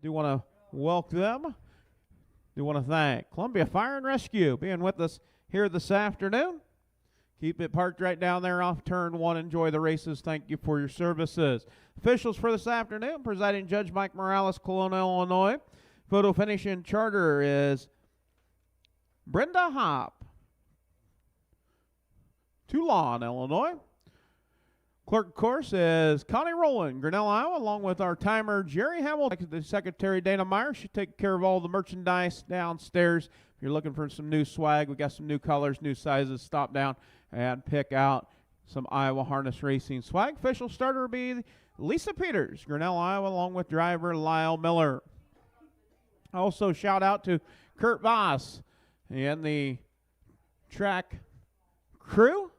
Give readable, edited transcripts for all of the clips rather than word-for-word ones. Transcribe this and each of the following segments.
Do want to welcome them. Do want to thank Columbia Fire and Rescue being with us here this afternoon. Keep it parked right down there off turn 1. Enjoy the races. Thank you for your services. Officials for this afternoon, presiding Judge Mike Morales, Kelowna, Illinois. Photo finish in charter is Brenda Hopp, Toulon, Illinois. Clerk, of course, is Connie Rowland, Grinnell, Iowa, along with our timer, Jerry Hamilton. The Secretary, Dana Meyer. She takes care of all the merchandise downstairs. If you're looking for some new swag, we got some new colors, new sizes. Stop down and pick out some Iowa Harness Racing swag. Official starter will be Lisa Peters, Grinnell, Iowa, along with driver Lyle Miller. Also, shout out to Kurt Voss and the track crew.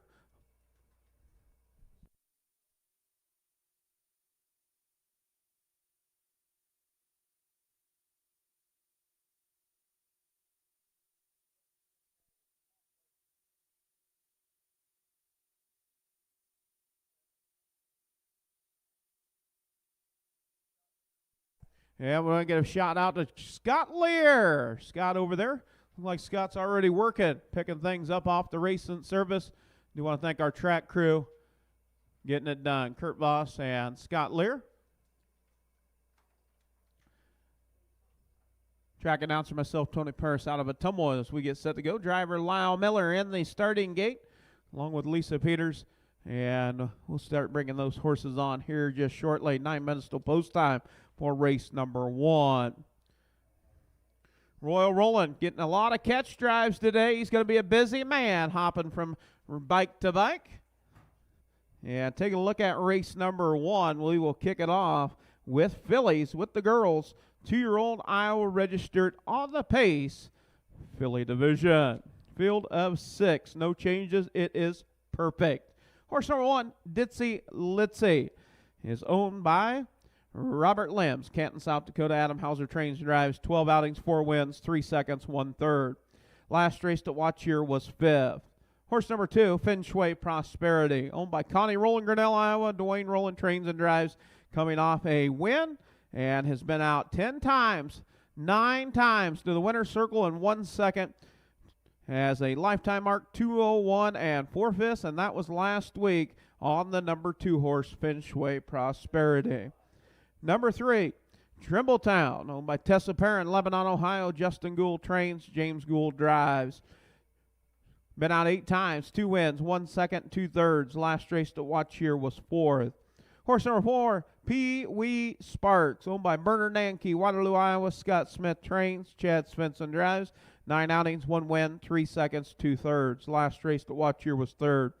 Yeah, we're going to get a shout out to Scott Lear. Scott over there. Looks like Scott's already working, picking things up off the racing service. Do want to thank our track crew getting it done. Kurt Voss and Scott Lear. Track announcer myself, Tony Paris, out of Ottumwa as we get set to go. Driver Lyle Miller in the starting gate, along with Lisa Peters. And we'll start bringing those horses on here just shortly. 9 minutes till post time for race number 1. Royal Roland getting a lot of catch drives today. He's going to be a busy man hopping from bike to bike. And taking a look at race number 1, we will kick it off with fillies with the girls. 2-year-old Iowa registered on the pace. Filly division. Field of 6. No changes. It is perfect. Horse number 1, Ditsy Litzy, is owned by Robert Limbs, Canton, South Dakota. Adam Hauser trains and drives. 12 outings, 4 wins, 3 seconds, 1/3. Last race to watch here was 5th. Horse number 2, Feng Shui Prosperity, owned by Connie Rowland, Grinnell, Iowa. Dwayne Rowland trains and drives, coming off a win and has been out 10 times, 9 times to the winner's circle in 1 second. Has a lifetime mark 201 4/5, and that was last week on the number 2 horse, Feng Shui Prosperity. Number 3, Trimbletown, owned by Tessa Perrin, Lebanon, Ohio. Justin Gould trains, James Gould drives. Been out 8 times, 2 wins, 1 second, 2/3. Last race to watch here was 4th. Horse number 4, Pee Wee Sparks, owned by Bernard Nanke, Waterloo, Iowa. Scott Smith trains, Chad Svensson drives. 9 outings, 1 win, 3 seconds, 2/3. Last race to watch here was 3rd.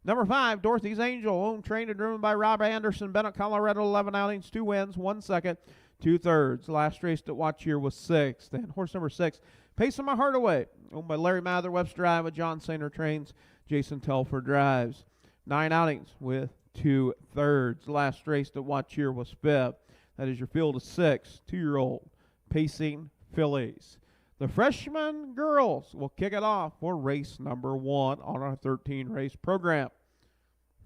Number 5, Dorothy's Angel, owned, trained, and driven by Rob Anderson, Bennett, Colorado. 11 outings, 2 wins, 1 second, 2/3. Last race to watch here was 6th. And horse number 6, Pacing My Heart Away, owned by Larry Mather, Webster, Iowa. John Sainer trains, Jason Telford drives. 9 outings with 2/3. Last race to watch here was 5th. That is your field of 6, 2-year-old pacing fillies. The freshman girls will kick it off for race number 1 on our 13-race program.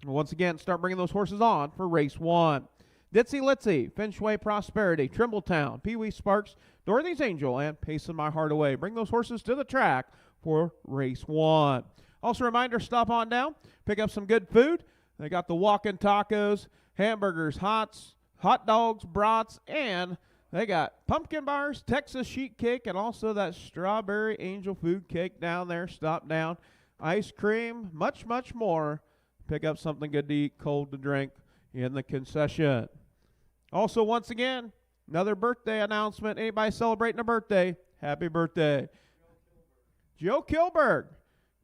Once again, start bringing those horses on for race 1. Ditsy Litzy, Feng Shui Prosperity, Trimbletown, Pee Wee Sparks, Dorothy's Angel, and Pacing My Heart Away. Bring those horses to the track for race 1. Also a reminder, stop on down, pick up some good food. They got the walk-in tacos, hamburgers, hot dogs, brats, and they got pumpkin bars, Texas sheet cake, and also that strawberry angel food cake down there. Stop down. Ice cream, much, much more. Pick up something good to eat, cold to drink in the concession. Also, once again, another birthday announcement. Anybody celebrating a birthday? Happy birthday. Joe Kilberg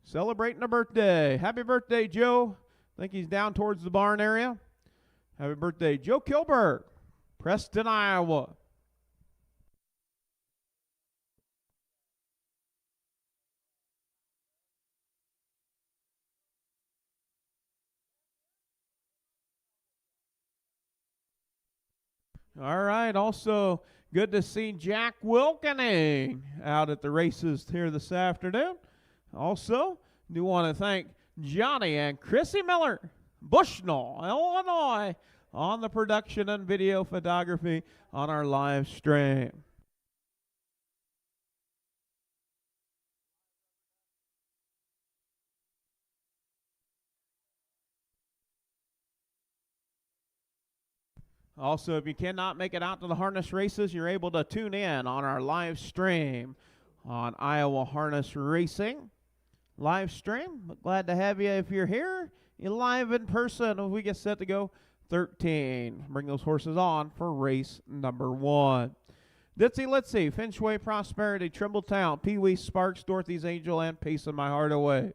celebrating a birthday. Happy birthday, Joe. I think he's down towards the barn area. Happy birthday, Joe Kilberg, Preston, Iowa. All right, also good to see Jack Wilkening out at the races here this afternoon. Also, do want to thank Johnny and Chrissy Miller, Bushnell, Illinois, on the production and video photography on our live stream. Also, if you cannot make it out to the harness races, you're able to tune in on our live stream on Iowa Harness Racing live stream. But glad to have you if you're here. You're live in person as we get set to go 13. Bring those horses on for race number 1. Ditzy Litzy, Finchway Prosperity, Trimbletown, Pee Wee Sparks, Dorothy's Angel, and Pacing My Heart Away.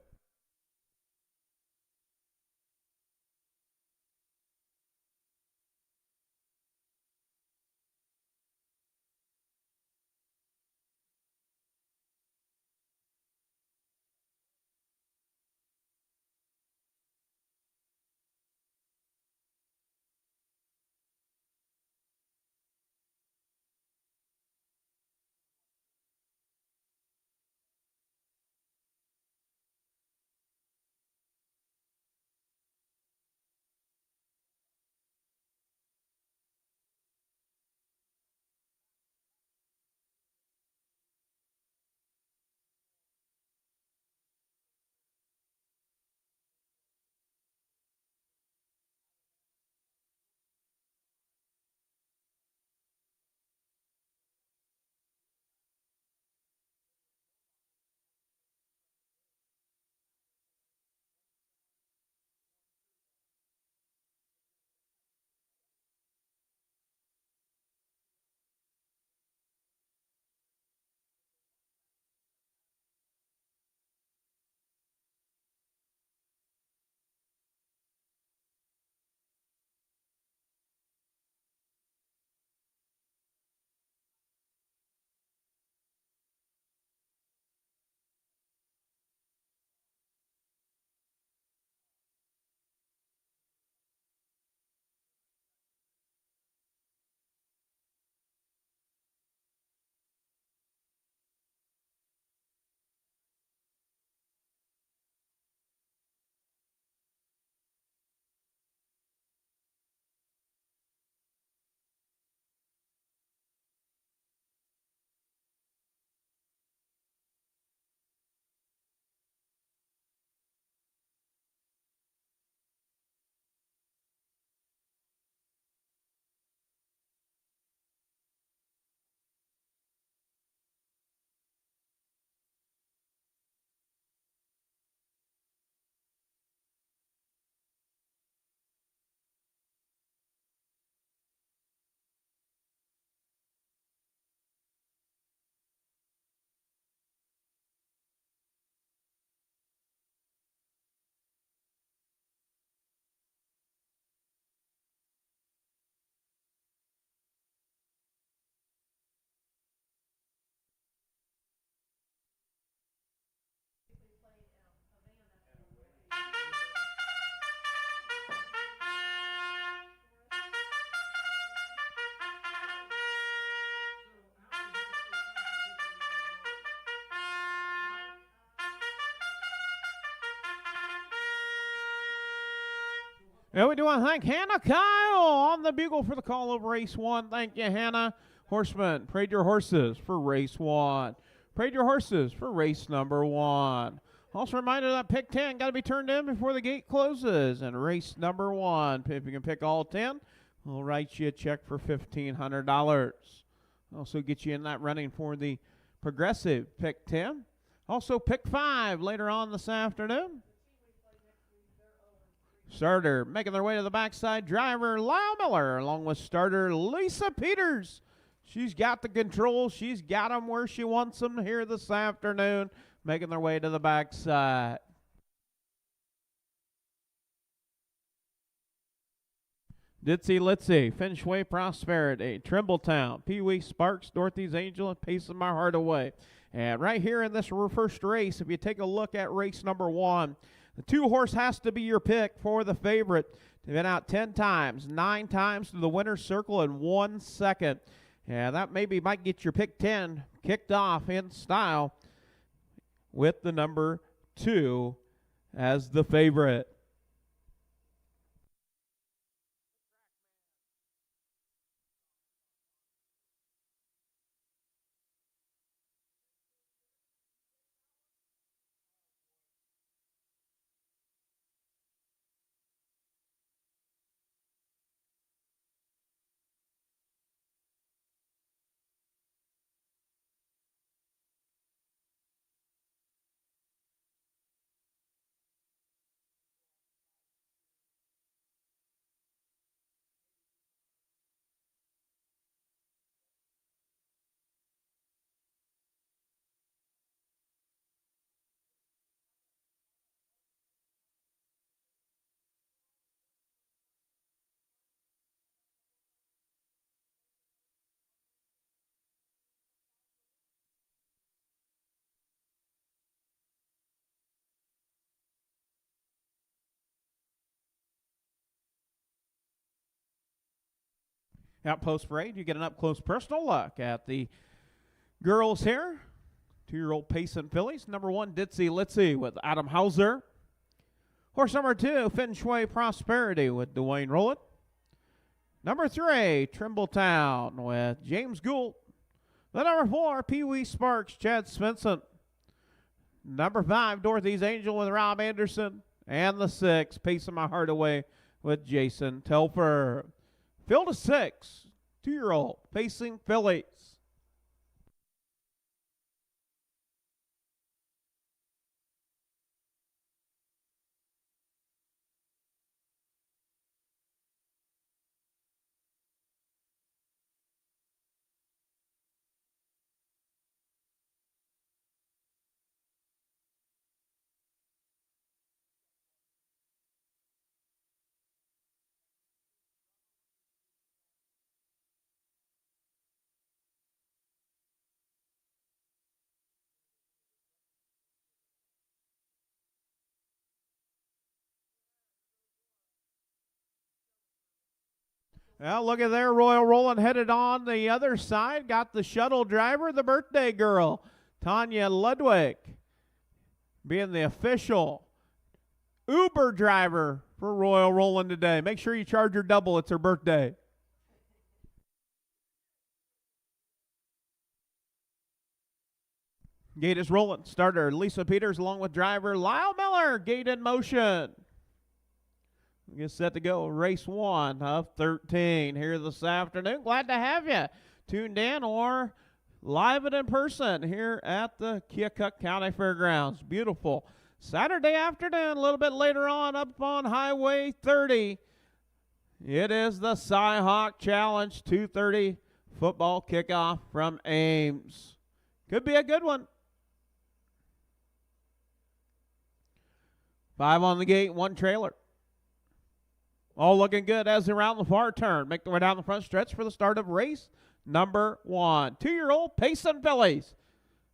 And we do want to thank Hannah Kyle on the bugle for the call of race 1. Thank you, Hannah. Horseman, prayed your horses for race 1. Prayed your horses for race number 1. Also a reminder that pick 10 got to be turned in before the gate closes. And race number 1, if you can pick all 10, we'll write you a check for $1,500. Also get you in that running for the progressive pick 10. Also pick 5 later on this afternoon. Starter making their way to the backside. Driver Lyle Miller along with starter Lisa Peters. She's got the control. She's got them where she wants them here this afternoon. Making their way to the backside. Ditzy Litzy, Finchway Prosperity, Trimbletown, Pee Wee Sparks, Dorothy's Angel, and Pacing My Heart Away. And right here in this first race, if you take a look at race number 1, the 2-horse has to be your pick for the favorite. They've been out 10 times, 9 times to the winner's circle in 1 second. And that maybe might get your pick 10 kicked off in style with the number 2 as the favorite. Out post parade, you get an up-close personal look at the girls here. 2-year-old Payson fillies. Number 1, Ditzy Litzy with Adam Hauser. Horse number 2, Feng Shui Prosperity with Dwayne Rowland. Number 3, Trimbletown with James Gould. The number 4, Pee Wee Sparks, Chad Svensson. Number 5, Dorothy's Angel with Rob Anderson. And the 6, Pacing My Heart Away with Jason Telfer. Field of 6, 2-year-old Pacing fillies. Well, look at there. Royal Roland headed on the other side. Got the shuttle driver, the birthday girl, Tanya Ludwig, being the official Uber driver for Royal Roland today. Make sure you charge her double. It's her birthday. Gate is rolling. Starter Lisa Peters along with driver Lyle Miller. Gate in motion. Get set to go. Race 1 of 13 here this afternoon. Glad to have you tuned in or live and in person here at the Keokuk County Fairgrounds. Beautiful Saturday afternoon. A little bit later on up on Highway 30. It is the Cy-Hawk Challenge 2:30 football kickoff from Ames. Could be a good one. 5 on the gate, 1 trailer. All looking good as they round the far turn. Make their way down the front stretch for the start of race number 1. 2-year-old Payson fillies.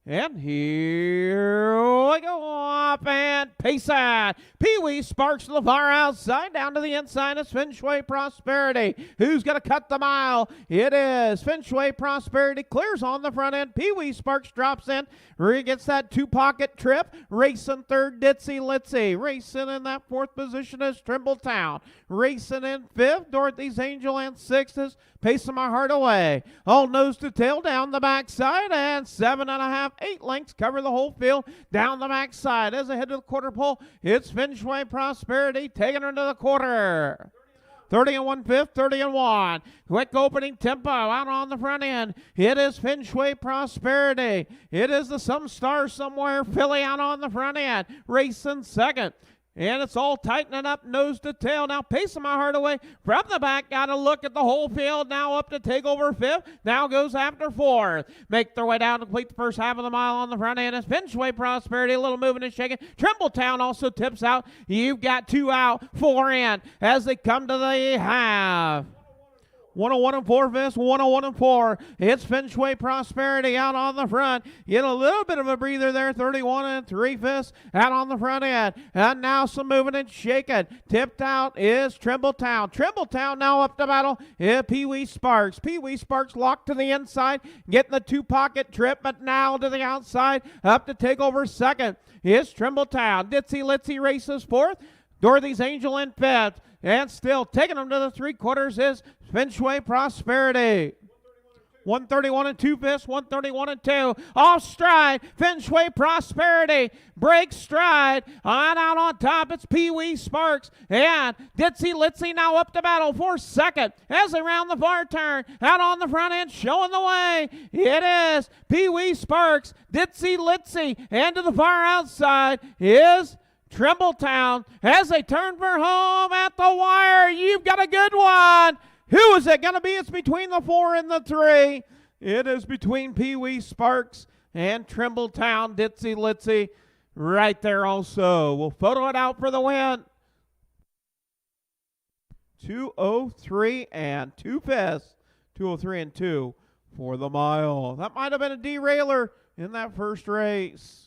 And here we go off and Payson. Pee Wee Sparks to the far outside. Down to the inside is Feng Shui Prosperity. Who's going to cut the mile? It is Feng Shui Prosperity. Clears on the front end. Pee Wee Sparks drops in. He gets that 2-pocket trip. Racing third, Ditzy Litzy. Racing in that 4th position is Trimbletown. Racing in 5th, Dorothy's Angel, and 6th is Pacing My Heart Away. All nose to tail down the backside, and 7.5, 8 lengths cover the whole field down the backside. As they head to the quarter pole, it's Feng Shui Prosperity taking her to the quarter. 30 and 1/5, 30 and 1. Quick opening tempo out on the front end. It is Feng Shui Prosperity. It is the Some Star Somewhere filly out on the front end. Racing second. And it's all tightening up nose to tail. Now Pacing My Heart Away from the back. Got to look at the whole field. Now up to take over 5th. Now goes after 4th. Make their way down to complete the first half of the mile on the front end. It's Feng Shui Prosperity. A little moving and shaking. Trimbletown also tips out. You've got 2 out, 4 in as they come to the half. 101 and 4/5, 101 and 4. It's Feng Shui Prosperity out on the front. Get a little bit of a breather there. 31 and 3/5 out on the front end. And now some moving and shaking. Tipped out is Trimbletown. Trimbletown now up to battle. Pee Wee Sparks. Pee Wee Sparks locked to the inside. Getting the 2-pocket trip, but now to the outside. Up to take over second is Trimbletown. Ditzy Litzy races 4th. Dorothy's Angel in 5th. And still taking them to the 3/4 is Feng Shui Prosperity. 131 and 2/5, 131 and 2. Off stride, Feng Shui Prosperity. Breaks stride. On out on top, it's Pee Wee Sparks. And Ditzy Litzy now up to battle for second as they round the far turn. Out on the front end, showing the way. It is Pee Wee Sparks, Ditzy Litzy. And to the far outside is Trimbletown as they turn for home at the wire. You've got a good one. Who is it going to be? It's between the 4 and the 3. It is between Pee Wee Sparks and Trimbletown. Ditzy Litzy right there also. We'll photo it out for the win. 2:03 and 2/5. 2:03 and 2 for the mile. That might have been a derailer in that first race.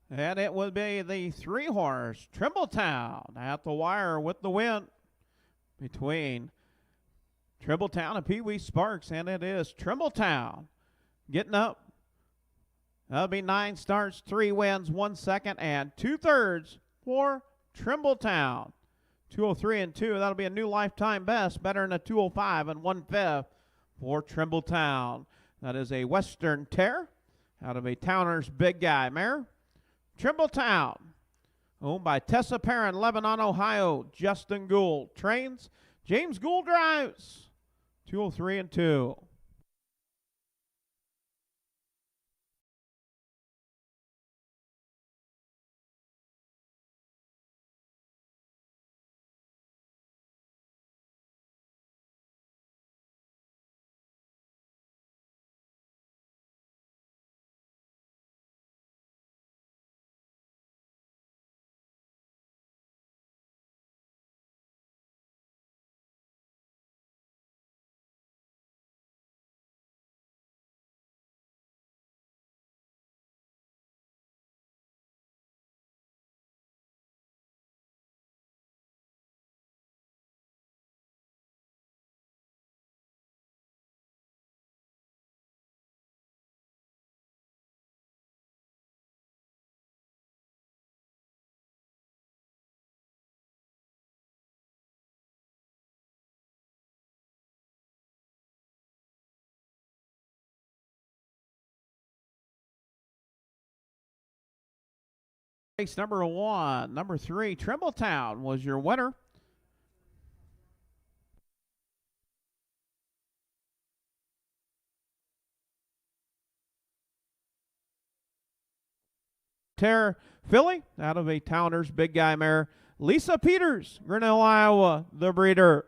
And it would be the 3-horse Trimbletown at the wire with the win between Trimbletown and Pee Wee Sparks, and it is Trimbletown getting up. That'll be 9 starts, 3 wins, 1 second, and 2/3 for Trimbletown. 203 and 2. That'll be a new lifetime best, better than a 205 and 1/5 for Trimbletown. That is a Western Tear out of a Towner's Big Guy mare. Trimbletown, owned by Tessa Perrin, Lebanon, Ohio. Justin Gould trains. James Gould drives. 203 and 2. Race number 1, number 3, Trimbletown was your winner. Terror Philly out of a Towner's Big Guy mare. Lisa Peters, Grinnell, Iowa, the breeder.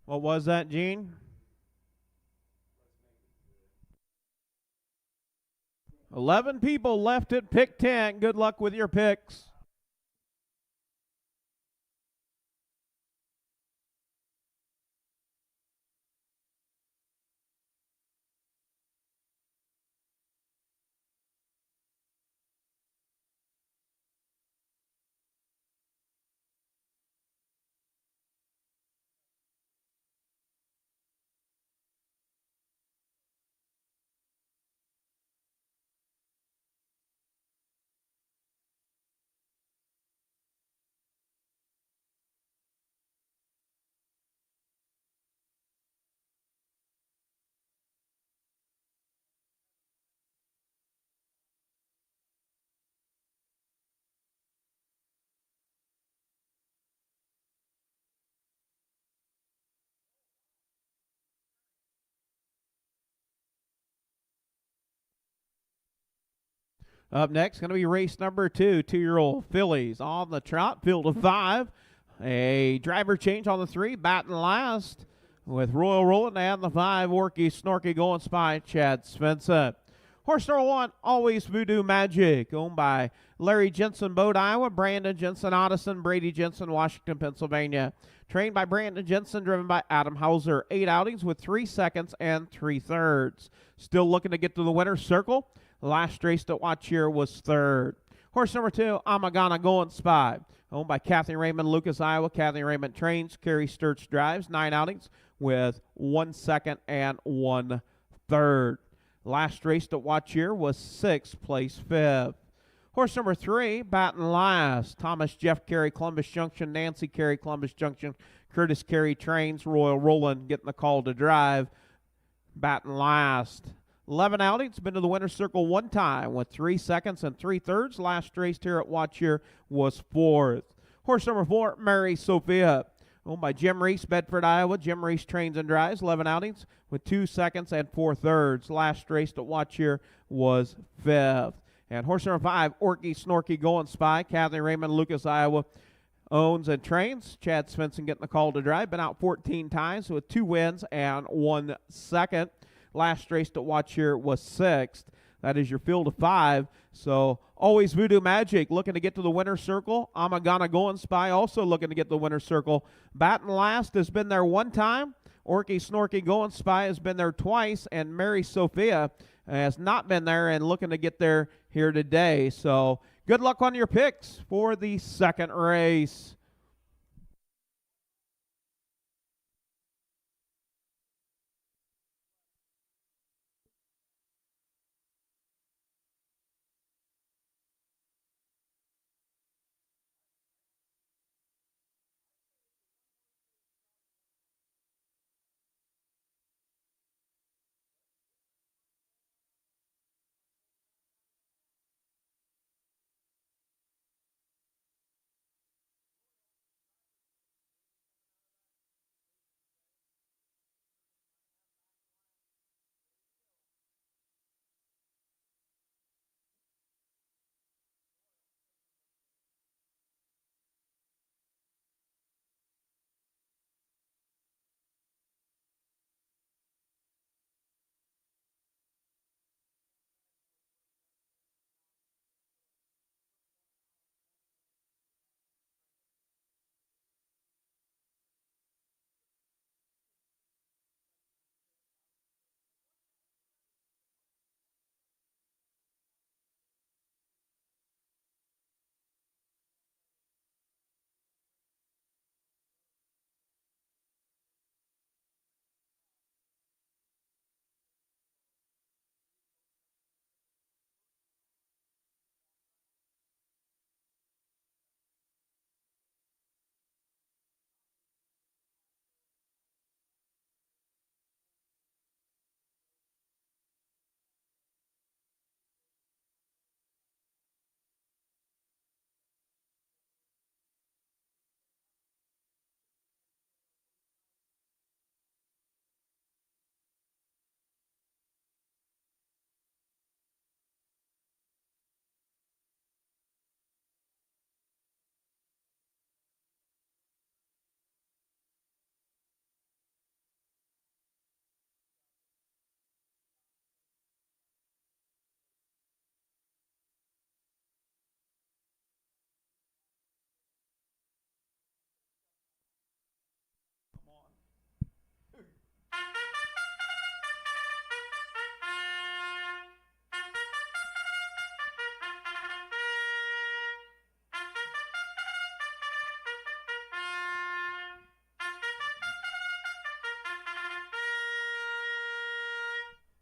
What was that, Gene? 11 people left at pick 10. Good luck with your picks. Up next, going to be race number 2, 2-year-old fillies on the trot, field of 5. A driver change on the 3, batting last with Royal Roland and the 5, Orky Snorky going by Chad Svensson. Horse number 1, Always Voodoo Magic, owned by Larry Jensen, Bode, Iowa, Brandon Jensen, Odison, Brady Jensen, Washington, Pennsylvania. Trained by Brandon Jensen, driven by Adam Hauser. 8 outings with 3 seconds and 3/3. Still looking to get to the winner's circle. Last race to watch here was 3rd. Horse number 2, Amagana Going Spy, owned by Kathy Raymond, Lucas, Iowa. Kathy Raymond trains, Carrie Sturts drives. 9 outings with 1 second and 1/3. Last race to watch here was 6th, place 5th. Horse number 3, batting last. Thomas Jeff Carey, Columbus Junction. Nancy Carey, Columbus Junction. Curtis Carey trains. Royal Roland getting the call to drive. batting last. 11 outings, been to the winner's circle one time with 3 seconds and 3/3. Last raced here at Watch Here was 4th. Horse number 4, Mary Sophia, owned by Jim Reese, Bedford, Iowa. Jim Reese trains and drives. 11 outings with 2 seconds and 4/3. Last raced at Watch Here was 5th. And horse number 5, Orky Snorky Going Spy, Kathy Raymond, Lucas, Iowa, owns and trains. Chad Svensson getting the call to drive. Been out 14 times with 2 wins and 1 second. Last race to Watch Here was 6th. That is your field of 5. So always Voodoo Magic looking to get to the winner's circle. Amagana Going Spy also looking to get to the winner's circle. Batting last has been there one time. Orky Snorky Going Spy has been there twice. And Mary Sophia has not been there and looking to get there here today. So good luck on your picks for the second race.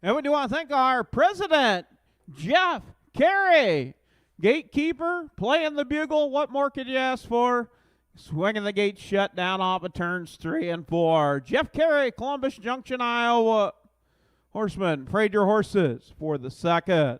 And we do want to thank our president, Jeff Carey. Gatekeeper, playing the bugle. What more could you ask for? Swinging the gate shut down off of turns 3 and 4. Jeff Carey, Columbus Junction, Iowa. Horseman, parade your horses for the second.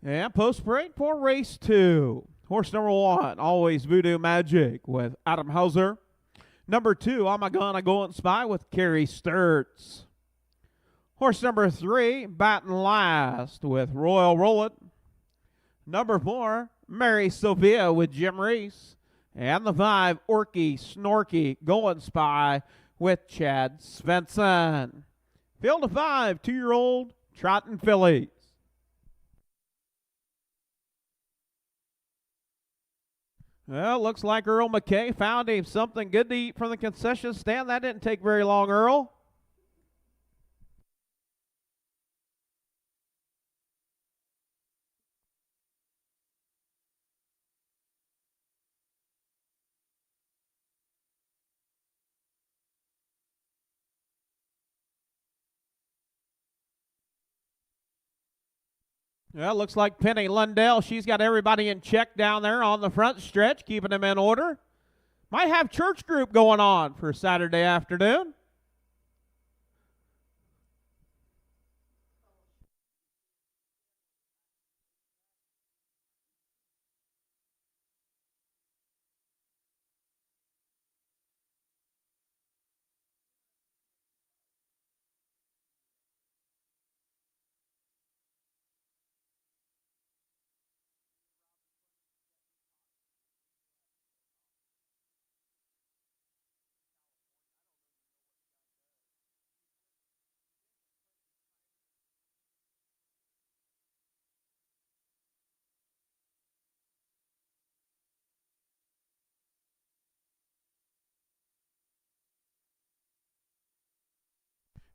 And post-parade for race 2. Horse number 1, Always Voodoo Magic with Adam Hauser. Number 2, Amagana Going Spy with Carrie Sturts. Horse number 3, Batting Last with Royal Rollet. Number 4, Mary Sophia with Jim Reese. And the 5, Orky Snorky Going Spy with Chad Svensson. Field of 5, 2-year-old, trotting fillies. Well, looks like Earl McKay found him something good to eat from the concession stand. That didn't take very long, Earl. Well, looks like Penny Lundell. She's got everybody in check down there on the front stretch, keeping them in order. Might have church group going on for Saturday afternoon.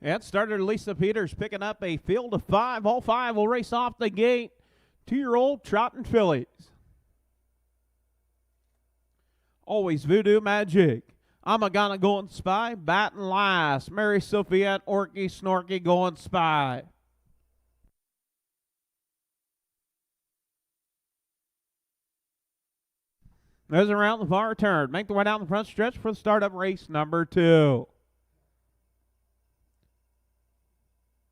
And starter Lisa Peters picking up a field of 5. All 5 will race off the gate. 2-year-old trotting fillies. Always Voodoo Magic. I'm gonna go and spy. Batting last. Mary Sophia and Orky Snorky going spy. There's around the far turn. Make the way down the front stretch for the start of race number 2.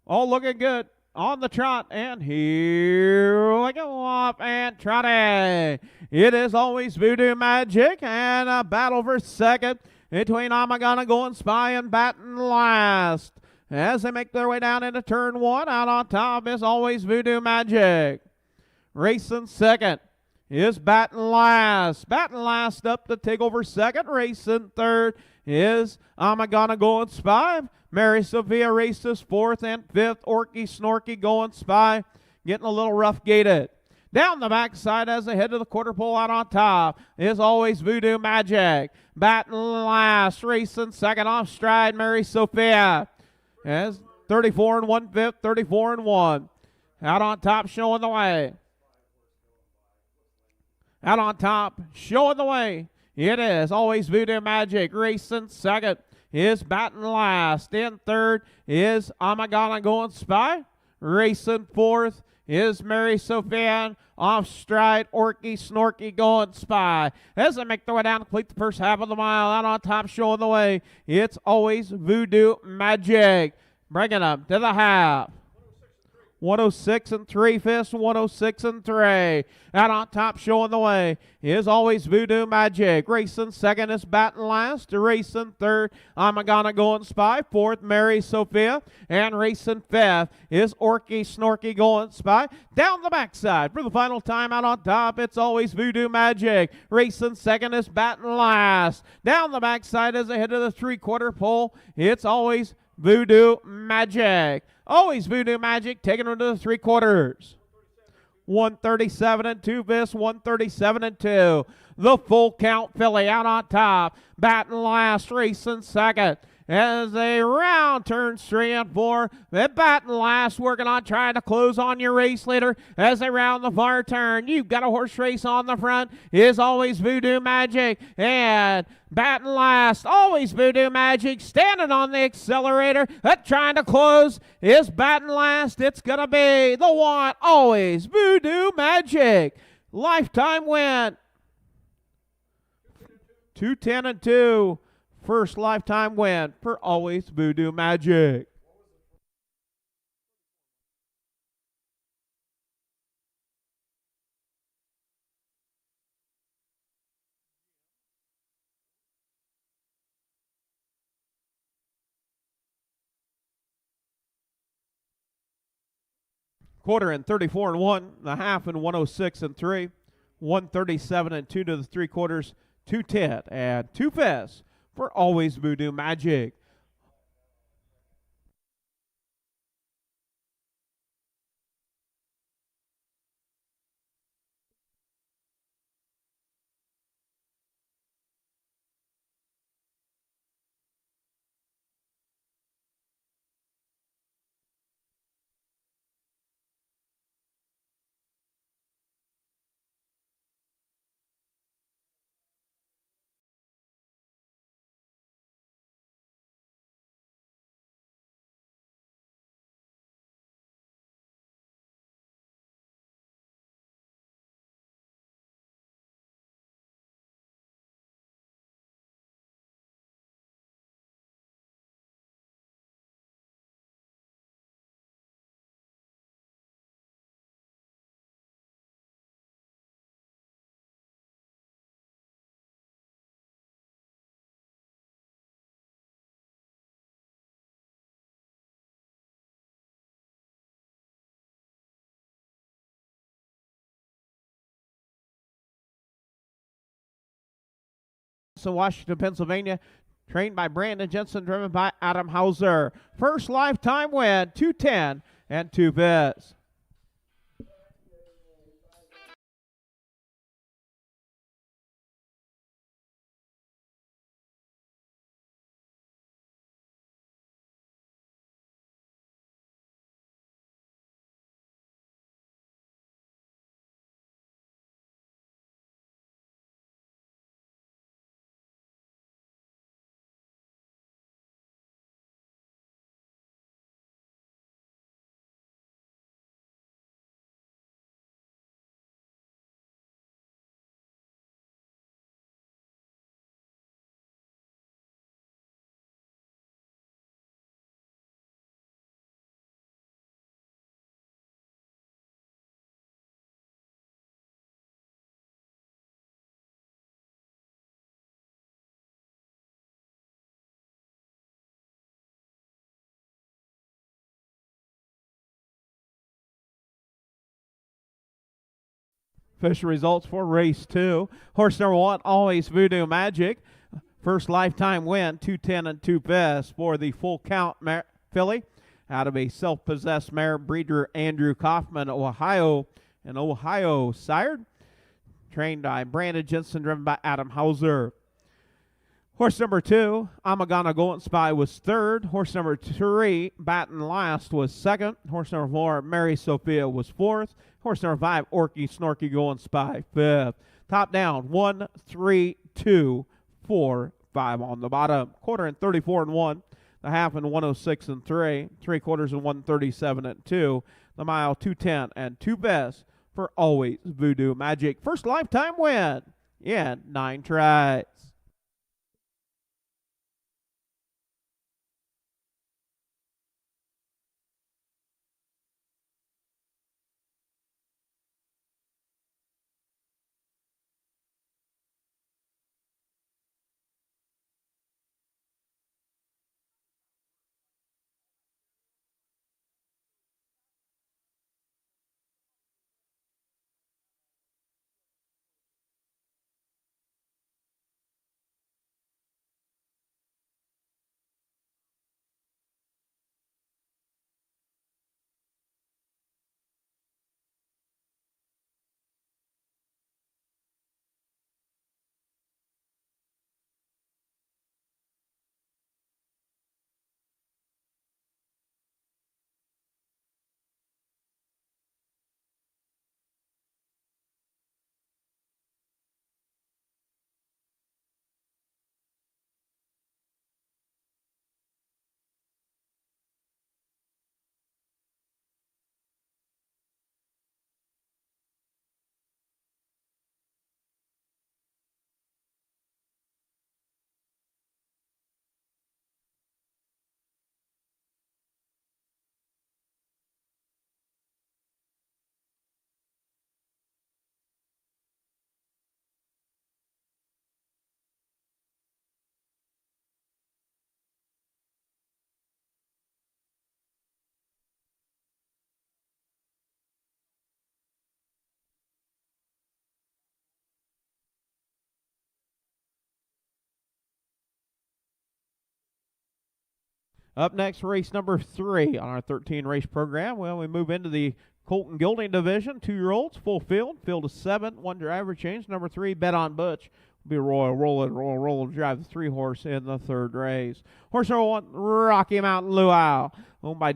All looking good on the trot, and here we go off and trotting. It is Always Voodoo Magic, and a battle for second between Amagana Going Spy and Batting Last. As they make their way down into turn 1, out on top is Always Voodoo Magic. Racing second is Batting Last. Batting Last up to take over second. Racing third is Amagana Going Spy. Mary Sophia races 4th and 5th. Orky Snorky Going Spy getting a little rough gated. Down the backside as they head to the quarter pole, out on top is Always Voodoo Magic. Batting last, racing second off stride, Mary Sophia. As 34 and 1/5, 34 and 1. Out on top showing the way. Out on top showing the way. It is Always Voodoo Magic racing second. Is Batting Last. In third is Amagana Going Spy. Racing 4th is Mary Sophia. Off stride, Orky Snorky Going Spy. As they make their way down to complete the first half of the mile, out on top showing the way, it's Always Voodoo Magic. Bringing them to the half. 106 and 3/5, 106 and 3. Out on top showing the way is Always Voodoo Magic. Racing second is Batting Last. Racing third, Amagana Going Spy. 4th, Mary Sophia. And racing 5th is Orky Snorky Going Spy. Down the backside for the final time, out on top, it's Always Voodoo Magic. Racing second is Batting Last. Down the backside as they head to the 3/4 pole, it's Always Voodoo Magic. Always Voodoo Magic taking her to the 3/4. 137 and 2/5, 137 and 2. The full count filly out on top. Batting last, racing second. As they round turns 3 and 4. The Batting last working on trying to close on your race leader as they round the far turn. You've got a horse race on the front. Is Always Voodoo Magic. And Batting last, Always Voodoo Magic standing on the accelerator. Trying to close is Batting last. It's going to be the one, Always Voodoo Magic. Lifetime win. 210 and 2. First lifetime win for Always Voodoo Magic. Quarter in 34 and 1, the half in 106 and 3, 137 and 2 to the 3/4, 210 and 2/5 for Always Voodoo Magic. Washington, Pennsylvania, trained by Brandon Jensen, driven by Adam Hauser. First lifetime win, 210 and 2 bits. Official results for race 2. Horse number 1, Always Voodoo Magic. First lifetime win, 210 and 2 best for the full count filly out of a self-possessed mare, breeder Andrew Kaufman, Ohio, and Ohio sired. Trained by Brandon Jensen, driven by Adam Hauser. Horse number 2, Amagana Golden Spy, was third. Horse number 3, Baton Last, was second. Horse number 4, Mary Sophia, was fourth. Horse number 5, Orky Snorky Golden Spy, fifth. Top down, 1, 3, 2, 4, 5 on the bottom. Quarter and 34 and 1. The half and 106 and 3. 3/4 and 137 and 2. The mile 210 and 2 best for Always Voodoo Magic. First lifetime win in 9 tries. Up next, race number 3 on our 13 race program. Well, we move into the Colton Gilding division. 2-year-olds, full field. Field of 7, 1 driver change. Number 3, Bet on Butch. Will be Royal Roller drive the 3-horse in the 3rd race. Horse number 1, Rocky Mountain Luau. Owned by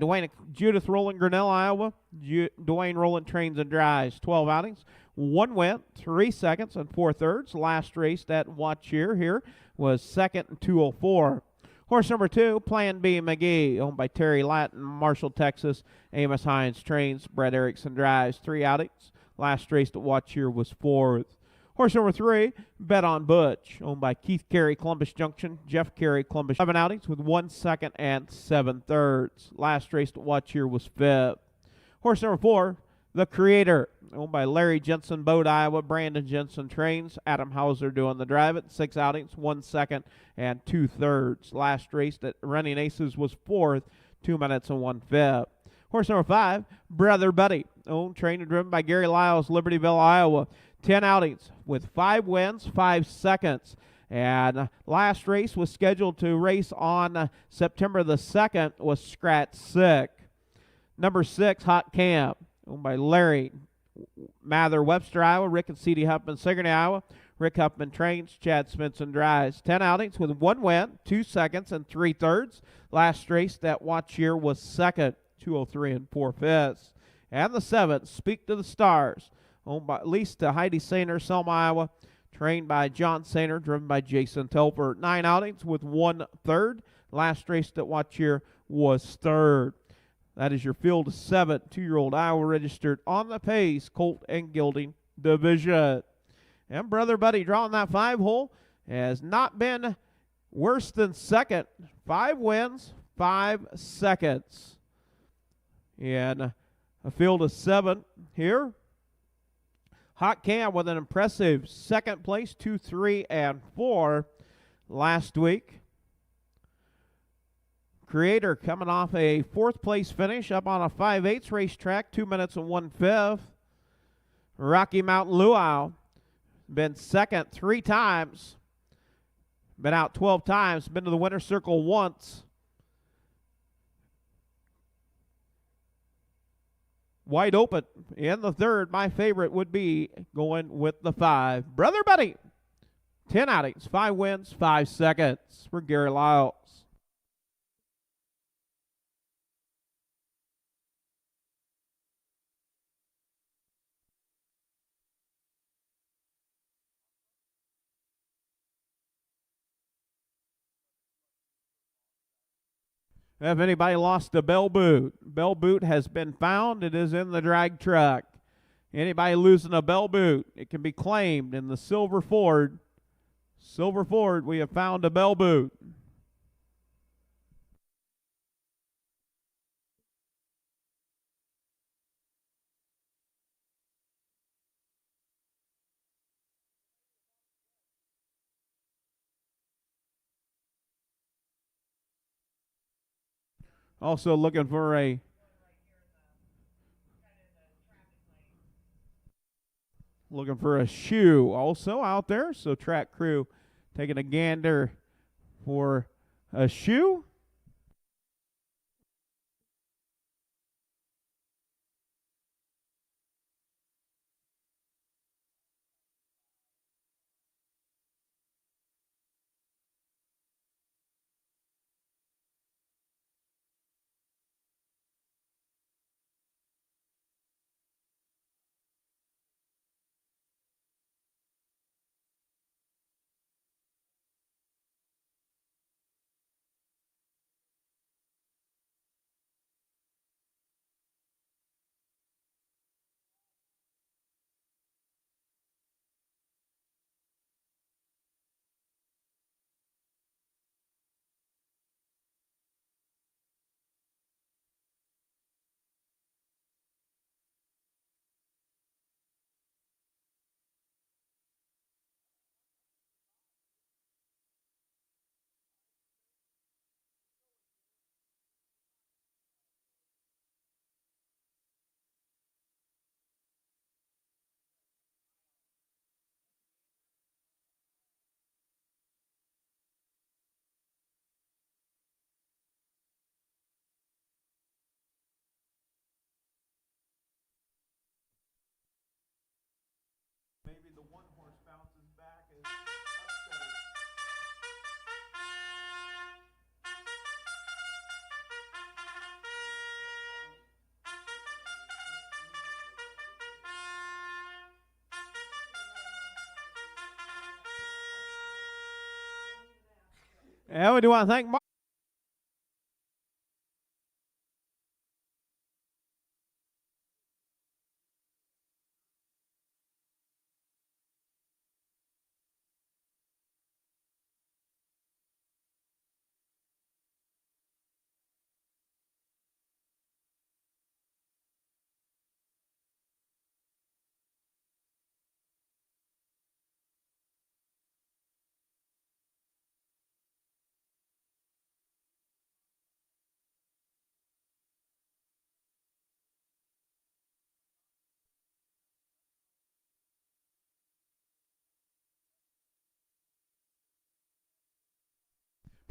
Judith Rowland, Grinnell, Iowa. Dwayne Rowland trains and drives. 12 outings. 1 win, 3 seconds, and 4 thirds. Last race at Watchier here was 2nd and 204. Horse number 2, Plan B McGee, owned by Terry Latin, Marshall, Texas. Amos Hines trains, Brett Erickson drives. 3 outings. Last race to watch here was 4th. Horse number 3, Bet on Butch, owned by Keith Carey, Columbus Junction. Jeff Carey, Columbus. 7 outings with 1 second and 7 thirds. Last race to watch here was 5th. Horse number 4, The Creator, owned by Larry Jensen, Bode, Iowa. Brandon Jensen trains. Adam Hauser doing the drive it. 6 outings, 1 second and 2 thirds. Last race at Running Aces was 4th, 2 minutes and 1 fifth. Horse number 5, Brother Buddy, owned, trained, and driven by Gary Lyles, Libertyville, Iowa. 10 outings with 5 wins, 5 seconds, And last race was scheduled to race on September the 2nd was Scratch Sick. Number 6, Hot Camp, owned by Larry Mather, Webster, Iowa. Rick and C.D. Huffman, Sigourney, Iowa. Rick Huffman trains, Chad Spenson drives. 10 outings with 1 win, 2 seconds, and 3/3. Last race that watch year was second, 203 and 4/5. And the 7th, Speak to the Stars, owned by Lisa Heidi Sainer, Selma, Iowa. Trained by John Sainer, driven by Jason Telfer. 9 outings with 1/3. Last race that watch year was 3rd. That is your field of 7 2-year-old Iowa registered on the pace, colt and gelding division. And Brother Buddy drawing that 5 hole has not been worse than second. 5 wins, 5 seconds. And a field of 7 here. Hot Cam with an impressive second place, 2, 3, and 4 last week. Creator coming off a 4th place finish up on a 5/8 racetrack, 2 minutes and 1/5. Rocky Mountain Luau been second 3 times, been out 12 times, been to the winner's circle once. Wide open in the 3rd. My favorite would be going with the 5. Brother Buddy, 10 outings, 5 wins, 5 seconds for Gary Lyles. If anybody lost a bell boot has been found. It is in the drag truck. Anybody losing a bell boot, it can be claimed in the Silver Ford. Silver Ford, we have found a bell boot. Also looking for a shoe also out there. So track crew taking a gander for a shoe. Maybe the 1 horse bounces back as upsetter. And we do want to thank Mark.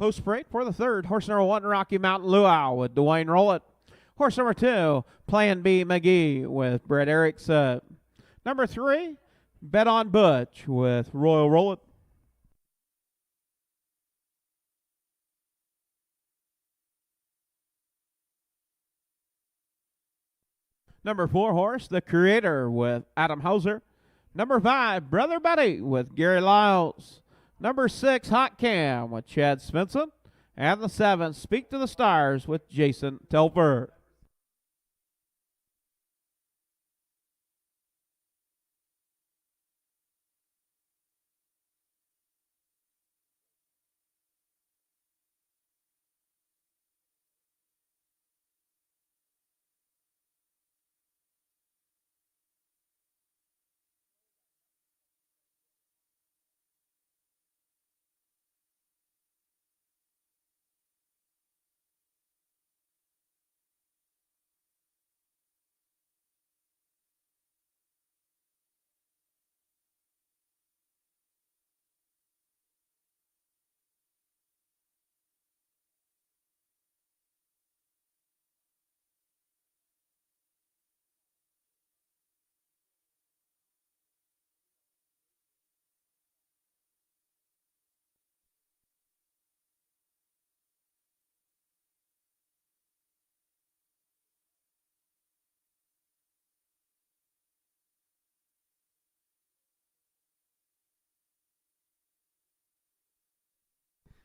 Post break for the third, horse number 1, Rocky Mountain Luau with Dwayne Rolett. Horse number 2, Plan B McGee with Brett Erickson. Number 3, Bet on Butch with Royal Rolett. Number 4 horse, The Creator with Adam Hauser. Number 5, Brother Buddy with Gary Lyles. Number 6, Hot Cam with Chad Svensson. And the 7, Speak to the Stars with Jason Telfer.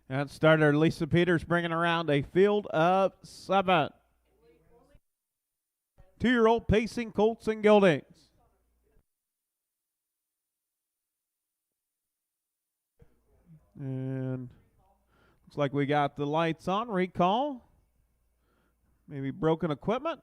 And starter Lisa Peters bringing around a field of 7. 2-year-old Pacing Colts and Geldings. And looks like we got the lights on. Recall. Maybe broken equipment.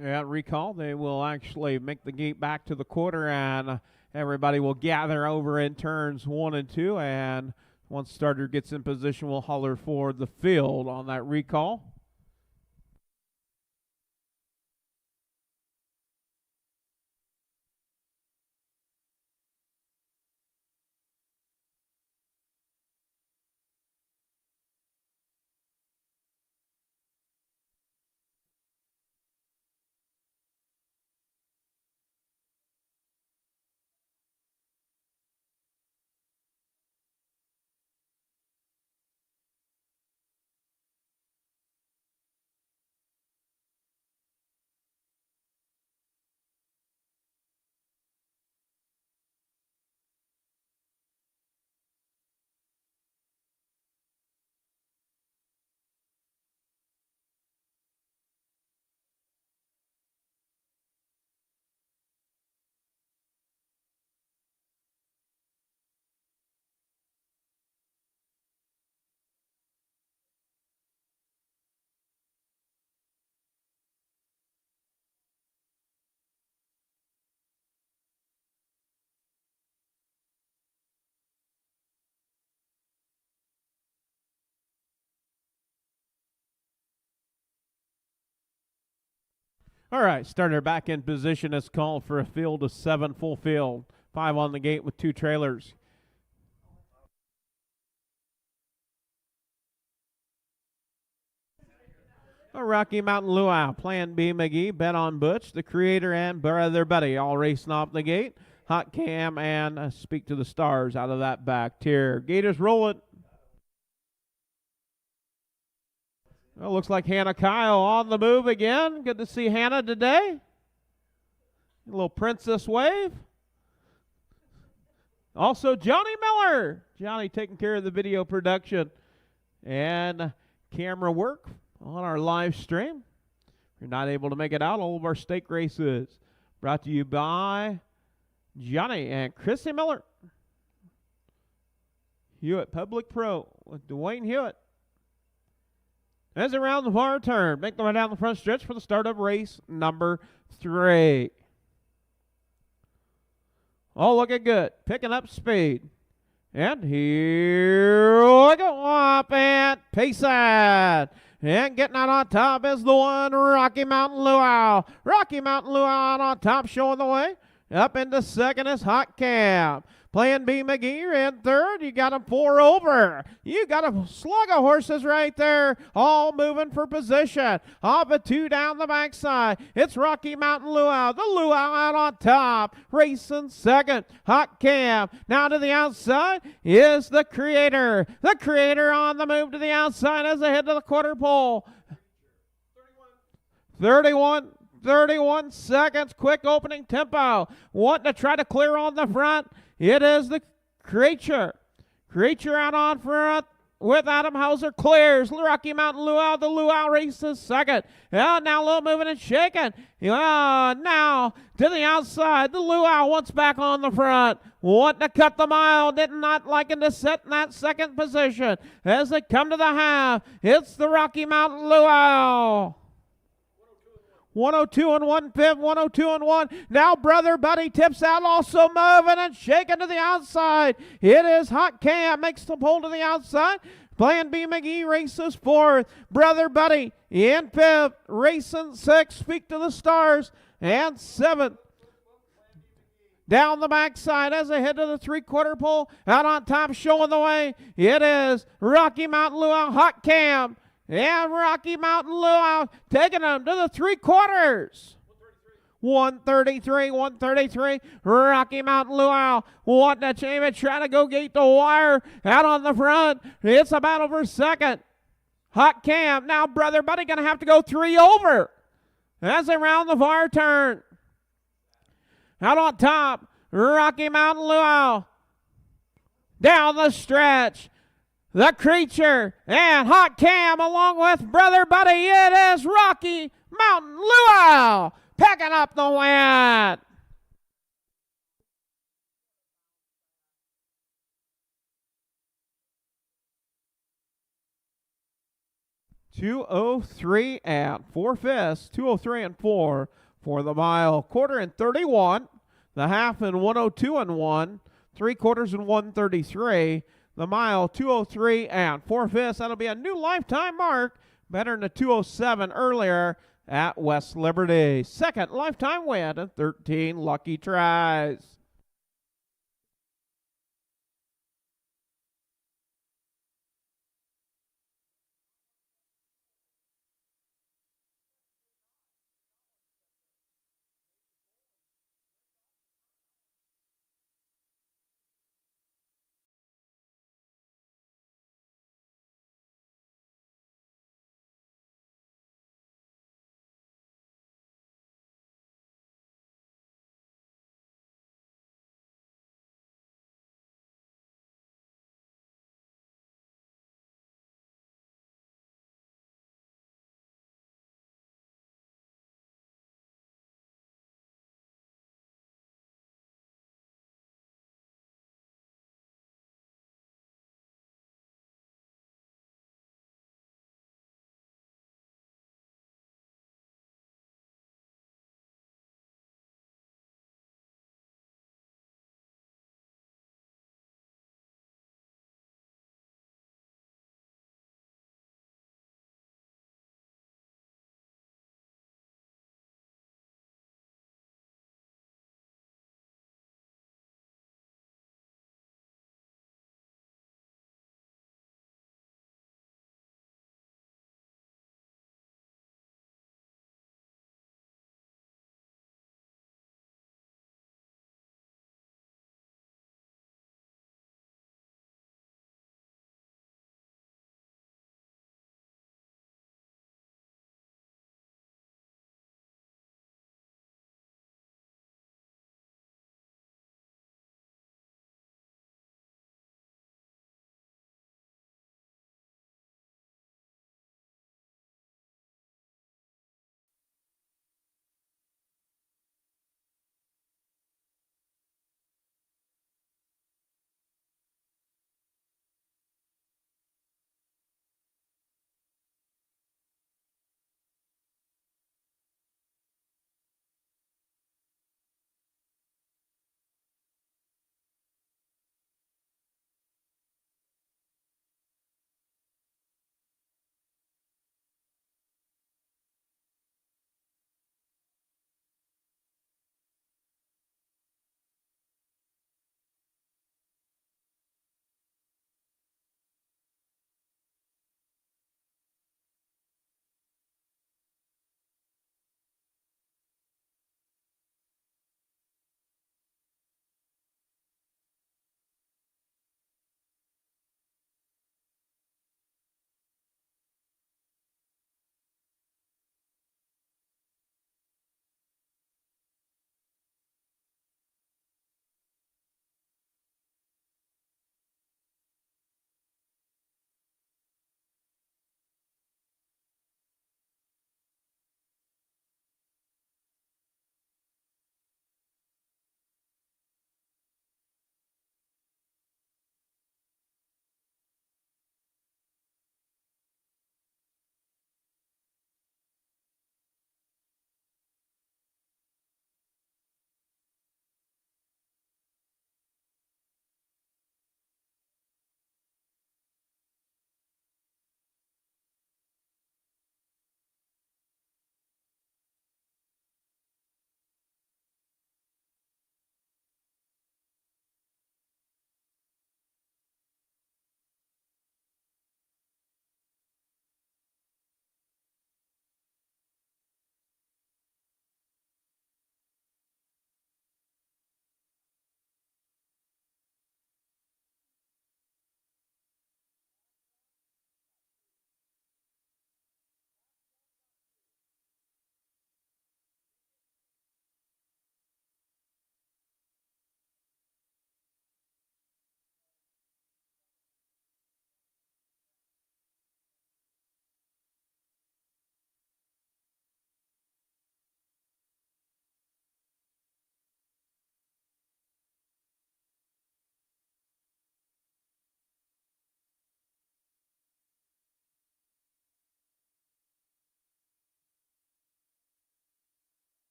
Yeah, recall, they will actually make the gate back to the quarter, and everybody will gather over in turns 1 and 2, and once starter gets in position, we'll holler for the field on that recall. All right, starter back in position is called for a field of 7, full field. 5 on the gate with 2 trailers. A Rocky Mountain Luau, Plan B McGee, Bet on Butch, The Creator, and Brother Buddy all racing off the gate. Hot Cam and Speak to the Stars out of that back tier. Gators rolling. Well, looks like Hannah Kyle on the move again. Good to see Hannah today. A little princess wave. Also, Johnny Miller. Johnny taking care of the video production and camera work on our live stream. If you're not able to make it out, all of our stake races brought to you by Johnny and Chrissy Miller. Hulett PubliPro with Dwayne Hulett. As around the far turn, make the way down the front stretch for the start of race number 3. All looking good. Picking up speed. And here we go up and pace it. And getting out on top is the one, Rocky Mountain Luau. Rocky Mountain Luau out on top, showing the way. Up into second is Hot Cam. Plan B McGee in third. You got him 4 over. You got a slug of horses right there, all moving for position. Off a 2 down the backside. It's Rocky Mountain Luau. The Luau out on top. Racing second. Hot Cam. Now to the outside is the Creator. The Creator on the move to the outside as they head to the quarter pole. 31 seconds. Quick opening tempo. Wanting to try to clear on the front. It is the Creature. Creature out on front with Adam Hauser. Clears Rocky Mountain Luau. The Luau races second. Now a little moving and shaking. Now to the outside. The Luau once back on the front. Wanting to cut the mile. Did not liking to sit in that second position. As they come to the half, it's the Rocky Mountain Luau. 102 and 1/5, 102 and 1. Now Brother Buddy tips out, also moving and shaking to the outside. It is Hot Cam, makes the pole to the outside. Plan B McGee races 4th. Brother Buddy in 5th, racing 6th. Speak to the Stars and 7th. Down the backside as they head to the 3/4 pole. Out on top, showing the way. It is Rocky Mountain Luau, Hot Cam. And Rocky Mountain Luau taking them to the 3/4. 133. Rocky Mountain Luau wanting to change it, trying to go gate the wire. Out on the front. It's a battle for second. Hot Cam. Now Brother Buddy going to have to go 3 over as they round the far turn. Out on top, Rocky Mountain Luau. Down the stretch. The Creature and Hot Cam along with Brother Buddy. It is Rocky Mountain Luau picking up the win. $203 and 4/5, 203 and 4 for the mile. Quarter in 31, the half in 102 and 1, 3/4 in 133. The mile, 203 and 4/5. That'll be a new lifetime mark. Better than the 207 earlier at West Liberty. Second lifetime win and 13 lucky tries.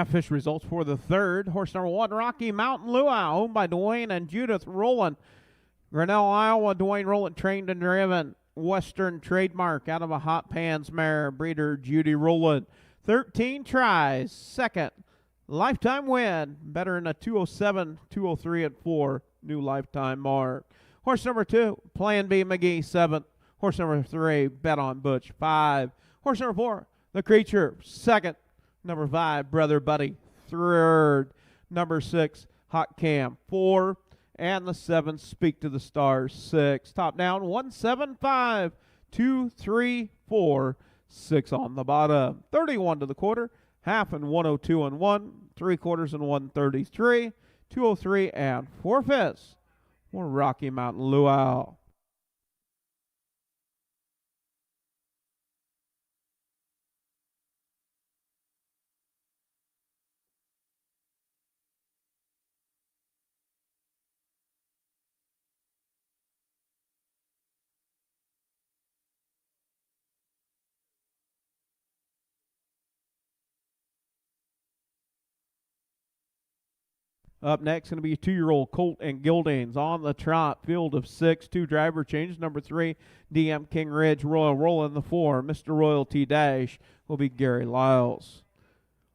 Fish results for the third. Horse number 1, Rocky Mountain Luau, owned by Dwayne and Judith Rowland. Grinnell, Iowa, Dwayne Rowland, trained and driven. Western trademark out of a Hot Pans mare, breeder Judy Rowland. 13 tries, second. Lifetime win, better in a 207, 203 at 4, new lifetime mark. Horse number 2, Plan B McGee, 7th. Horse number 3, Bet on Butch, 5. Horse number 4, The Creature, 2nd. Number 5, Brother Buddy, 3rd. Number 6, Hot Cam, 4. And the 7, Speak to the Stars, 6. Top down, 175, 2, 3, 4, 6 on the bottom. 31 to the quarter, half and 102 and 1, 3/4 and 133, 203 and 4/5. More Rocky Mountain Luau. Up next, going to be a 2-year-old Colt and Gildings on the trot. Field of 6, 2 driver changes. Number 3, DM King Ridge, Royal Rollin'. The 4, Mr. Royalty Dash, will be Gary Lyles.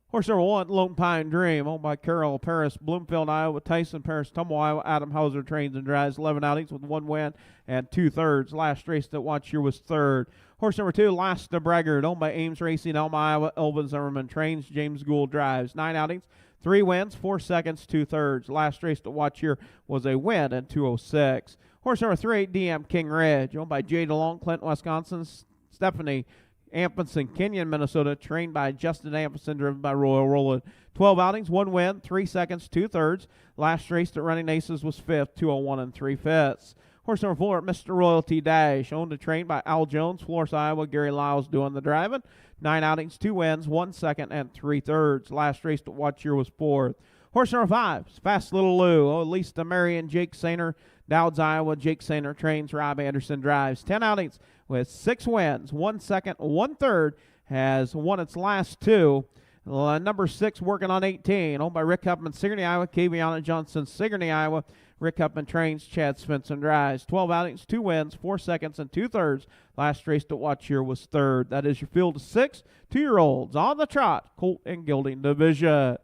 Horse number 1, Lone Pine Dream, owned by Carol Paris, Bloomfield, Iowa. Tyson Paris, Tumble, Iowa. Adam Hauser trains and drives. 11 outings with 1 win and 2/3. Last race that watched here was 3rd. Horse number 2, Last the Braggart, owned by Ames Racing, Elma, Iowa. Elvin Zimmerman trains. James Gould drives. 9 outings. 3 wins, 4 seconds, 2/3. Last race to watch here was a win in 206. Horse number 3, DM King Ridge, owned by Jay DeLong, Clinton, Wisconsin. Stephanie Amundsen, Kenyon, Minnesota, trained by Justin Amundsen, driven by Royal Rollin'. 12 outings, 1 win, 3 seconds, 2/3. Last race at Running Aces was 5th, 201 and 3/5. Horse number 4, Mr. Royalty Dash, owned and trained by Al Jones, Florence, Iowa. Gary Lyles doing the driving. 9 outings, 2 wins, 1 second, and 3/3. Last race to watch here was 4th. Horse number 5, Fast Little Lou, Lisa Marion, Jake Sainer, Dowds, Iowa. Jake Sainer trains. Rob Anderson drives. 10 outings with 6 wins, 1 second, 1/3. Has won its last 2. Number 6 working on 18, owned by Rick Huffman, Sigourney, Iowa. Kaviana Johnson, Sigourney, Iowa. Rick Huffman trains. Chad Svensson drives. 12 outings, 2 wins, 4 seconds, and 2/3. Last race to watch here was 3rd. That is your field of 6 2-year-olds on the trot, Colt and Gilding division.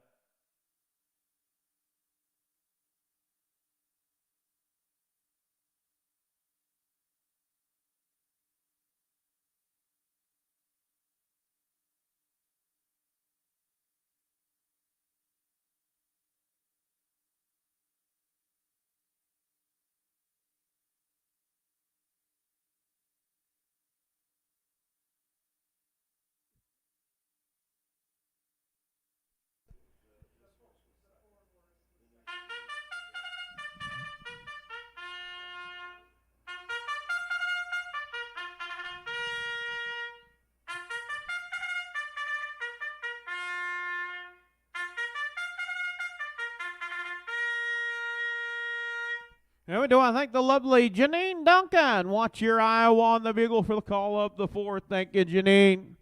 And we do want to thank the lovely Janine Duncan. Watch your Iowa on the bugle for the call up the 4th. Thank you, Janine.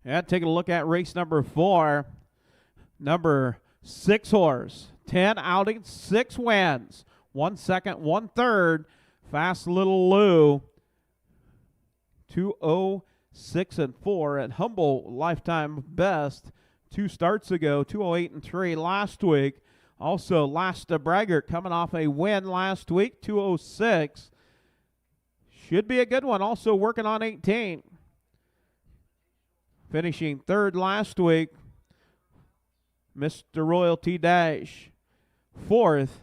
And taking a look at race number 4. Number 6 horse. 10 outings, 6 wins. 1 second, 1/3. Fast Little Lou. 206 and 4 at humble lifetime best. 2 starts ago, 208 and 3 last week. Also, Last Braggart coming off a win last week, 206. Should be a good one. Also working on 18. Finishing 3rd last week, Mr. Royalty Dash. 4th,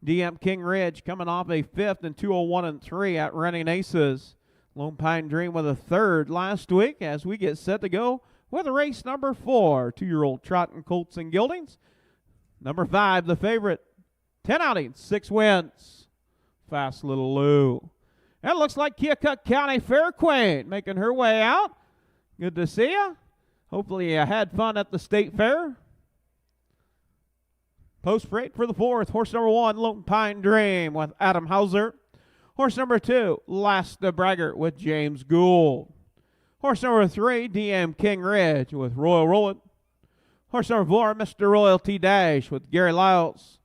DM King Ridge coming off a 5th and 201 and 3 at Running Aces. Lone Pine Dream with a 3rd last week as we get set to go with race number 4, 2-year-old Trotting Colts and Gildings. Number 5, the favorite. 10 outings, 6 wins. Fast Little Lou. And it looks like Keokuk County Fair Queen making her way out. Good to see you. Hopefully you had fun at the state fair. Post freight for the 4th. Horse number 1, Lone Pine Dream with Adam Hauser. Horse number 2, Last the Braggart with James Gould. Horse number 3, DM King Ridge with Royal Roland. Horse number 4, Mr. Royalty Dash with Gary Lyles.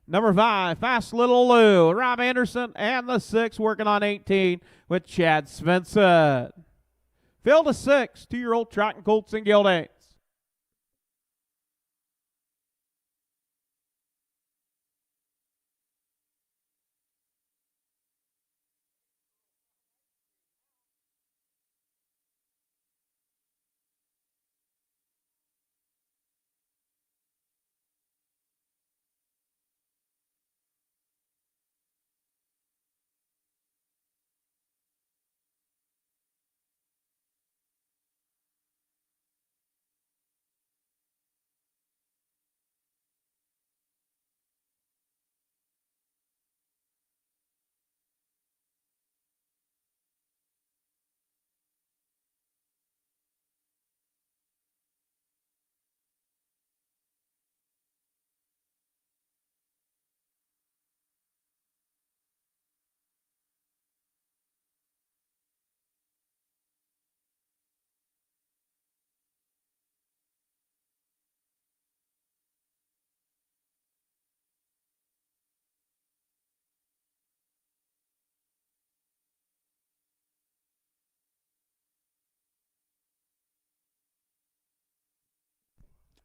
Number 5, Fast Little Lou, Rob Anderson. And the 6, working on 18 with Chad Svensson. Field of 6, 2-year-old trotting colts and geldings.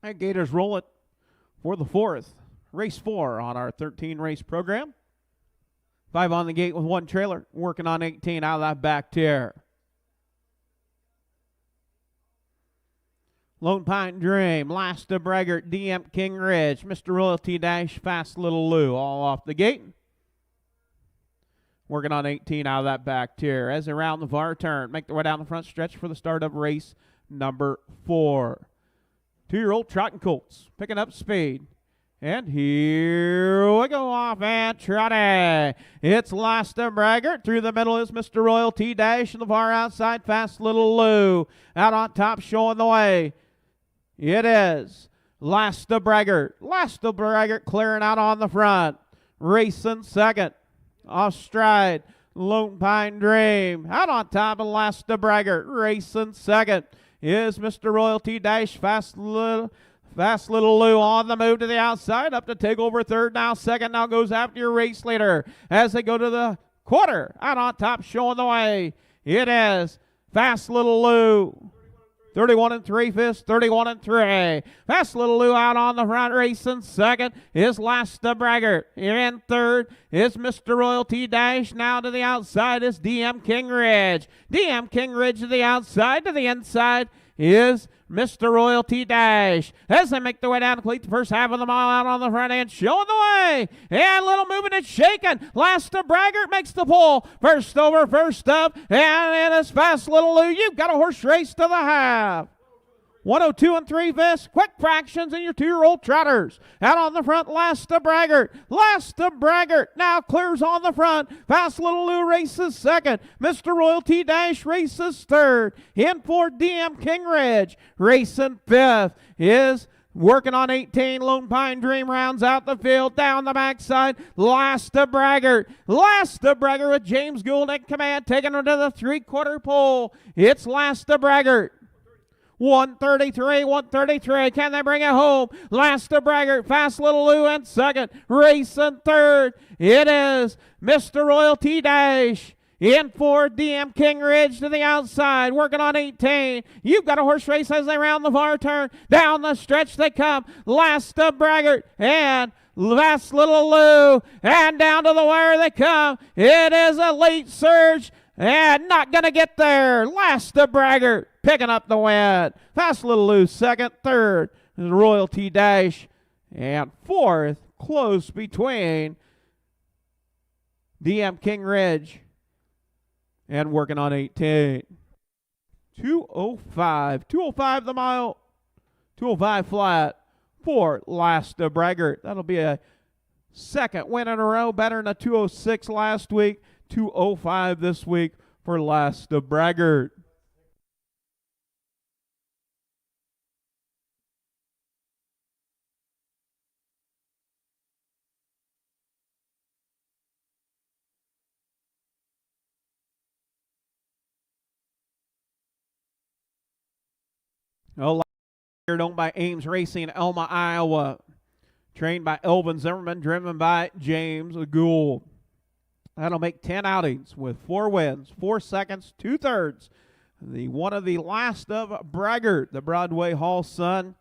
And Gators roll it for the 4th. Race 4 on our 13-race program. 5 on the gate with 1 trailer. Working on 18 out of that back tier. Lone Pine Dream, Last the Braggart, DM King Ridge, Mr. Royalty Dash, Fast Little Lou, all off the gate. Working on 18 out of that back tier. As they round the far turn, make their way down the front stretch for the start of race number 4. 2-year-old trotting colts, picking up speed. And here we go off and trotting. It's Last the Braggart. Through the middle is Mr. Royalty Dash. On the far outside, Fast Little Lou. Out on top, showing the way. It is Last the Braggart. Last the Braggart clearing out on the front. Racing second. Off stride, Lone Pine Dream. Out on top of Last the Braggart. Racing second is Mr. Royalty Dash. Fast Little Lou on the move to the outside. Up to take over third. Now second. Now goes after your race leader as they go to the quarter. Out on top, showing the way. It is Fast Little Lou. 31 3/5, 31 3. Fast Little Lou out on the front, racing second is Last the Braggart. In third is Mr. Royalty Dash. Now to the outside is DM King Ridge. DM King Ridge to the outside. To the inside is Mr. Royalty Dash. As they make their way down to complete the first half of the mile, out on the front end, showing the way. And little moving and shaking. Last the Braggart makes the pull. First over, first up. And it is Fast Little Lou. You've got a horse race to the half. 102 3/5, quick fractions in your 2-year-old trotters. Out on the front, Last the Braggart. Last the Braggart now clears on the front. Fast Little Lou races second. Mr. Royalty Dash races third. In for DM King Ridge. Racing fifth is working on 18. Lone Pine Dream rounds out the field. Down the backside, Last the Braggart. Last the Braggart with James Gould in command, taking her to the 3/4 pole. It's Last the Braggart. 133. Can they bring it home? Last the Braggart. Fast Little Lou in second. Racing third. It is Mr. Royalty Dash. In for DM King Ridge to the outside. Working on 18. You've got a horse race as they round the far turn. Down the stretch they come. Last the Braggart and Fast Little Lou. And down to the wire they come. It is a late surge. And not going to get there. Last the Braggart picking up the win. Fast Little Lou second. Third is Royalty Dash. And fourth, close between DM King Ridge and working on 18. 205. 205 the mile. 205 flat for Last the Braggart. That'll be a second win in a row. Better than a 206 last week. 205 this week for Last the Braggart. Oh, owned by Ames Racing, Elma, Iowa. Trained by Elvin Zimmerman, driven by James Gould. That'll make 10 outings with 4 wins, 4 seconds, 2/3. One of the last of Braggart, the Broadway Hall son.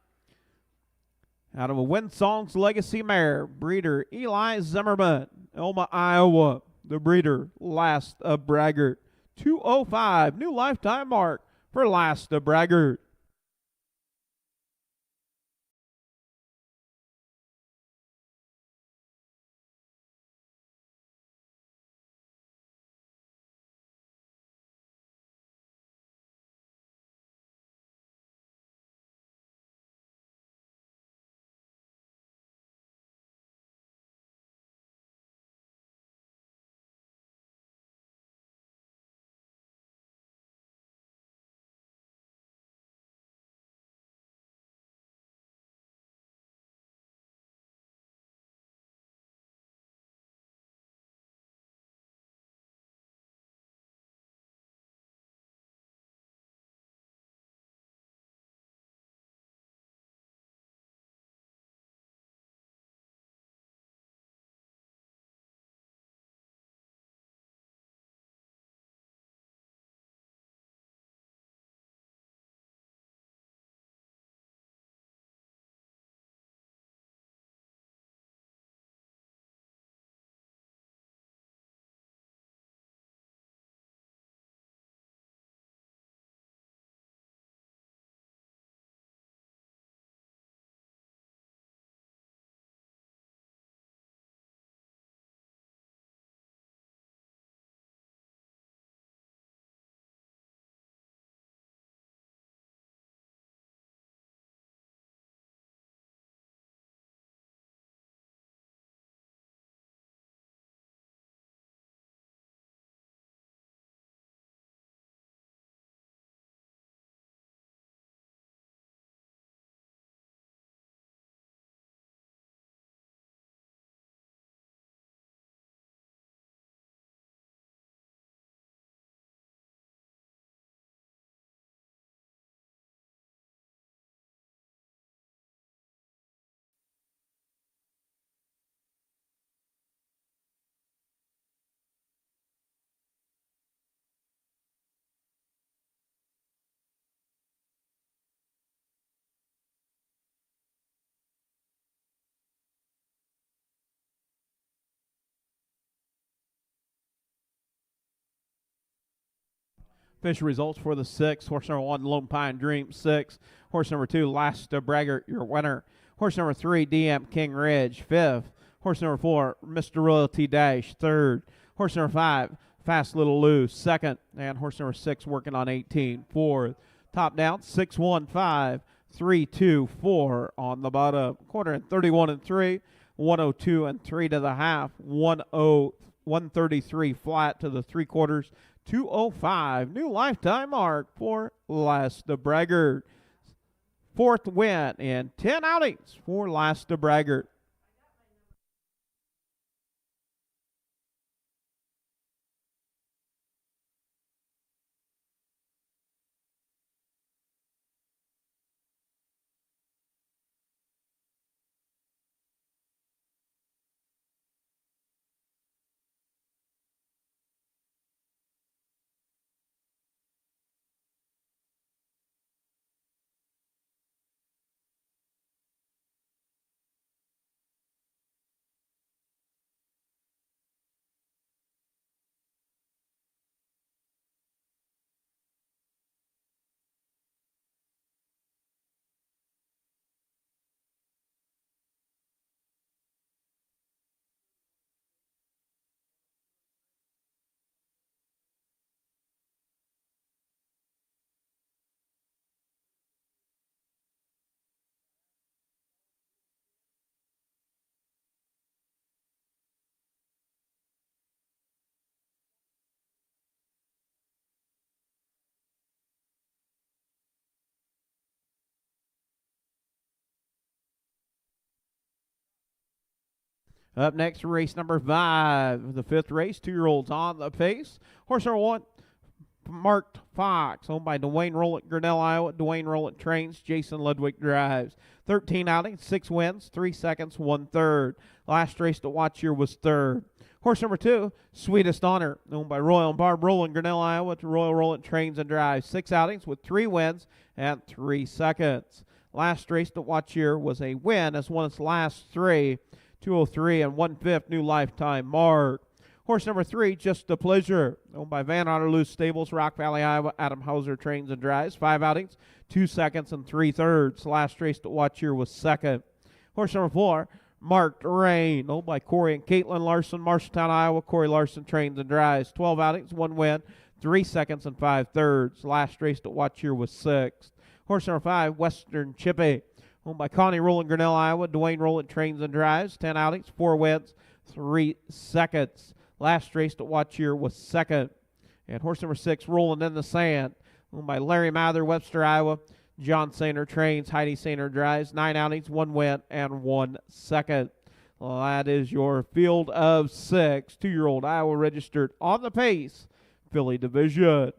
Out of a Winsong's Legacy mare, breeder Eli Zimmerman, Elma, Iowa. The breeder, last of Braggart. 2:05, new lifetime mark for last of Braggart. Official results for the 6th. Horse number 1, Lone Pine Dream, 6th. Horse number 2, Last of Braggart, your winner. Horse number 3, DM King Ridge, 5th. Horse number 4, Mr. Royalty Dash, 3rd. Horse number 5, Fast Little Lou, 2nd. And horse number 6, working on 18, 4th. Top down, 6, 1, 5, 3, 2, 4 on the bottom. Quarter and 31 and 3, 102 and 3 to the half, 133 flat to the 3/4. 2:05, new lifetime mark for Last of Braggart. 4th win in 10 outings for Last of Braggart. Up next, race number 5, the 5th race, 2-year-olds on the pace. Horse number 1, Marked Fox, owned by Dwayne Rolett, Grinnell, Iowa. Dwayne Rolett trains, Jason Ludwig drives. 13 outings, 6 wins, 3 seconds, 1/3. Last race to watch here was third. Horse number 2, Sweetest Honor, owned by Royal and Barb Rowland, Grinnell, Iowa. Royal Rolett trains and drives. 6 outings with 3 wins and 3 seconds. Last race to watch here was a win as won its last 3, 203 and 1/5 new lifetime mark. Horse number 3, Just a Pleasure, owned by Van Otterloo Stables, Rock Valley, Iowa. Adam Hauser trains and drives. 5 outings, 2 seconds, and 3/3. Last race to watch here was second. Horse number 4, Marked Rain, owned by Corey and Caitlin Larson, Marshalltown, Iowa. Corey Larson trains and drives. 12 outings, 1 win, 3 seconds, and 5/3. Last race to watch here was sixth. Horse number 5, Western Chippy, owned by Connie Rowland, Grinnell, Iowa. Dwayne Rolett trains and drives. 10 outings, 4 wins, 3 seconds. Last race to watch here was second. And horse number 6, Rolling in the Sand, owned by Larry Mather, Webster, Iowa. John Sainer trains, Heidi Sainer drives. 9 outings, 1 win, and 1 second. Well, that is your field of 6 2-year-old Iowa registered on the pace filly division.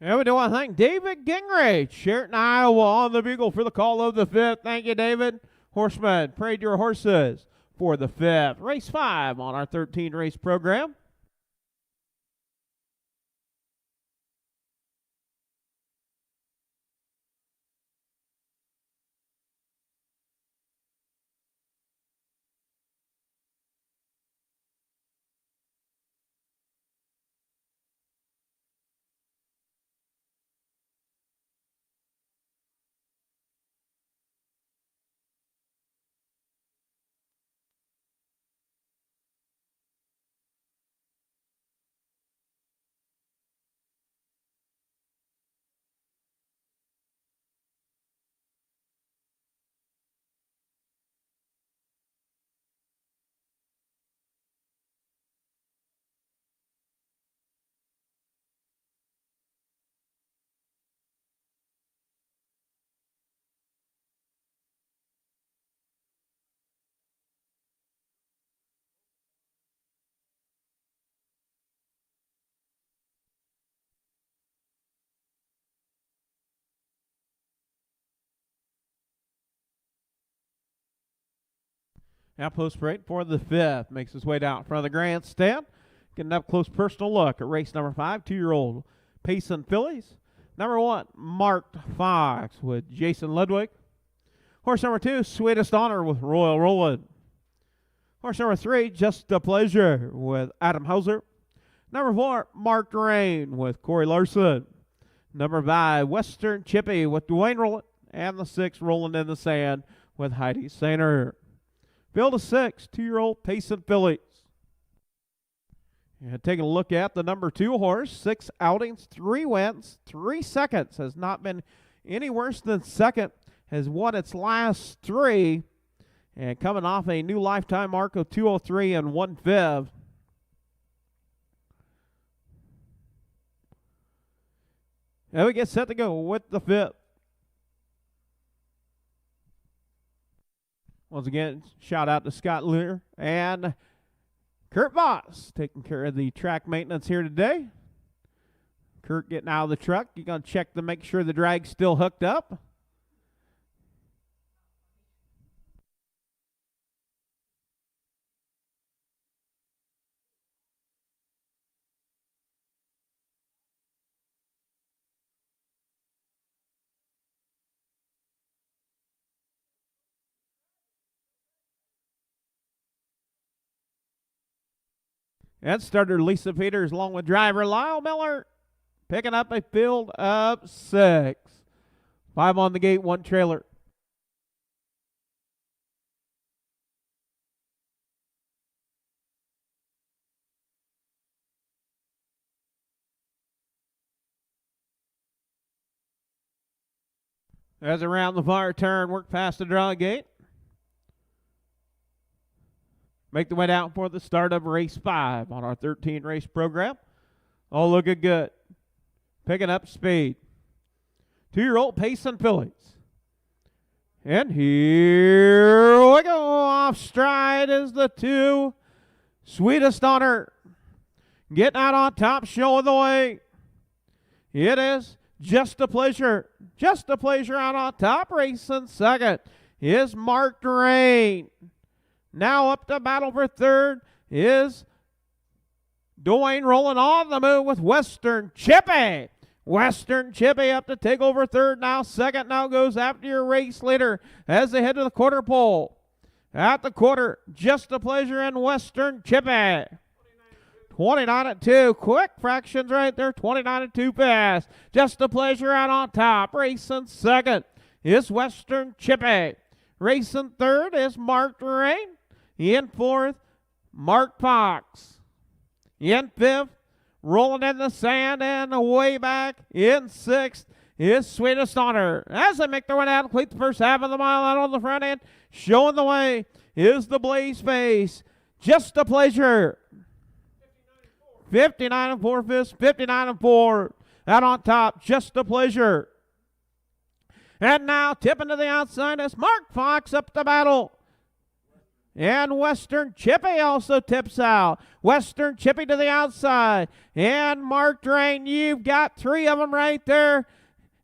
And we do want to thank David Gingrich, Sheraton, Iowa, on the bugle for the call of the 5th. Thank you, David. Horseman, parade your horses for the 5th. Race 5 on our 13-race program. Outpost parade for the 5th. Makes his way down in front of the grandstand. Getting up close personal look at race number 5, 2-year-old Payson Fillies. Number 1, Marked Fox with Jason Ludwig. Horse number 2, Sweetest Honor with Royal Roland. Horse number 3, Just a Pleasure with Adam Hauser. Number 4, Marked Rain with Corey Larson. Number 5, Western Chippy with Dwayne Rowland. And the 6, Rolling in the Sand with Heidi Sainer. Field of 6, 2-year-old Payson Fillies. And taking a look at the number 2 horse, 6 outings, 3 wins, 3 seconds. Has not been any worse than second. Has won its last 3. And coming off a new lifetime mark of 203 and 1/5. And we get set to go with the 5th. Once again, shout out to Scott Lear and Kurt Voss taking care of the track maintenance here today. Kurt getting out of the truck. You're going to check to make sure the drag's still hooked up. And starter Lisa Peters along with driver Lyle Miller picking up a field of 6. 5 on the gate, 1 trailer. As around the far turn, work past the draw gate. Make the way down for the start of race 5 on our 13 race program. All looking good. Picking up speed. 2-year-old Payson Fillies. And here we go. Off stride is the 2. Sweetest Honor. Getting out on top, showing the way. It is Just a Pleasure. Just a Pleasure out on top. Racing second is Marked Rain. Now up to battle for 3rd is Dwayne Rowland on the move with Western Chippy. Western Chippy up to take over 3rd now. 2nd now goes after your race leader as they head to the quarter pole. At the quarter, Just a Pleasure and Western Chippy. 29 at 2. Quick fractions right there. 29 at 2 fast. Just a Pleasure out on top. Racing 2nd is Western Chippy. Racing 3rd is Marked Rain. In 4th, Mark Fox. In 5th, Rolling in the Sand, and way back in 6th is Sweetest Honor. As they make their way out, complete the first half of the mile out on the front end, showing the way is the Blaze Face. Just a Pleasure. 59 and 4/5, 59 and 4. Out on top, Just a Pleasure. And now tipping to the outside is Mark Fox up to battle. And Western Chippy also tips out. Western Chippy to the outside. And Marked Rain, you've got 3 of them right there.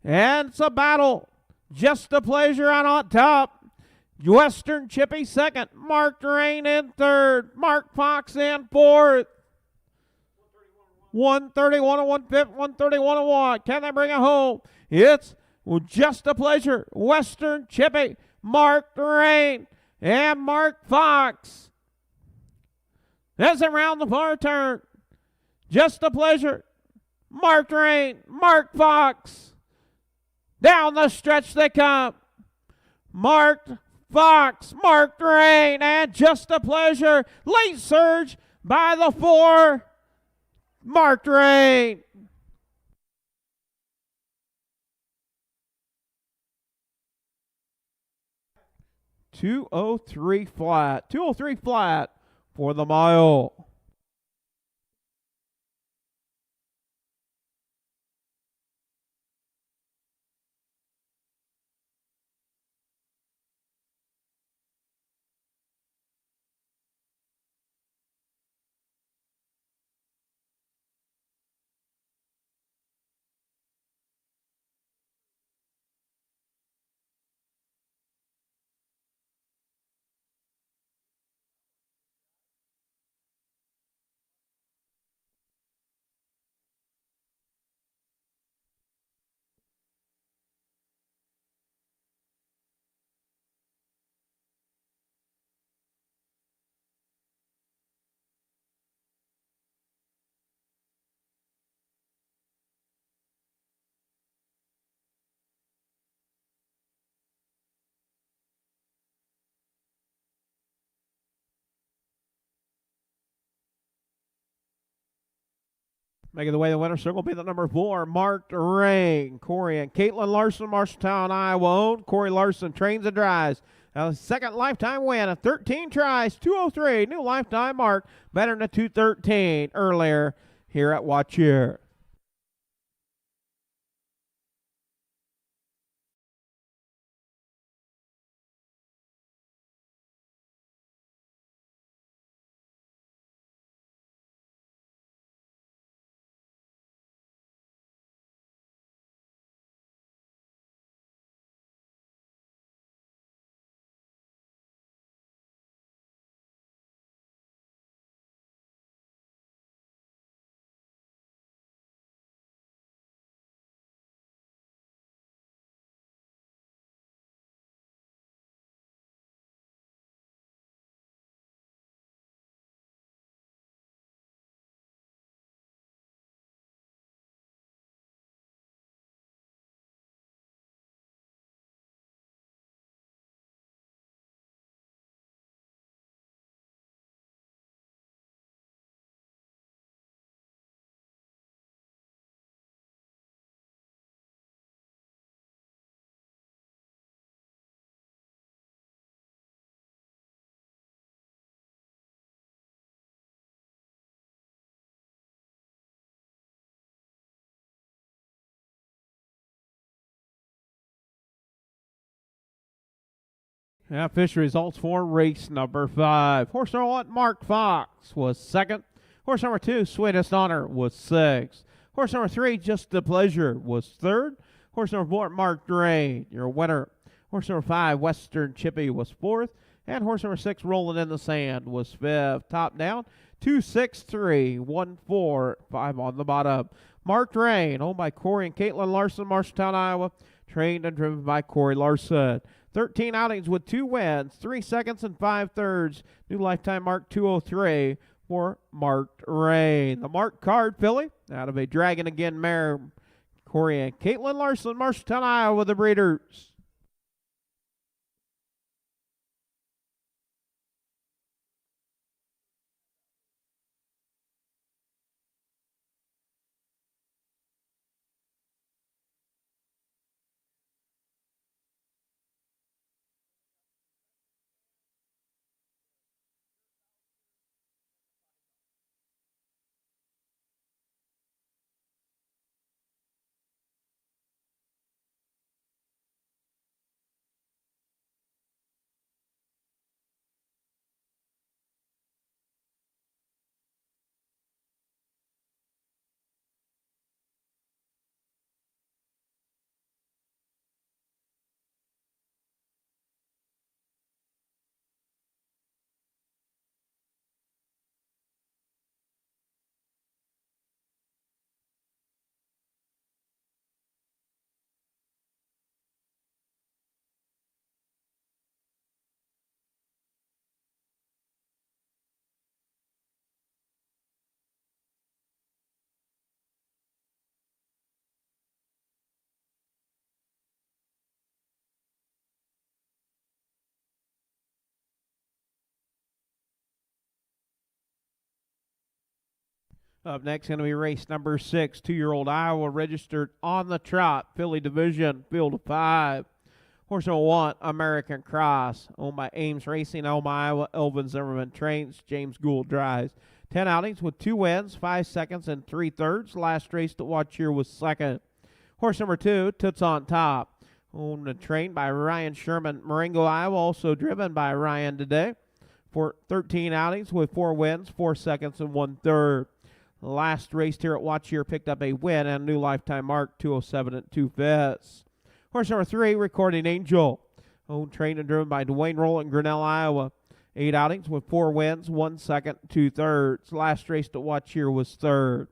And it's a battle. Just a Pleasure out on top. Western Chippy 2nd. Marked Rain in 3rd. Mark Fox in 4th. 131 and 1/5, 131 and 1. Can they bring it home? It's Just a Pleasure. Western Chippy. Marked Rain. And Mark Fox. As around the far turn. Just a Pleasure. Marked Rain. Mark Fox. Down the stretch they come. Marked Fox. Marked Rain. And Just a Pleasure. Late surge by the 4. Marked Rain. $203 flat. $203 flat for the mile. Making the way, the winner circle will be the number 4, Marked Rain. Corey and Caitlin Larson, Marshalltown, Iowa owned. Corey Larson trains and drives. Now, second lifetime win of 13 tries, 203. New lifetime mark, better than a 213 earlier here at Watch Here. Yeah, official results for race number 5. Horse number 1, Mark Fox, was second. Horse number 2, Sweetest Honor, was sixth. Horse number 3, Just the Pleasure, was third. Horse number 4, Marked Rain, your winner. Horse number 5, Western Chippy, was fourth. And horse number 6, Rolling in the Sand, was fifth. Top down, 2, 6, 3, 1, 4, 5 on the bottom. Marked Rain, owned by Corey and Caitlin Larson, Marshalltown, Iowa. Trained and driven by Corey Larson. 13 outings with 2 wins, 3 seconds and 5 thirds. New lifetime mark 203 for Marked Rain. The marked card filly out of a Dragon Again mare. Corey and Caitlin Larson, Marshalltown, Iowa, the breeders. Up next, going to be race number 6, 2-year-old Iowa registered on the trot, filly division, field of 5. Horse number 1, American Cross, owned by Ames Racing, Elma, Iowa. Elvin Zimmerman trains, James Gould drives. 10 outings with 2 wins, 5 seconds and 3 thirds. Last race to watch here was second. Horse number 2, Toots on Top, owned and trained by Ryan Sherman, Marengo, Iowa, also driven by Ryan today. For 13 outings with 4 wins, 4 seconds and 1 third. Last race here at Watch Here picked up a win and a new lifetime mark, 207 and 2 fifths. Horse number 3, Recording Angel, owned, trained, and driven by Dwayne Rowland, Grinnell, Iowa. 8 outings with 4 wins, 1 second, 2 thirds. Last race to watch here was third.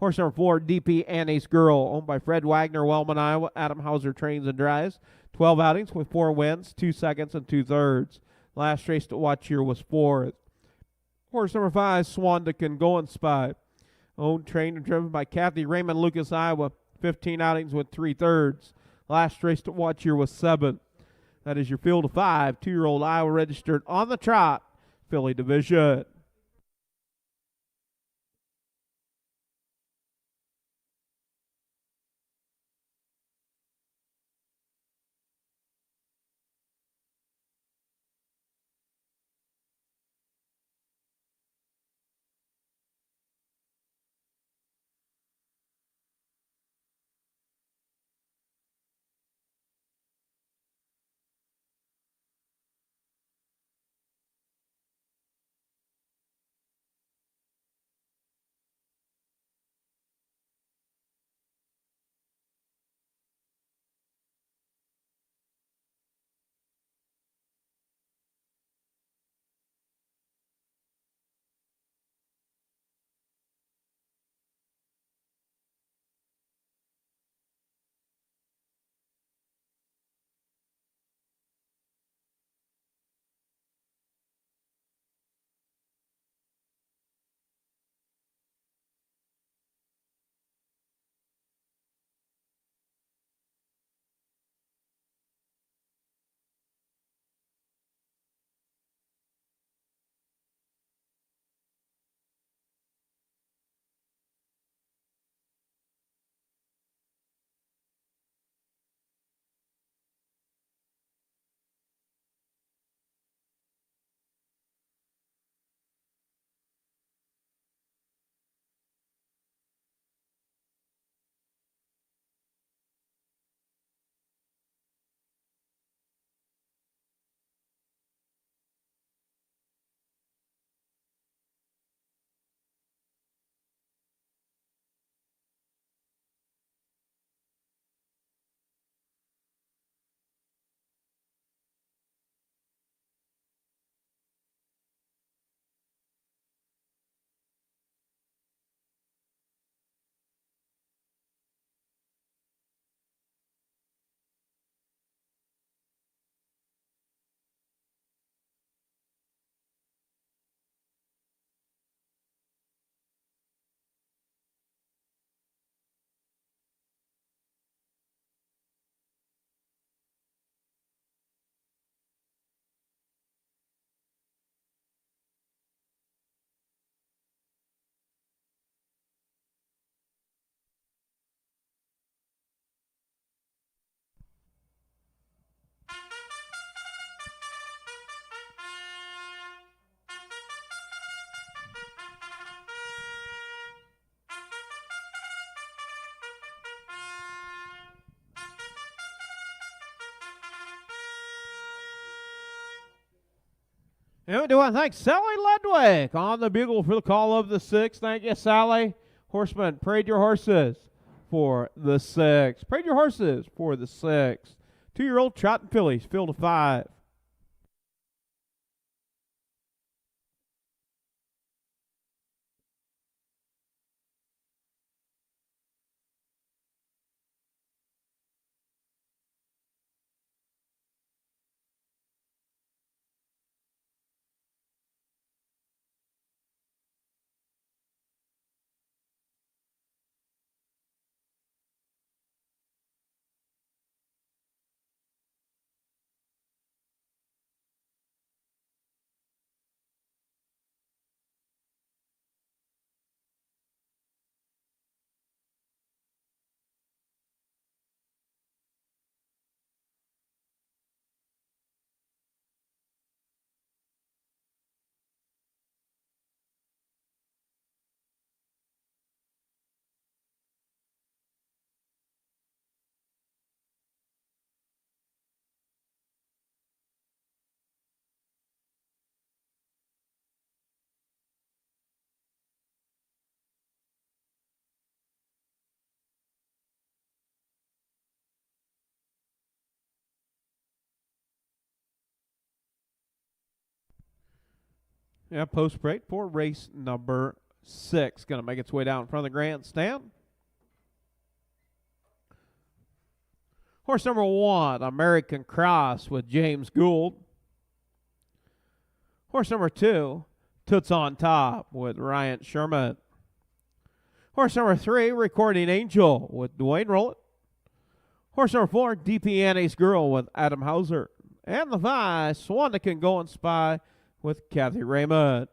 Horse number 4, DP Annie's Girl, owned by Fred Wagner, Wellman, Iowa. Adam Hauser trains and drives. 12 outings with 4 wins, 2 seconds, and 2 thirds. Last race to watch here was fourth. Horse number 5, Swandick and Going Spy, owned, trained, and driven by Kathy Raymond, Lucas, Iowa. 15 outings with 3 thirds. Last race to watch here was 7th. That is your field of 5, 2-year-old Iowa registered on the trot, filly division. And we do want to thank Sally Ledwick on the bugle for the call of the 6. Thank you, Sally. Horseman, parade your horses for the 6. Parade your horses for the 6. 2-year-old trotting fillies, field of 5. Yeah, post parade for race number 6. Going to make its way down in front of the grandstand. Horse number 1, American Cross with James Gould. Horse number 2, Toots on Top with Ryan Sherman. Horse number 3, Recording Angel with Dwayne Rowland. Horse number 4, DP Annie's Girl with Adam Hauser. And the 5, Swan That Can Go and Spy with Kathy Raymond.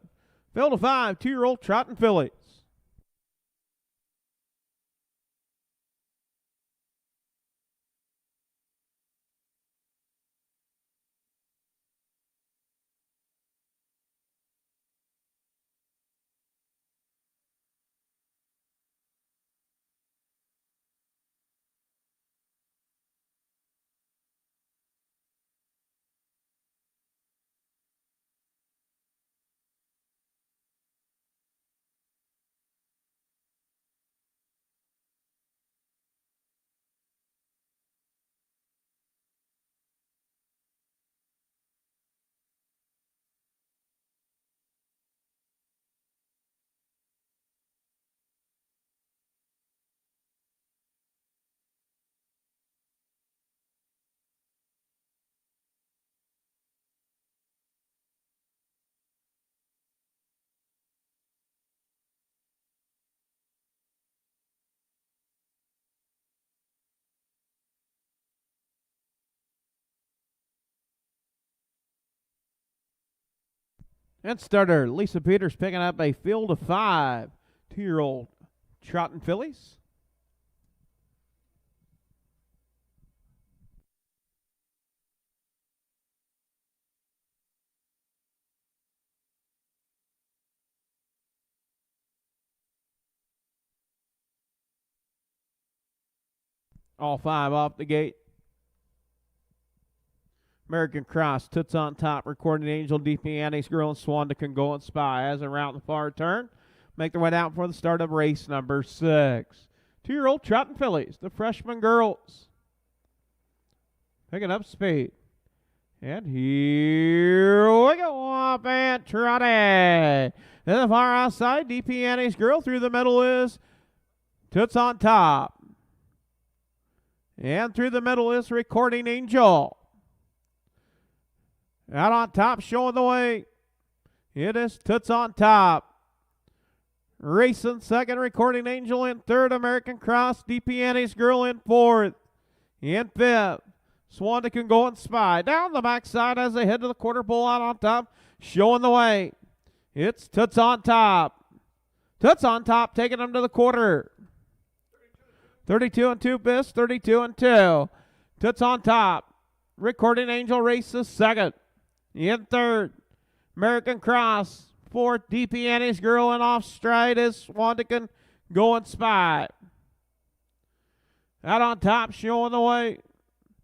Field of 5, 2-year-old trotting fillies. And starter Lisa Peters picking up a field of 5, 2-year-old trotting fillies. All 5 off the gate. American Cross, Toots on Top, Recording Angel, DP Annie's Girl, and Swan That Can Go and Spy as around the far turn. Make their way down for the start of race number 6. 2-year-old trotting fillies, the freshman girls. Picking up speed. And here we go, up and trotting. To the far outside, DP Annie's Girl. Through the middle is Toots on Top. And through the middle is Recording Angel. Out on top, showing the way. It is Toots on Top. Racing second, Recording Angel in third. American Cross, DP Annie's Girl in fourth. In fifth, Swan That Can Go and Spy. Down the backside as they head to the quarter pole. Out on top, showing the way. It's Toots on Top. Toots on Top taking them to the quarter. 32 and 2 fifths, 32 and 2. Toots on Top. Recording Angel races second. In third, American Cross. Fourth, DP Annie's Girl, and off stride is Swan That Can Go and Spy. Out on top, showing the way.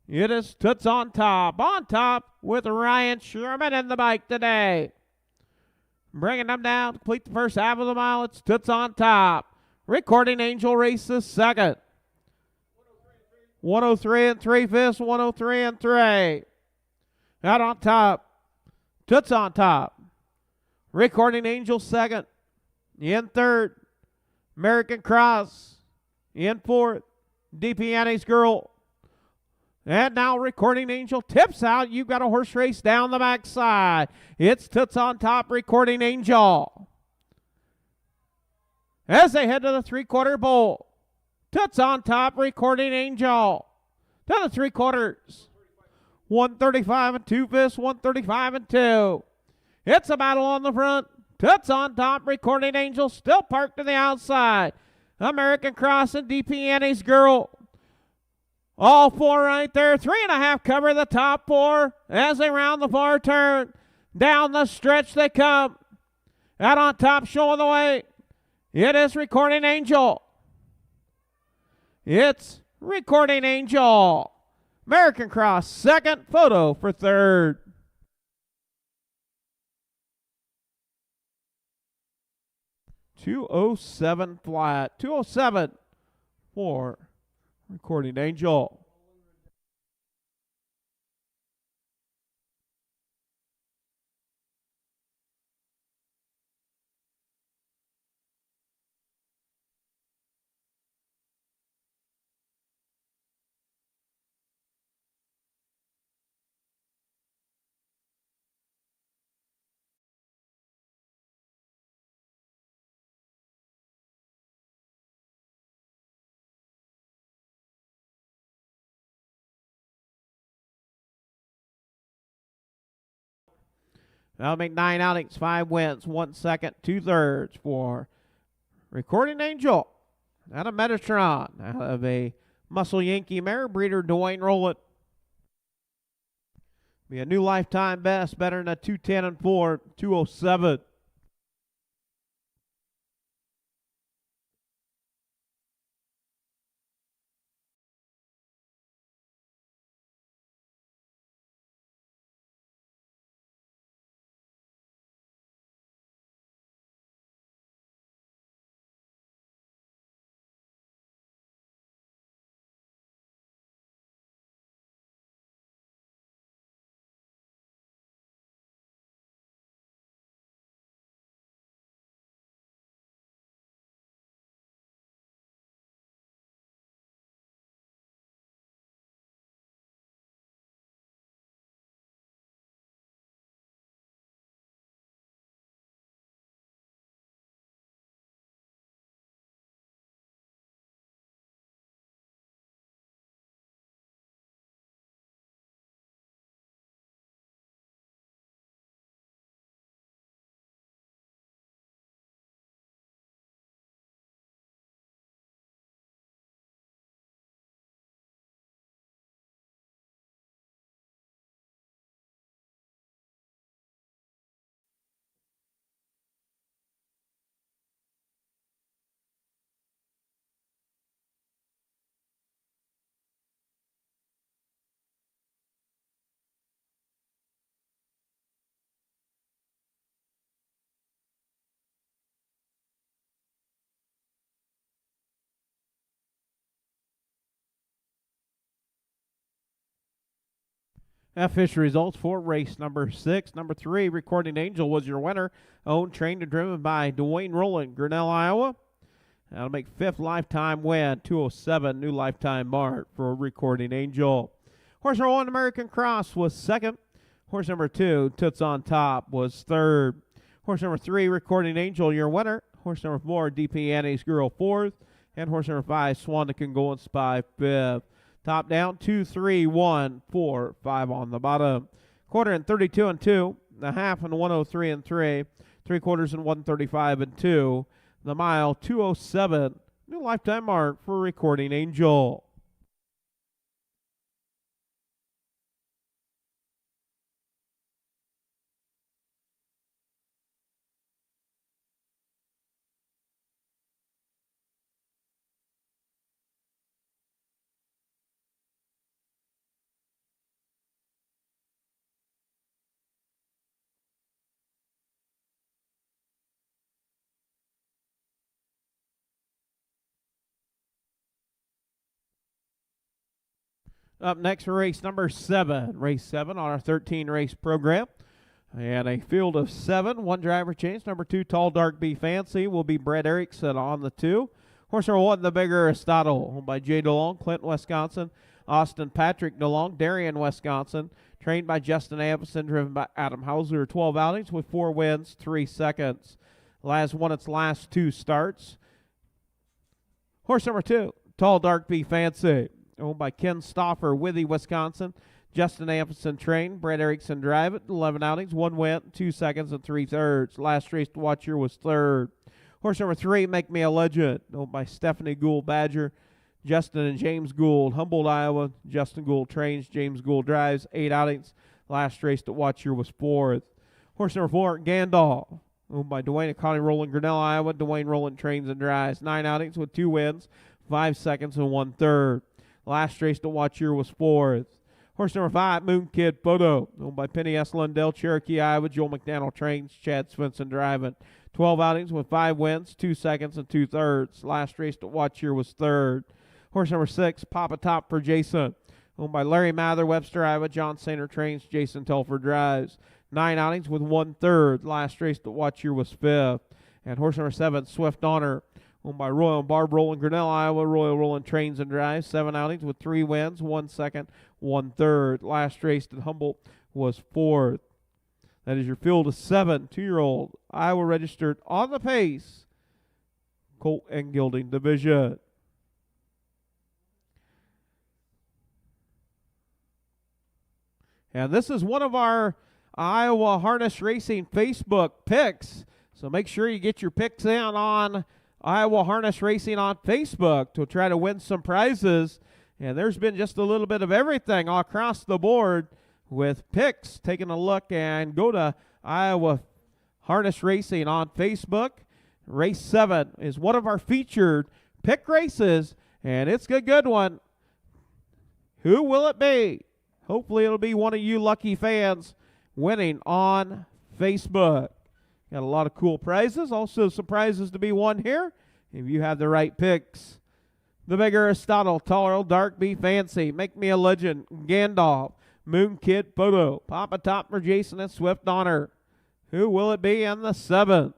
It is Toots on Top. On top with Ryan Sherman in the bike today. Bringing them down to complete the first half of the mile. It's Toots on top. Recording Angel races second. 103 and 3/5, 103 and 3. Out on top. Toots on top. Recording Angel second. In third. American Cross. In fourth. DP Annie's Girl. And now Recording Angel tips out. You've got a horse race down the backside. It's Toots on top, Recording Angel. As they head to the three-quarter bowl. Toots on top, Recording Angel. To the three quarters. 135 and 2/5, 135 and 2. It's a battle on the front. Toots on top, Recording Angel still parked to the outside. American Cross and DP Annie's Girl. All four right there. 3.5 cover the top four as they round the far turn. Down the stretch they come. Out on top showing the way. It is Recording Angel. It's Recording Angel. American Cross second. Photo for third. .207 flat. 207 for Recording Angel. That'll make 9 outings, 5 wins, 1 second, 2/3 for Recording Angel. Out of Metatron, out of a Muscle Yankee mare breeder, Dwayne Rowland. Be a new lifetime best, better than a 210 and 4, 207. Official results for race number 6. Number 3, Recording Angel was your winner. Owned, trained, and driven by Dwayne Rowland, Grinnell, Iowa. That'll make 5th lifetime win, 207, new lifetime mark for Recording Angel. Horse number 1, American Cross, was 2nd. Horse number 2, Toots on Top, was 3rd. Horse number 3, Recording Angel, your winner. Horse number 4, DP Annie's Girl, 4th. And horse number 5, Swan Can Go and Spy, 5th. Top down, 2, 3, 1, 4, 5 on the bottom. Quarter and 32 and 2. The half and 103 and 3. 3/4 and 135 and 2. The mile, 207. New lifetime mark for Recording Angel. Up next, race number 7. Race 7 on our 13-race program. And a field of 7. One driver change. Number 2, Tall Dark Be Fancy, will be Brett Erickson on the 2. Horse number 1, The Big Aristotle, owned by Jay DeLong, Clinton, Wisconsin. Austin Patrick DeLong, Darien, Wisconsin. Trained by Justin Ampson, driven by Adam Hauser. 12 outings with 4 wins, 3 seconds. Last won its last 2 starts. Horse number 2, Tall Dark Be Fancy, owned by Ken Stauffer, Withy, Wisconsin. Justin Ampson trained. Brett Erickson drive it. 11 outings, 1 win, 2 seconds and 3/3. Last race to watch here was 3rd. Horse number 3, Make Me a Legend, owned by Stephanie Gould Badger, Justin and James Gould, Humboldt, Iowa. Justin Gould trains. James Gould drives. 8 outings. Last race to watch here was 4th. Horse number 4, Gandalf, owned by Dwayne and Connie Rowland, Grinnell, Iowa. Dwayne Rowland trains and drives. 9 outings with 2 wins, 5 seconds and 1/3. Last race to watch here was 4th. Horse number 5, Moon Kid Photo, owned by Penny S. Lundell, Cherokee, Iowa. Joel McDaniel trains. Chad Svensson driving. 12 outings with 5 wins, 2 seconds and 2/3. Last race to watch here was 3rd. Horse number 6, Papa Top for Jason, owned by Larry Mather, Webster, Iowa. John Sainer trains. Jason Telford drives. 9 outings with 1/3. Last race to watch here was 5th. And horse number 7, Swift Honor, owned by Royal and Barb Rowland, Grinnell, Iowa. Royal Rowland trains and drives. 7 outings with 3 wins, 1 second, 1/3. Last race at Humboldt was 4th. That is your field of 7 2-year-old Iowa registered on the pace colt and gelding division. And this is one of our Iowa Harness Racing Facebook picks. So make sure you get your picks in on Iowa Harness Racing on Facebook to try to win some prizes. And there's been just a little bit of everything all across the board with picks. Taking a look, and go to Iowa Harness Racing on Facebook. Race 7 is one of our featured pick races, and it's a good one. Who will it be? Hopefully it'll be one of you lucky fans winning on Facebook. Got a lot of cool prizes. Also some prizes to be won here if you have the right picks. The Big Aristotle, Tall Dark Be Fancy, Make Me a Legend, Gandalf, Moon Kid Photo, Papa Top for Jason, and Swift Honor. Who will it be in the 7th?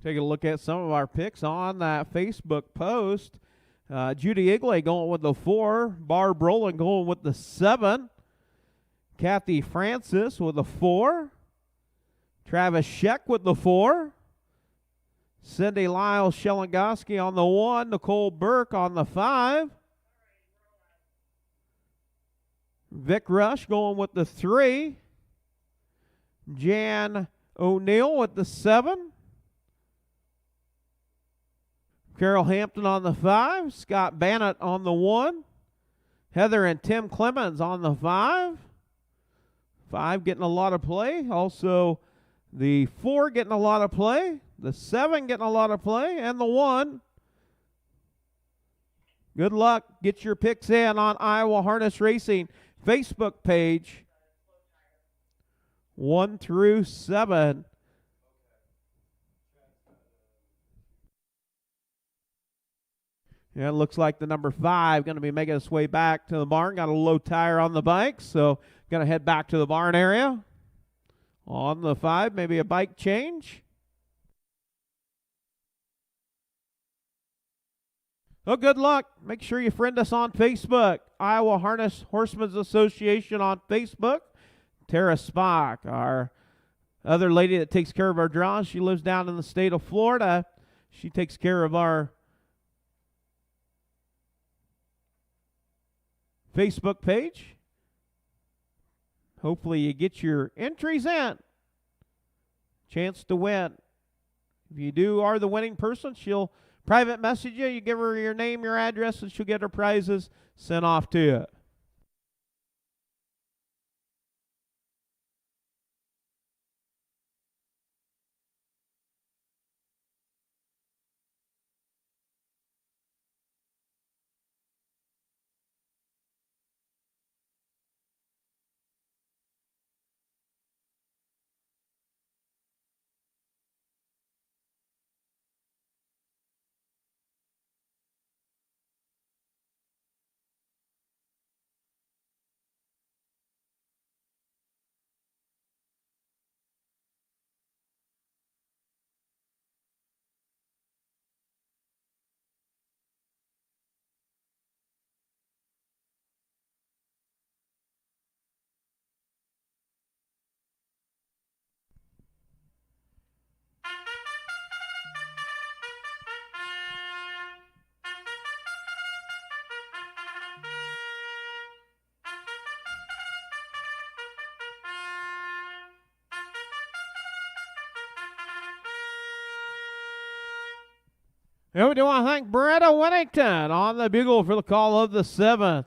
Take a look at some of our picks on that Facebook post. Judy Igley going with the 4. Barb Rowland going with the 7. Kathy Francis with the 4. Travis Scheck with the 4. Cindy Lyle Shelengoski on the 1. Nicole Burke on the 5. Vic Rush going with the 3. Jan O'Neill with the 7. Carol Hampton on the 5. Scott Bannett on the 1. Heather and Tim Clemens on the 5. 5 getting a lot of play. Also, the 4 getting a lot of play. The 7 getting a lot of play. And the 1. Good luck. Get your picks in on Iowa Harness Racing Facebook page. 1 through 7. Yeah, it looks like the number 5 going to be making its way back to the barn. Got a low tire on the bike, so going to head back to the barn area. On the 5, maybe a bike change. Oh, good luck. Make sure you friend us on Facebook. Iowa Harness Horsemen's Association on Facebook. Tara Spock, our other lady that takes care of our draws. She lives down in the state of Florida. She takes care of our Facebook page. Hopefully you get your entries in. chance to win. If you are the winning person, she'll private message you. You give her your name, your address, and she'll get her prizes sent off to you. And we do want to thank Beretta Winnington on the bugle for the call of the 7th.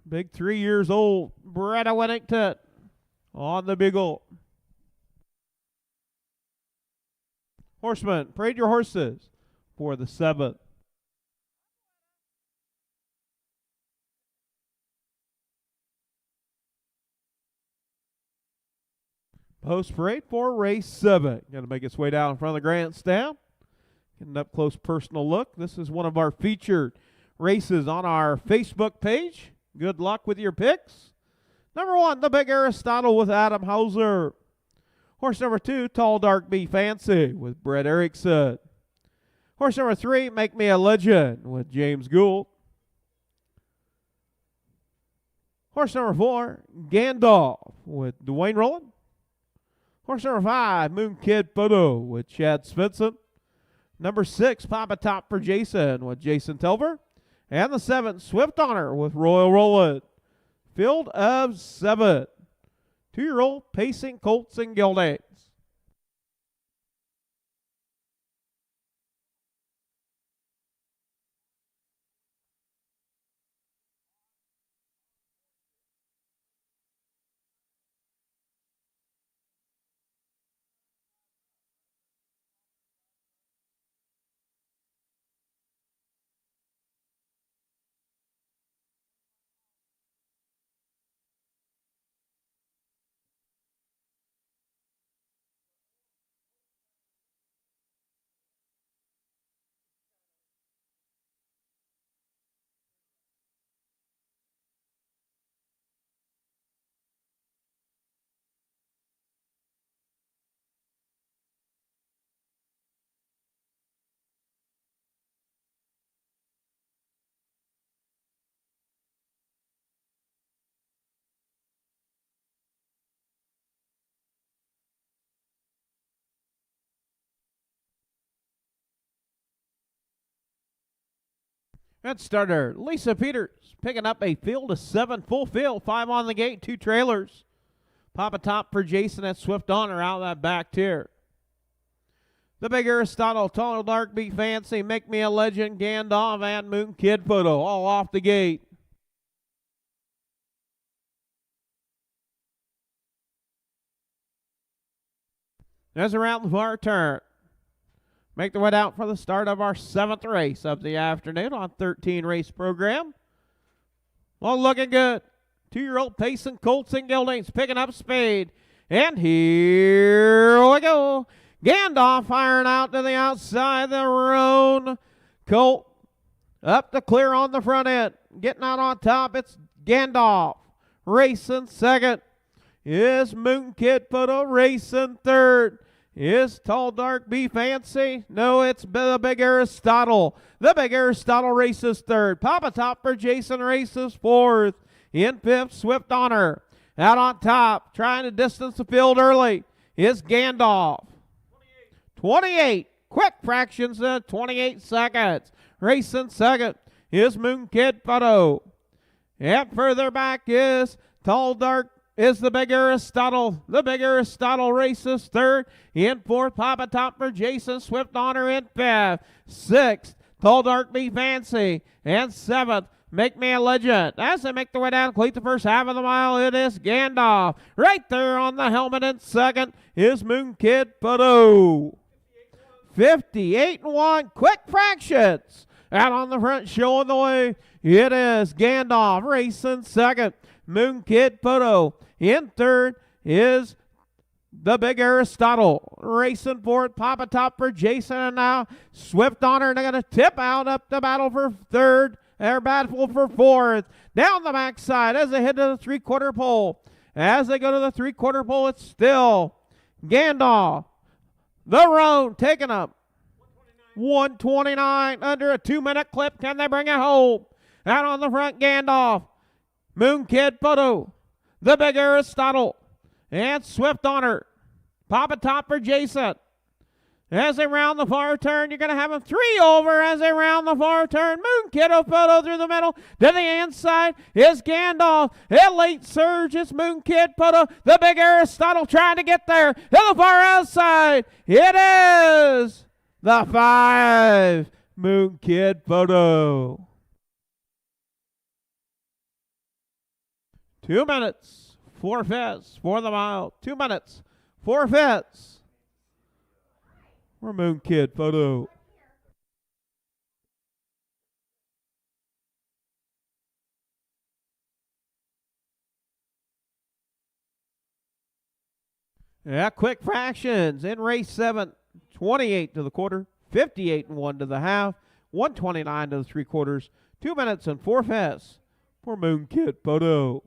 Big 3 years old, Beretta Winnington on the bugle. Horseman, parade your horses for the 7th. Post parade for race 7. Going to make its way down in front of the grandstand. Getting up close personal look. This is one of our featured races on our Facebook page. Good luck with your picks. Number 1, the Big Aristotle with Adam Hauser. Horse number 2, Tall Dark Be Fancy with Brett Erickson. Horse number 3, Make Me a Legend with James Gould. Horse number 4, Gandalf with Dwayne Rowland. Horse number 5, Moon Kid Photo with Chad Svensson. Number 6, Papa Top for Jason with Jason Telver. And the 7, Swift Honor with Royal Roland. Field of 7. 2-year-old pacing colts and geldings. Good starter, Lisa Peters, picking up a field of 7, full field, 5 on the gate, 2 trailers. Papa Top for Jason at Swift Honor out of that back tier. The Big Aristotle, Tall Dark Be Fancy, Make Me a Legend, Gandalf, and Moon Kid Photo, all off the gate. As around the far turn. Make the way out for the start of our 7th race of the afternoon on 13 race program. Well, looking good. 2-year-old pacing colts and geldings picking up speed. And here we go. Gandalf firing out to the outside. The roan colt up to clear on the front end. Getting out on top, it's Gandalf. Racing second is Moon Kid Photo. Racing third is Tall Dark Be Fancy? No, it's the Big Aristotle. The Big Aristotle races third. Papa Top for Jason races fourth. In fifth, Swift Honor. Out on top, trying to distance the field early, is Gandalf. 28. Quick fractions in 28 seconds. Racing second is Moon Kid Photo. And further back is Tall Dark is the big Aristotle. The big Aristotle races third. In fourth, Papa Top for Jason Swift Honor in fifth. Sixth, Tall Dark Be Fancy. And seventh, Make Me a Legend. As they make their way down, complete the first half of the mile, it is Gandalf. Right there on the helmet in second is Moon Kid Photo. 58-1, quick fractions. Out on the front, showing the way, it is Gandalf racing second. Moon Kid Photo. In third is the big Aristotle. Racing fourth, Papa Top for Jason, and now Swift Honor. They're going to tip out up the battle for third. They're battle for fourth. Down the backside as they head to the three-quarter pole. As they go to the three-quarter pole, it's still Gandalf. The Roan taking up 129 under a 2-minute clip. Can they bring it home? Out on the front, Gandalf. Moon Kid Photo. The big Aristotle. And Swift Honor. Papa Top for Jason. As they round the far turn, you're going to have them 3 over as they round the far turn. Moon Kid Photo through the middle. To the inside is Gandalf. A late surge is Moon Kid Photo. The big Aristotle trying to get there. To the far outside. It is the 5. Moon Kid Photo. 2 minutes, 4 fifths for the mile. 2 minutes, 4 fifths. For Moon Kid Photo. Yeah, quick fractions in race 7. 28 to the quarter, 58-1 to the half, 129 to the three-quarters. 2 minutes and 4 fifths for Moon Kid Photo.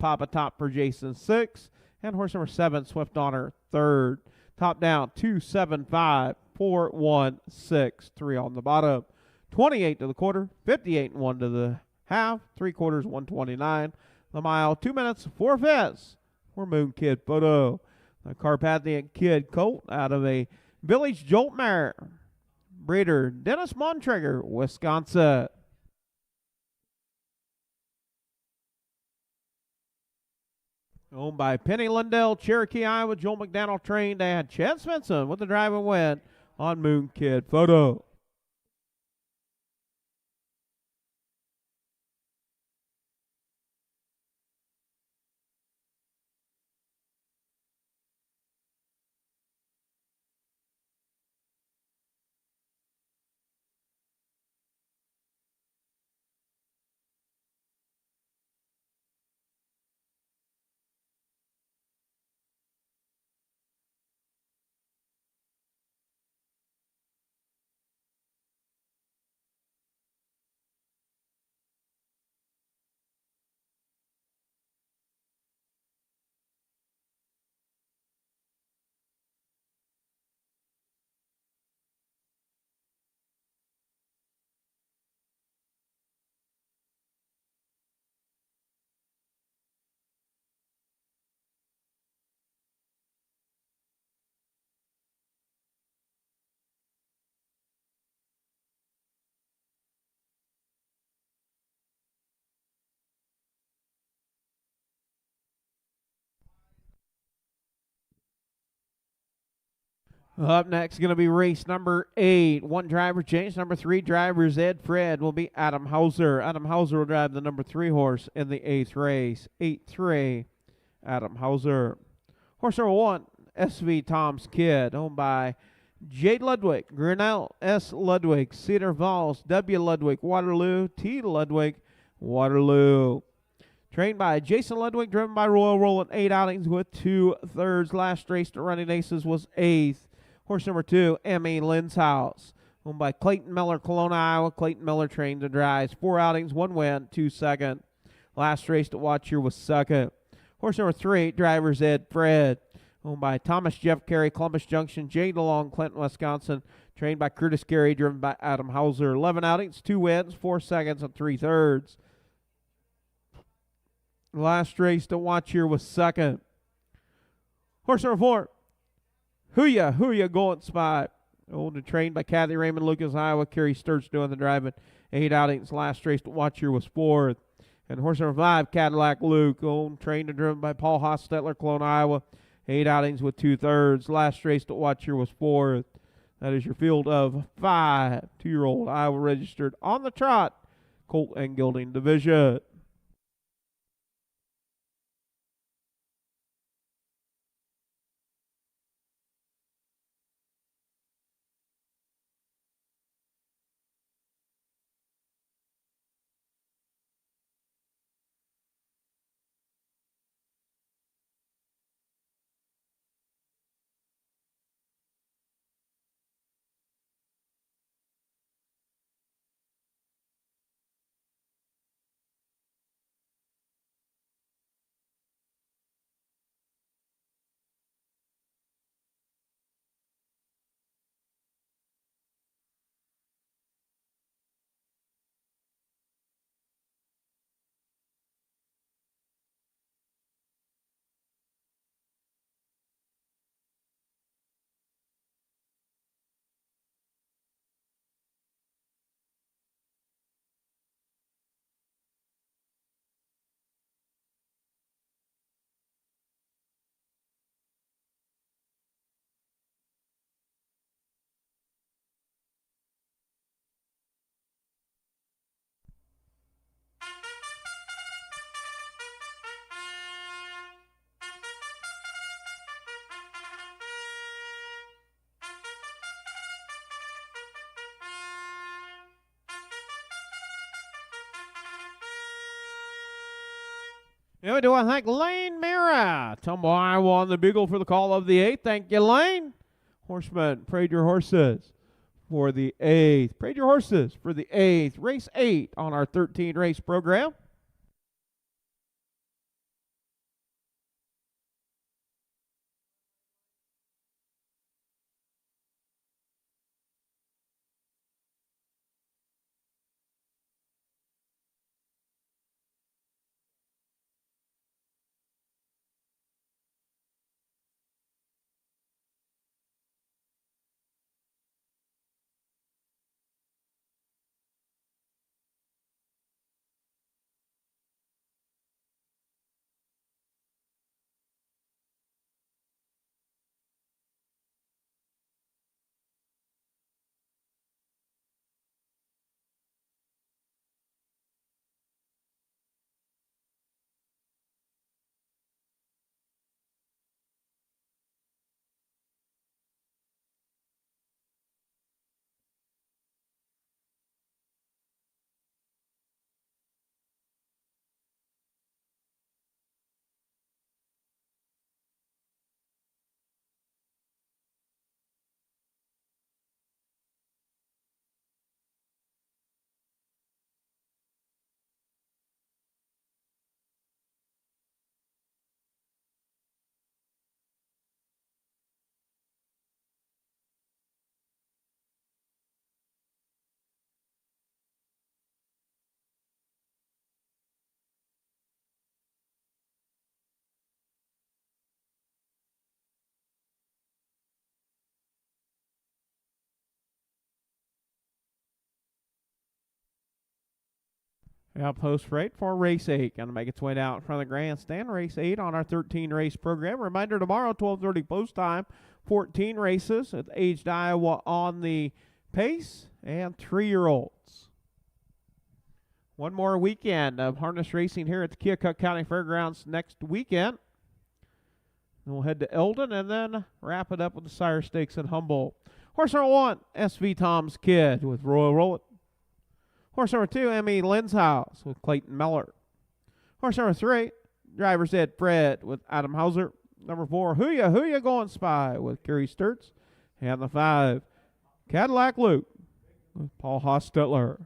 Papa Top for Jason 6. And horse number 7, Swift Honor third. Top down, 275, 416, 3 on the bottom. 28 to the quarter, 58 and 1 to the half, 3/4, 129. The mile, 2 minutes, 4 fifths for Moon Kid Photo. The Carpathian Kid colt out of a Village Jolt mare. Breeder Dennis Montrager, Wisconsin. Owned by Penny Lindell, Cherokee, Iowa. Joel McDaniel trained, and Chad Svensson with the driving win on Moon Kid Photo. Up next is going to be race number 8. One driver change. Number 3 drivers Ed Fred will be Adam Hauser. Adam Hauser will drive the number 3 horse in the 8th race. 8-3, Adam Hauser. Horse number 1, SV Tom's Kid, owned by J. Ludwig, Grinnell, S. Ludwig, Cedar Falls, W. Ludwig, Waterloo, T. Ludwig, Waterloo. Trained by Jason Ludwig, driven by Royal Roll at 8 outings with 2/3. Last race to Running Aces was 8th. Horse number 2, M.E. Lynn's House, owned by Clayton Miller, Kelowna, Iowa. Clayton Miller trained to drive. 4 outings, 1 win, 2 second. Last race to watch here was 2nd. Horse number 3, drivers Ed Fred, owned by Thomas Jeff Carey, Columbus Junction, Jay DeLong, Clinton, Wisconsin. Trained by Curtis Carey, driven by Adam Hauser. 11 outings, 2 wins, 4 seconds, and 3/3. Last race to watch here was 2nd. Horse number 4, Hooya Golden Spot, owned and trained by Kathy Raymond, Lucas, Iowa. Kerry Sturts doing the driving. 8 outings. Last race to watch here was 4th. And horse number 5, Cadillac Luke, owned, trained, and driven by Paul Hostetler, Kelowna, Iowa. 8 outings with 2/3. Last race to watch here was 4th. That is your field of 5 2-year-old Iowa registered on the trot colt and gelding division. And we do want to thank Lane Mira, Tumble, Iowa, on the bugle for the call of the 8th. Thank you, Lane. Horseman, prayed your horses for the 8th. Prayed your horses for the 8th. Race 8 on our 13-race program. Outpost freight for race 8. Going to make its way down in front of the grandstand. Race 8 on our 13-race program. Reminder, tomorrow, 12:30 post time. 14 races at Aged Iowa on the pace and 3-year-olds. One more weekend of harness racing here at the Keokuk County Fairgrounds next weekend. Then we'll head to Eldon and then wrap it up with the Sire Stakes at Humboldt. Horse number 1, SV Tom's Kid with Royal Rollet. Horse number 2, Emmy Lynn's House with Clayton Miller. Horse number 3, Driver's Ed Fred with Adam Hauser. Number 4, Who Ya Going Spy with Kerry Sturts. And the 5, Cadillac Luke with Paul Hostetler.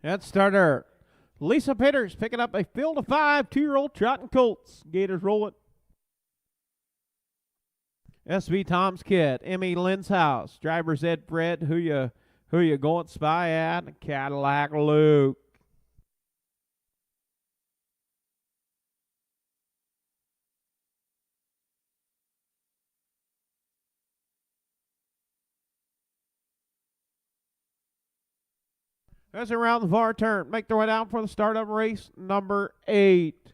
At starter, Lisa Peters picking up a field of 5 2-year-old trotting colts. Gators roll it. SV Tom's Kid, Emmy Lynn's House, Driver's Ed Fred, Who Ya Going Spy at, Cadillac Luke. As around the far turn, make their way down for the start of race number 8.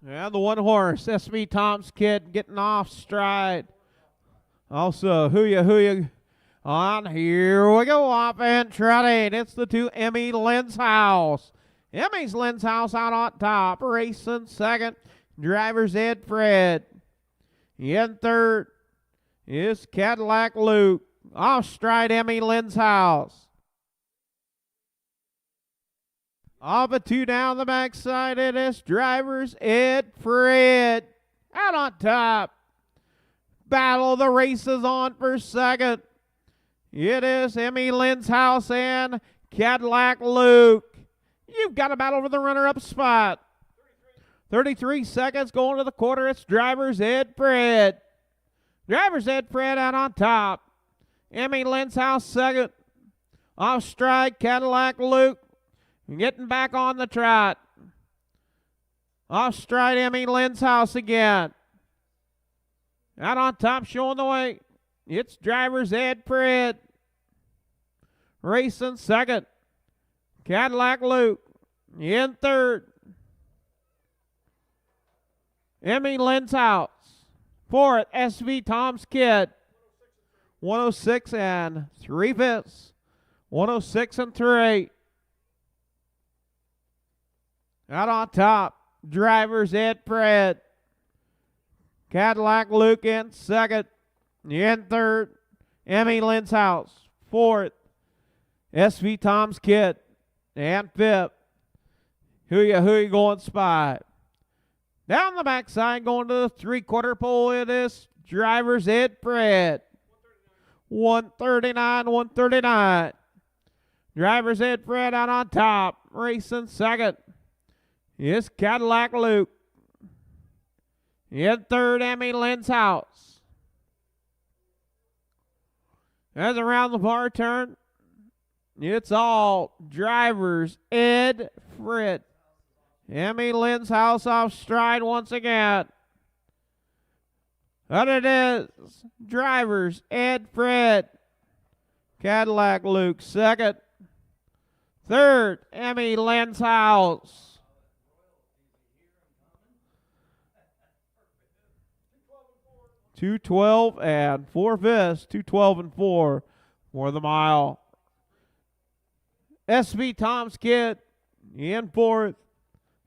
And the 1 horse, SV Tom's Kid, getting off stride. Also, Who Ya on. Here we go, off and trotting. It's the 2, Emmy Lynn's House. Emmy's Lynn's House out on top. Racing second, Driver's Ed Fred. In third is Cadillac Luke. Off stride, Emmy Lynn's House. Off a 2 down the backside, it is Driver's Ed Fred. Out on top. Battle of the races on for second. It is Emmy Lynn's House and Cadillac Luke. You've got a battle for the runner-up spot. 33 seconds going to the quarter. It's Driver's Ed Fred. Driver's Ed Fred out on top. Emmy Lynn's House second. Off stride, Cadillac Luke. Getting back on the trot. Off stride, Emmy Lynn's House again. Out on top, showing the way. It's Driver's Ed Fred. Racing second. Cadillac Luke. In third. Emmy Lynn's House. Fourth, SV Tom's Kid. 106 and 3/5. 106 and 3. Out on top, Driver's Ed Fred. Cadillac Luke in second. In third, Emmy Lynn's House. Fourth, SV Tom's Kid. And fifth, Who Ya Going Spy. Down the backside, going to the 3/4 pole, it is Driver's Ed Fred. 139. Driver's Ed Fred out on top. Racing second is Cadillac Luke. In third, Emmy Lynn's House. As around the far turn, it's all Driver's Ed Fred. Emmy Lynn's House off stride once again. And it is drivers Ed Fred, Cadillac Luke second. Third, Emmy Lenshouse. $2.12 and 4/5. $2.12 and 4 for the mile. SB Tom's Kid in fourth.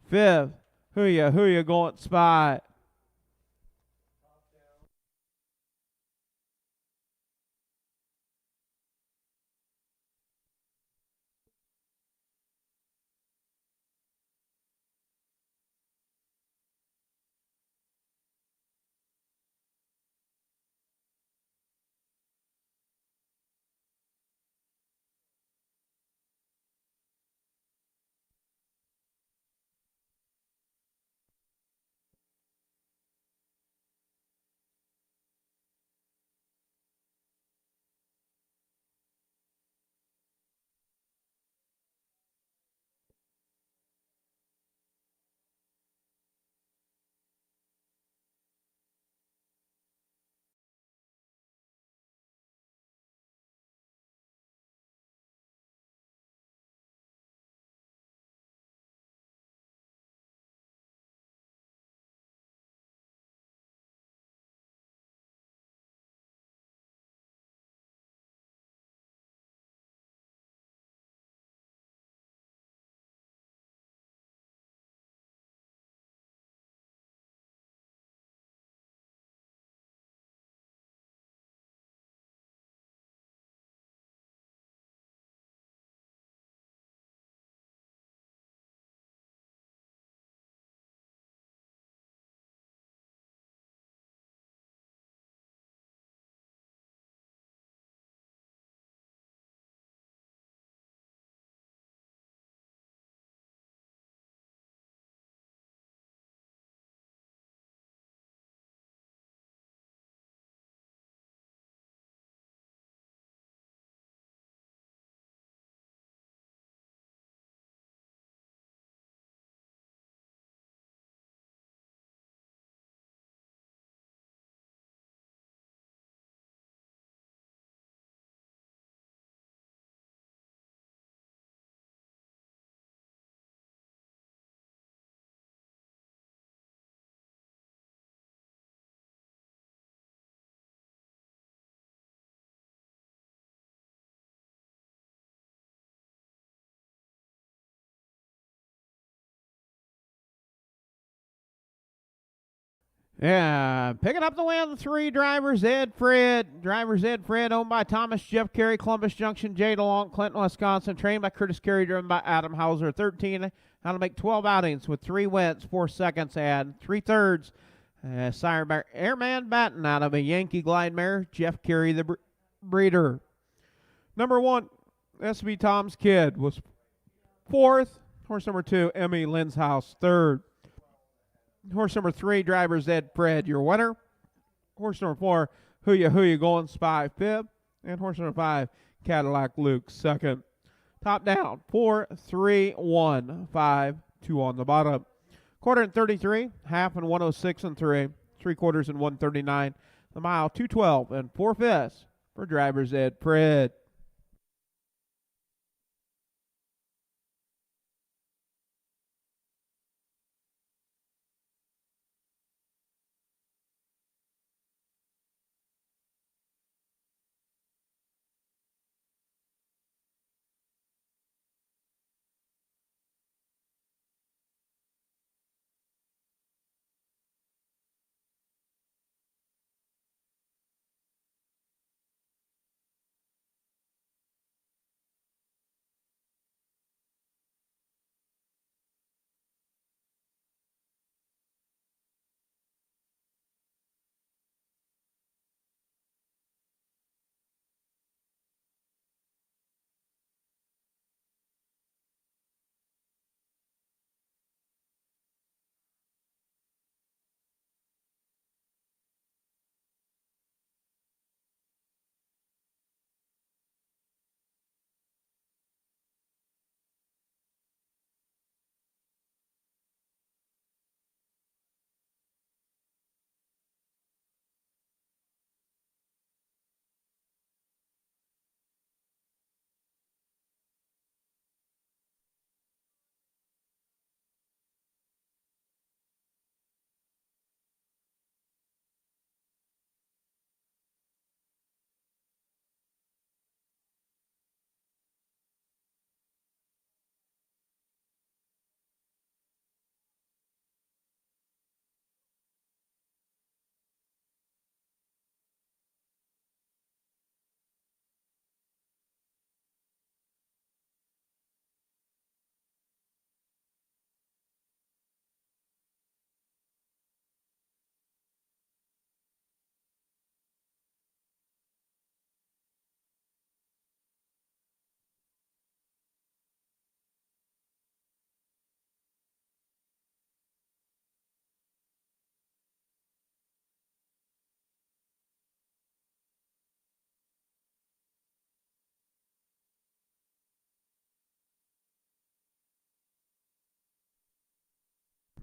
Fifth, who ya going spy. Yeah, picking up the win, 3 drivers, Ed Fred. Drivers Ed Fred, owned by Thomas Jeff Carey, Columbus Junction, Jay DeLong, Clinton, Wisconsin. Trained by Curtis Carey, driven by Adam Hauser. 13, how to make 12 outings with 3 wins, 4 seconds, and 3/3. Sired by Airman Batten out of a Yankee Glide mare, Jeff Carey, the breeder. Number 1, SB Tom's Kid was 4th. Horse number 2, Emmy Lenshouse, 3rd. Horse number 3, drivers Ed Fred, your winner. Horse number 4, Who Ya Going Spy, 5th. And horse number 5, Cadillac Luke, 2nd. Top down, 4, 3, 1, 5, 2 on the bottom. Quarter and 33, half and 106 and 3, 3/4 and 139. The mile, 2:12 and 4/5 for drivers Ed Fred.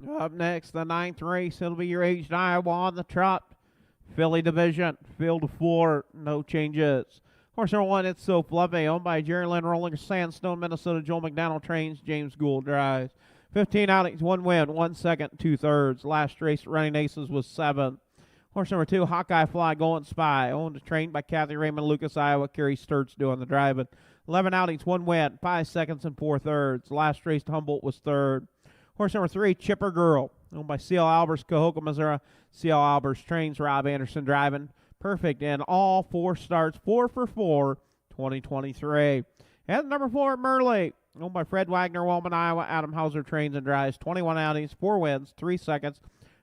Up next, the 9th race. It'll be your aged Iowa on the trot. Filly division, field of 4, no changes. Horse number 1, It's So Fluffy, owned by Jerry Lynn Rolling, Sandstone, Minnesota. Joel McDonald trains, James Gould drives. 15 outings, 1 win, 1 second, 2/3. Last race running aces was 7. Horse number 2, Hawkeye Fly, Going Spy, owned and trained by Kathy Raymond, Lucas, Iowa. Kerry Sturts doing the driving. 11 outings, 1 win, 5 seconds and 4/3. Last race Humboldt was 3rd. Horse number 3, Chipper Girl, owned by C.L. Albers, Cahokia, Missouri. C.L. Albers trains, Rob Anderson driving. Perfect in all 4 starts, 4 for 4, 2023. And number 4, Merle, owned by Fred Wagner, Wellman, Iowa. Adam Hauser trains and drives. 21 outings, 4 wins, 3 seconds,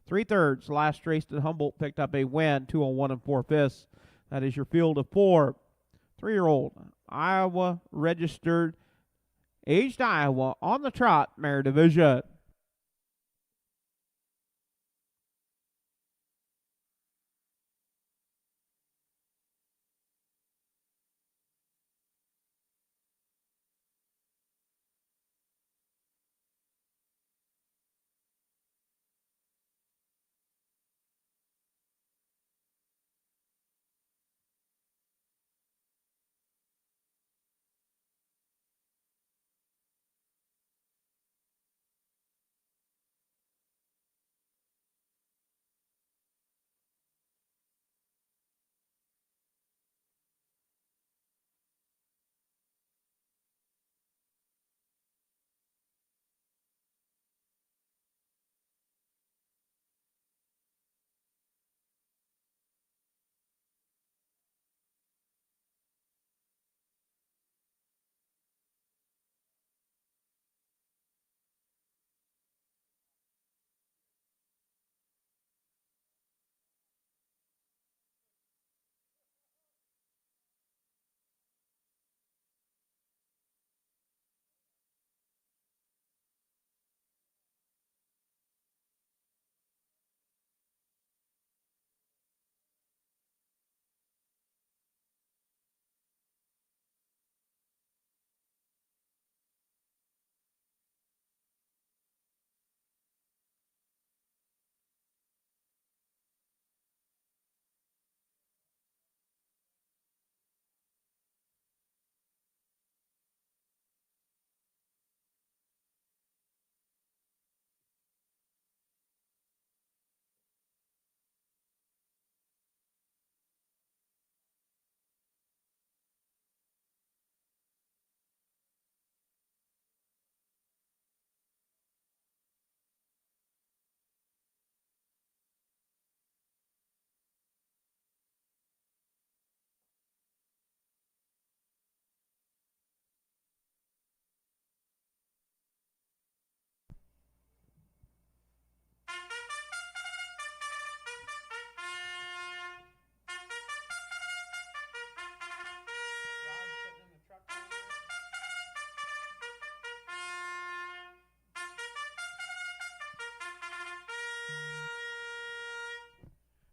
3/3. Last race at Humboldt picked up a win, 201 4/5. That is your field of 4. 3-year-old, Iowa registered, aged Iowa on the trot, mare division.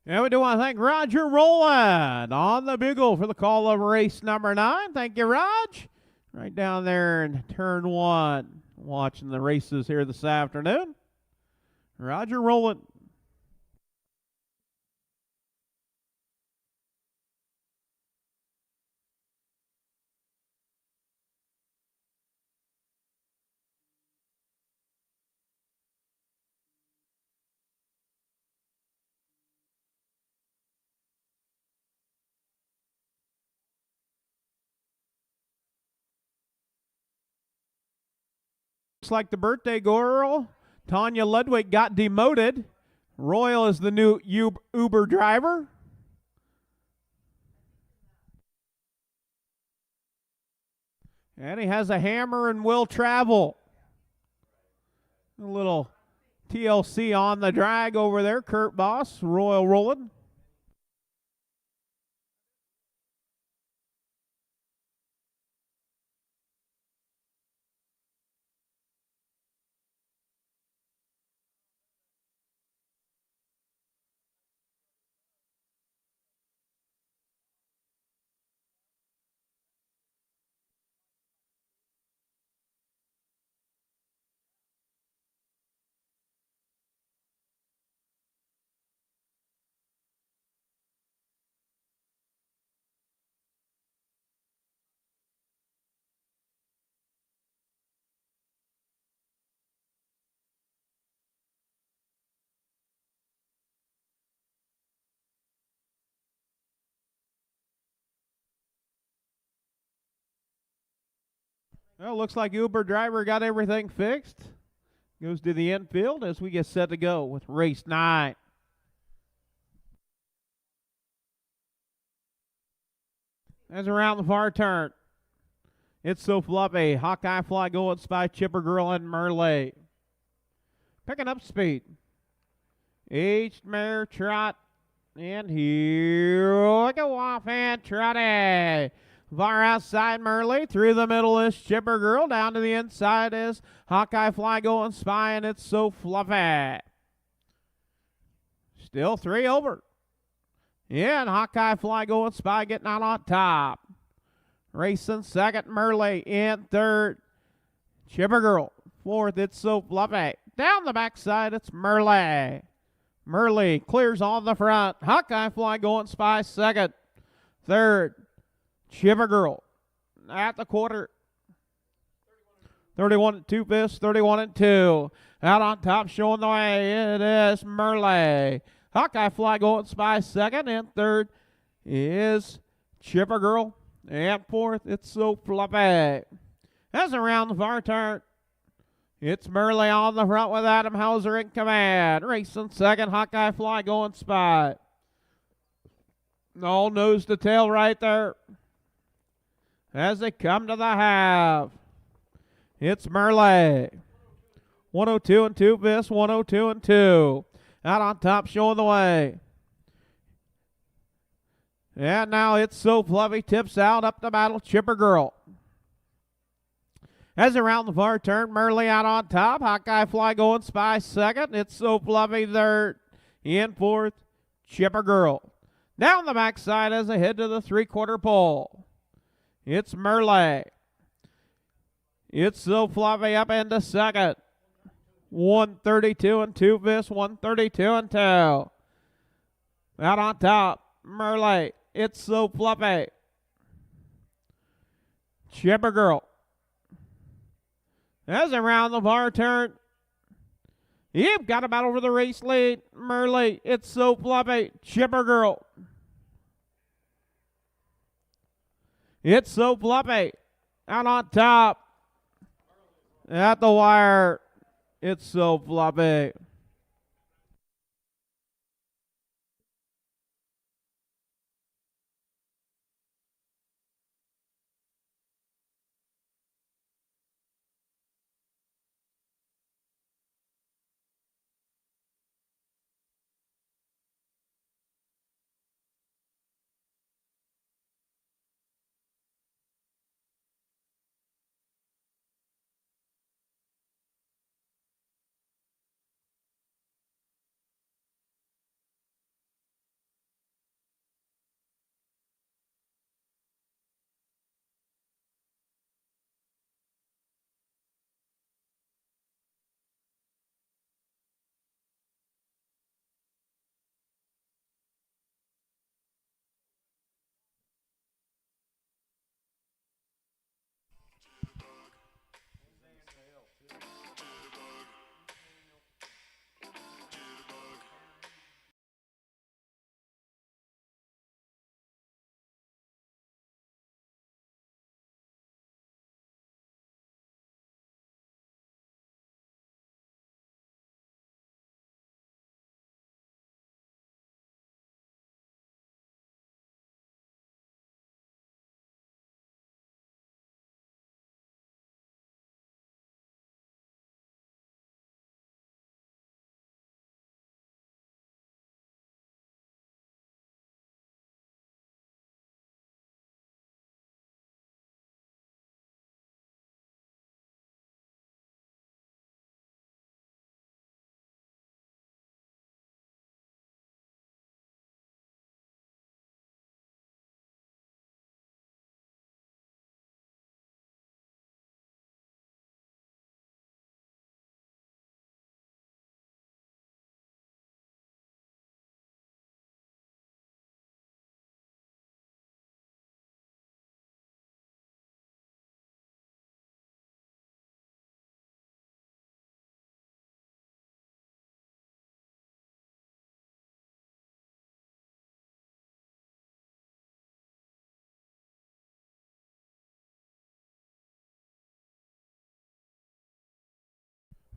And we do want to thank Roger Rowland on the bugle for the call of race number 9. Thank you, Raj. Right down there in turn 1, watching the races here this afternoon. Roger Rowland. Looks like the birthday girl, Tanya Ludwig, got demoted. Royal is the new Uber driver. And he has a hammer and will travel. A little TLC on the drag over there. Kurt Boss, Royal rolling. Well, looks like Uber driver got everything fixed. Goes to the infield as we get set to go with race 9. As around the far turn, it's So Fluffy. Hawkeye Fly going by Chipper Girl and Merle. Picking up speed. Aged Mare Trot. And here we go off and trotty. Far outside Merle. Through the middle is Chipper Girl. Down to the inside is Hawkeye Fly going spy, and it's So Fluffy. Still 3 over. Yeah, and Hawkeye Fly going spy getting out on top. Racing second, Merle in third. Chipper Girl fourth, it's So Fluffy. Down the backside, it's Merle. Merle clears on the front. Hawkeye Fly going spy second. Third, Chipper Girl at the quarter. 31 and 2 fifths, 31 and 2. Out on top, showing the way, it is Merle. Hawkeye Fly going spy second, and third is Chipper Girl. And fourth, it's So Fluffy. As around the far turn, it's Merle on the front with Adam Hauser in command. Racing second, Hawkeye Fly going spy. All nose to tail right there. As they come to the half, it's Merle. 102 and 2 fifths, 102 and 2. Out on top, showing the way. And now it's So Fluffy, tips out, up the battle, Chipper Girl. As around the far turn, Merle out on top. Hawkeye Fly going spy second. It's So Fluffy third. In fourth, Chipper Girl. Down the backside as they head to the 3/4 pole. It's Merle. It's So Fluffy up into second. 132 and 2 fifths, 132 and 2. Out on top, Merle. It's So Fluffy. Chipper Girl. As around the far turn, you've got about over the race lead. Merle, it's So Fluffy. Chipper Girl. It's So Fluffy. Out on top. At the wire, it's So Fluffy.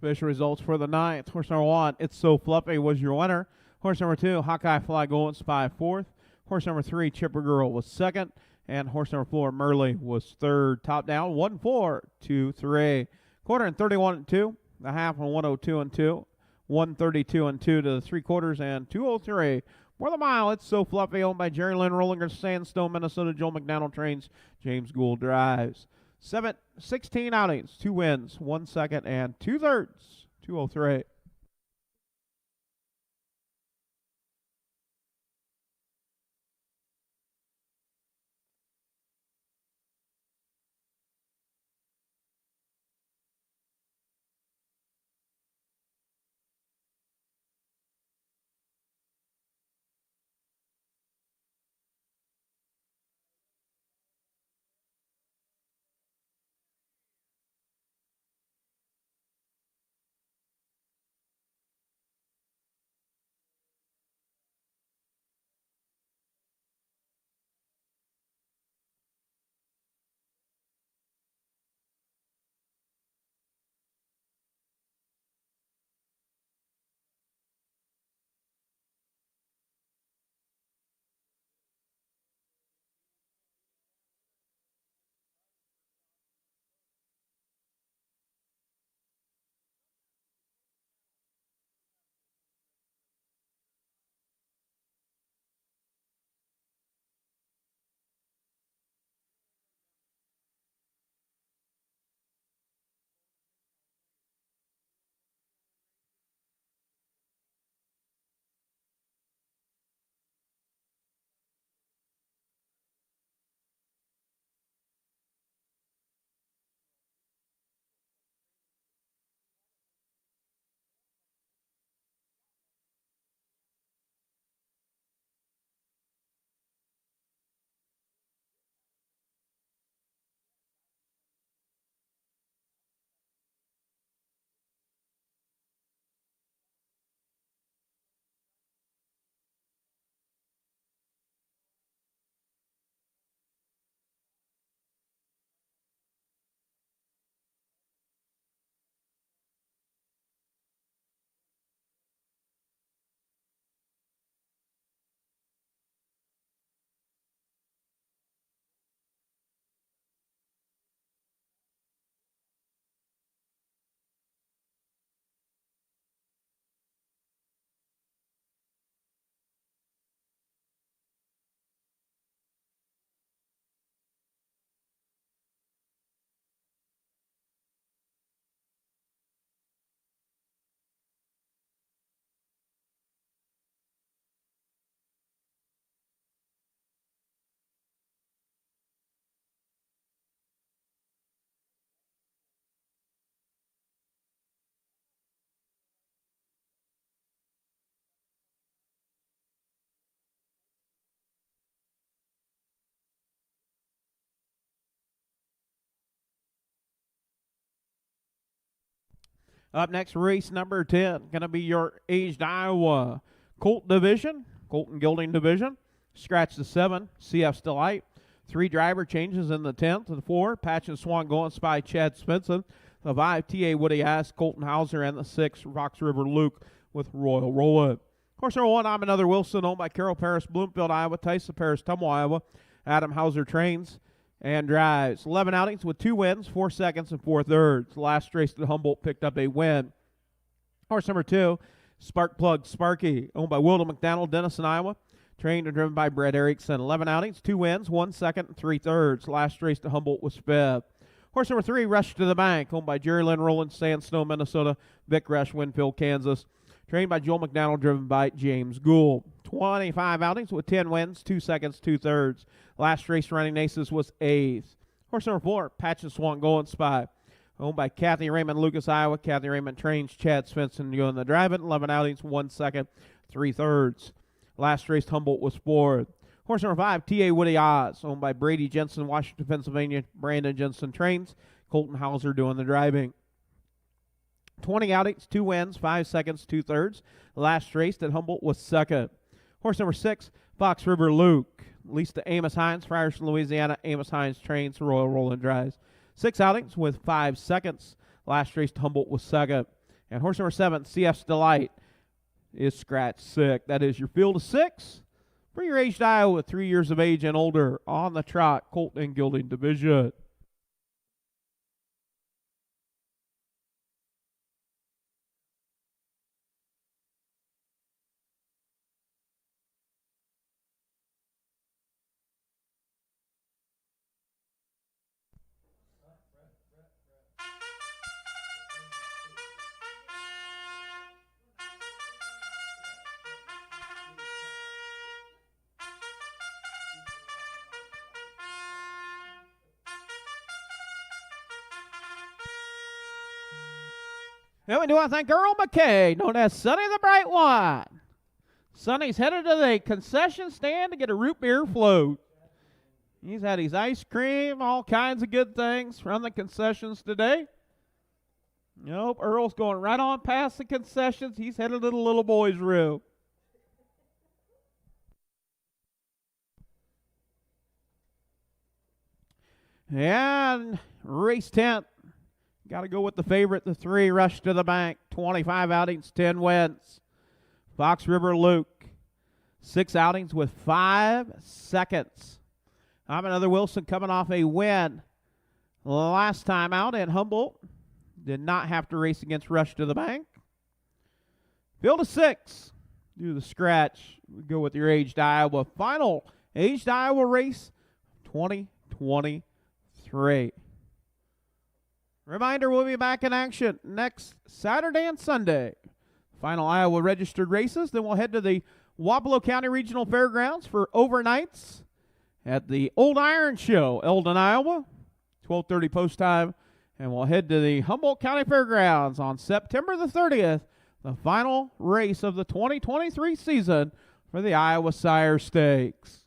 Official results for the ninth. Horse number 1, It's So Fluffy, was your winner. Horse number 2, Hawkeye Fly Golden Spy, 4th. Horse number 3, Chipper Girl, was 2nd. And horse number 4, Merle, was 3rd. Top down, 1, 4, 2, 3. Quarter and 31 and 2. The half and 102 and 2. 132 and 2 to the 3/4 and 203. For the mile, It's So Fluffy, owned by Jerry Lynn Rollinger, Sandstone, Minnesota. Joel McDonald trains, James Gould drives. 16 outings, 2 wins, 1 second, and 2/3. 203. Up next, race number 10, going to be your aged Iowa Colt division, Colton Gilding division. Scratch the 7, CF's Delight. 3 driver changes in the 10th. The 4, Patch and Swan Golden Spy, Chad Svensson. The 5, T.A. Woody Ass, Colton Hauser. And the 6, Fox River Luke with Royal Rolla. Horse number 1, I'm Another Wilson, owned by Carol Paris, Bloomfield, Iowa. Tyson Paris, Tumble, Iowa. Adam Hauser trains and drives. 11 outings with 2 wins, 4 seconds, and 4/3. Last race at Humboldt picked up a win. Horse number 2, Spark Plug Sparky, owned by Wilda McDonald, Denison, Iowa. Trained and driven by Brett Erickson. 11 outings, 2 wins, 1 second, and 3/3. Last race to Humboldt was 5th. Horse number 3, Rush to the Bank, owned by Jerry Lynn Rowland, Sandstone, Minnesota. Vic Rush, Winfield, Kansas. Trained by Joel McDonald, driven by James Gould. 25 outings with 10 wins, 2 seconds, 2/3. Last race running aces was 8th. Horse number 4, Patch and Swan Golden Spy, owned by Kathy Raymond, Lucas, Iowa. Kathy Raymond trains, Chad Svensson doing the driving. 11 outings, 1 second, 3/3. Last race Humboldt was 4th. Horse number 5, T.A. Woody Oz, owned by Brady Jensen, Washington, Pennsylvania. Brandon Jensen trains, Colton Hauser doing the driving. 20 outings, 2 wins, 5 seconds, 2/3. Last race at Humboldt was 2nd. Horse number 6, Fox River Luke, leased to Amos Hines, Friars, Louisiana. Amos Hines trains, Royal Roland drives. 6 outings with 5 seconds. Last race at Humboldt was 2nd. And horse number 7, CF's Delight, is scratch sick. That is your field of 6 for your aged Iowa, 3 years of age and older, on the trot, colt and gelding division. And we do want to thank Earl McKay, known as Sonny the Bright One. Sonny's headed to the concession stand to get a root beer float. He's had his ice cream, all kinds of good things from the concessions today. Nope, Earl's going right on past the concessions. He's headed to the little boy's room. And race 10th. Got to go with the favorite, the 3, Rush to the Bank. 25 outings, 10 wins. Fox River Luke. 6 outings with 5 seconds. I'm another Wilson coming off a win last time out in Humboldt. Did not have to race against Rush to the Bank. Field of 6. Do the scratch. Go with your aged Iowa. Final aged Iowa race 2023. Reminder, we'll be back in action next Saturday and Sunday. Final Iowa registered races. Then we'll head to the Wapello County Regional Fairgrounds for overnights at the Old Iron Show, Eldon, Iowa, 12:30 post time. And we'll head to the Humboldt County Fairgrounds on September the 30th, the final race of the 2023 season for the Iowa Sire Stakes.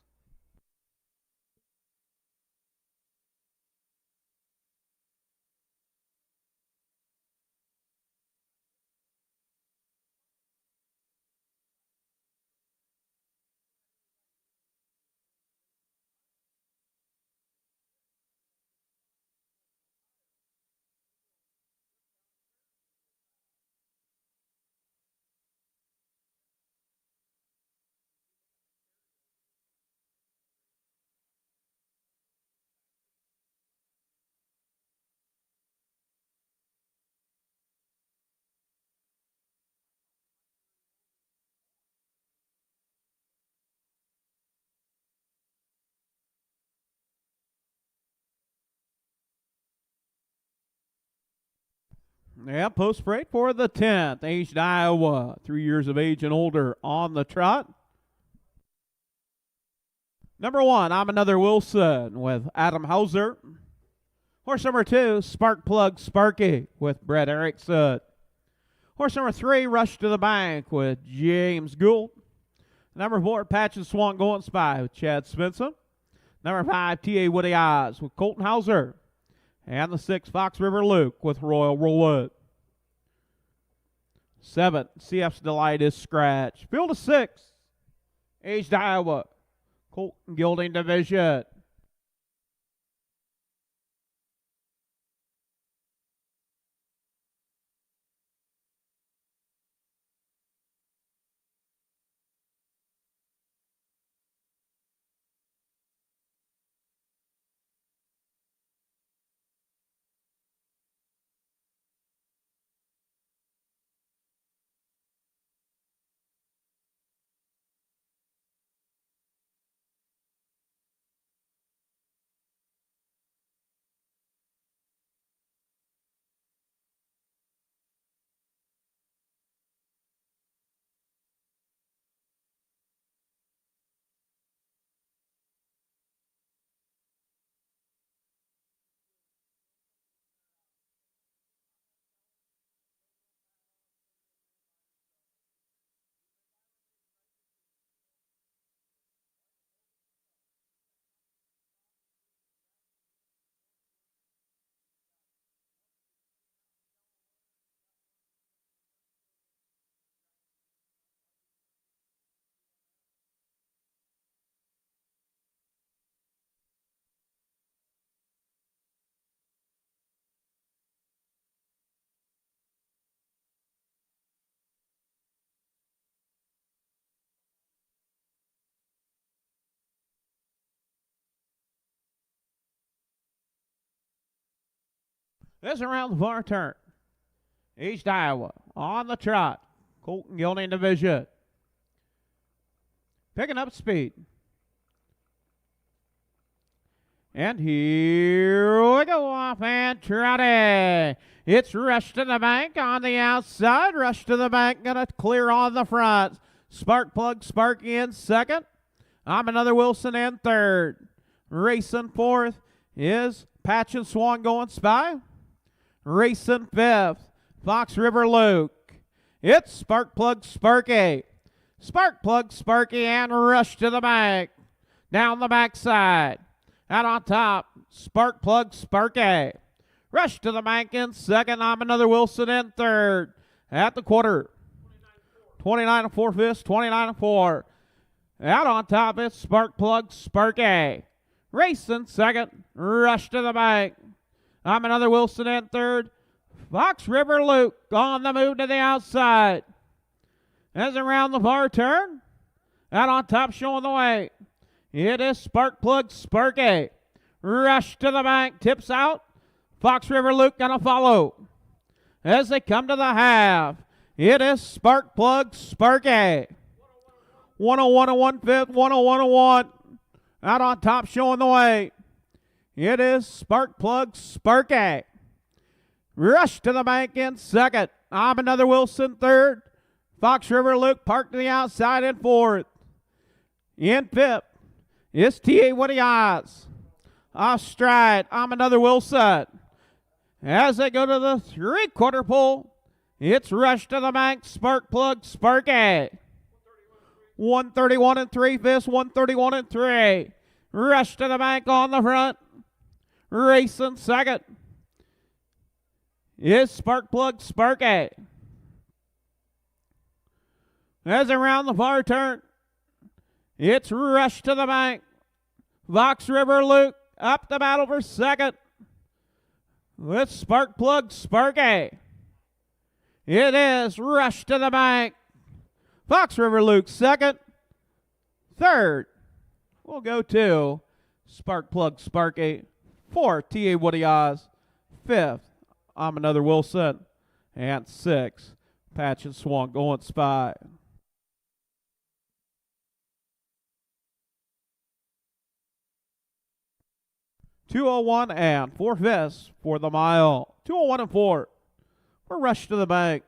Yeah, post break for the 10th. Aged Iowa, 3 years of age and older, on the trot. Number 1, I'm Another Wilson with Adam Hauser. Horse number 2, Spark Plug Sparky with Brett Erickson. Horse number 3, Rush to the Bank with James Gould. Number 4, Patch and Swan Going Spy with Chad Spencer. Number 5, T.A. Woody Eyes with Colton Hauser. And the 6, Fox River Luke with Royal Roulette. 7, CF's Delight is scratch. Field of 6, aged Iowa, colt and gelding division. This is around the far turn. East Iowa on the trot. Colton Gilding Division. Picking up speed. And here we go, off and trotting. It's Rush to the Bank on the outside. Rush to the Bank going to clear on the front. Sparkplug Sparky in second. I'm Another Wilson in third. Racing fourth is Patch and Swan going Spy. Racing fifth, Fox River Luke. It's Sparkplug Sparky. Sparkplug Sparky and Rush to the Bank. Down the backside. Out on top, Sparkplug Sparky. Rush to the Bank in second. I'm Another Wilson in third. At the quarter. 29 and 4 fifths, 29 and 4. Out on top, it's Sparkplug Sparky. Racing second. Rush to the Bank. I'm Another Wilson in third. Fox River Luke on the move to the outside. As around the far turn. Out on top, showing the way. It is Sparkplug Sparky. Rush to the Bank, tips out. Fox River Luke gonna follow. As they come to the half, it is Sparkplug Sparky. 101 and 1 fifth, 101 and 1. Out on top, showing the way. It is Sparkplug Sparky. Rush to the Bank in second. I'm Another Wilson third. Fox River Luke parked to the outside in fourth. In fifth. It's T.A. Woody Eyes. Off stride, I'm Another Wilson. As they go to the three-quarter pole, it's Rush to the Bank, Sparkplug Sparky. 131 and 3 fifths, 131 and 3. Rush to the Bank on the front. Racing second is Sparkplug Sparky. As around the far turn, it's Rush to the Bank. Fox River Luke up the battle for second with Sparkplug Sparky. It is Rush to the Bank. Fox River Luke second. Third, we'll go to Sparkplug Sparky. Fourth, T.A. Woody Oz. Fifth, I'm Another Wilson. And sixth, Patch and Swan going Spy. .201 and 4 fifths for the mile. 201 and 4. We're Rush to the Bank.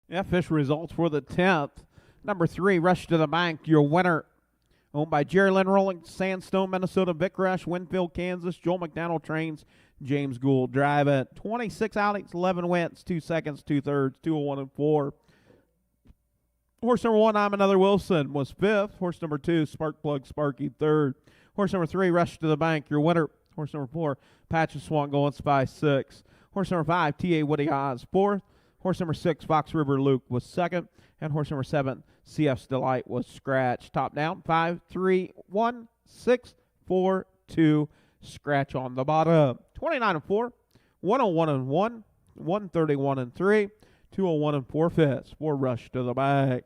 Yeah, official results for the 10th. Number 3, Rush to the Bank, your winner. Owned by Jerry Lynn Rolling, Sandstone, Minnesota, Vic Rush, Winfield, Kansas, Joel McDonald Trains, James Gould Drive It. 26 outings, 11 wins, 2 seconds, 2 thirds, 201 and 4. Horse number 1, I'm Another Wilson, was 5th. Horse number 2, Sparkplug Sparky, 3rd. Horse number 3, Rush to the Bank, your winner. Horse number 4, Patch of Swan Going Spy, 6th. Horse number 5, T.A. Woody Oz, 4th. Horse number 6, Fox River Luke, was 2nd. And horse number 7, CF's Delight, was scratched. Top down, 5, 3, 1, 6, 4, 2. Scratch on the bottom. 29 and 4, 101 and 1, 131 and 3, 201 and 4/5 for Rush to the Bank.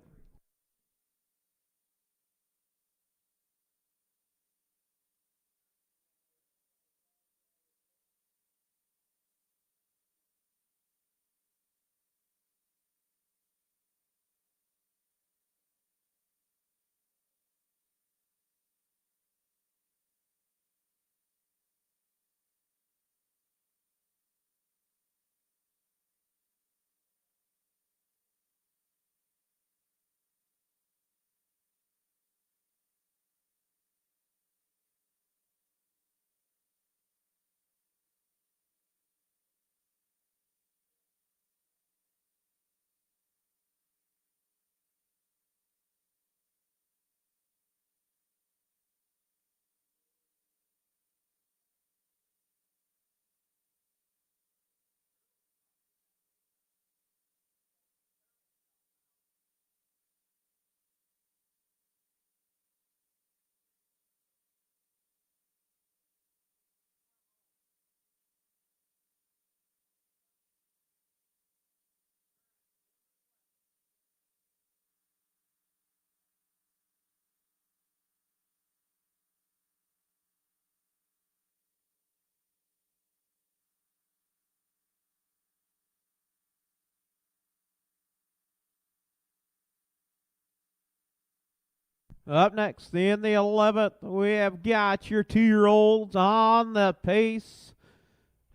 Up next in the 11th, we have got your 2-year-olds on the pace.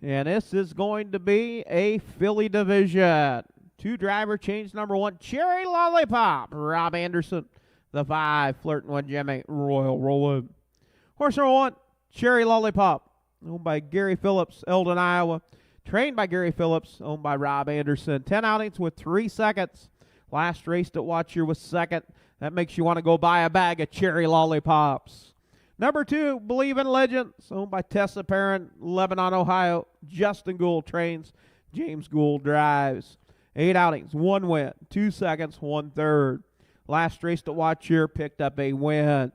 And this is going to be a filly division. 2 driver change. Number 1, Cherry Lollipop, Rob Anderson. The 5, Flirting with Jimmy, Royal Roland. Horse number 1, Cherry Lollipop, owned by Gary Phillips, Eldon, Iowa. Trained by Gary Phillips, owned by Rob Anderson. 10 outings with 3 seconds. Last race to watch here was 2nd. That makes you want to go buy a bag of Cherry Lollipops. Number 2, Believe in Legends, owned by Tessa Perrin, Lebanon, Ohio. Justin Gould trains, James Gould drives. 8 outings, 1 win, 2 seconds, 1 third. Last race to watch here, picked up a win.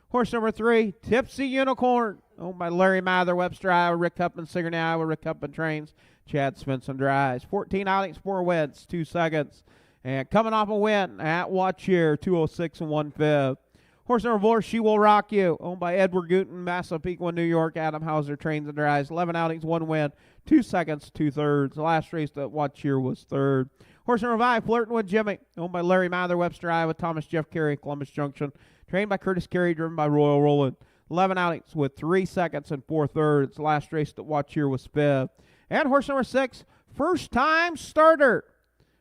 Horse number 3, Tipsy Unicorn, owned by Larry Mather, Webster, Iowa. Rick Huppman, Sigourney, Iowa. Rick Huppman trains, Chad Svensson drives. 14 outings, 4 wins, 2 seconds. And coming off a win at watch here, 206 and 1/5. Horse number 4, She Will Rock You, owned by Edward Gooten, Massapequa, New York. Adam Hauser trains and drives. 11 outings, 1 win, 2 seconds, 2 thirds. The last race to watch here was 3rd. Horse number 5, Flirting with Jimmy, owned by Larry Mather, Webster, Iowa. Thomas Jeff Carey, Columbus Junction. Trained by Curtis Carey, driven by Royal Roland. 11 outings with 3 seconds and 4 thirds. The last race to watch here was 5th. And horse number 6, First Time Starter,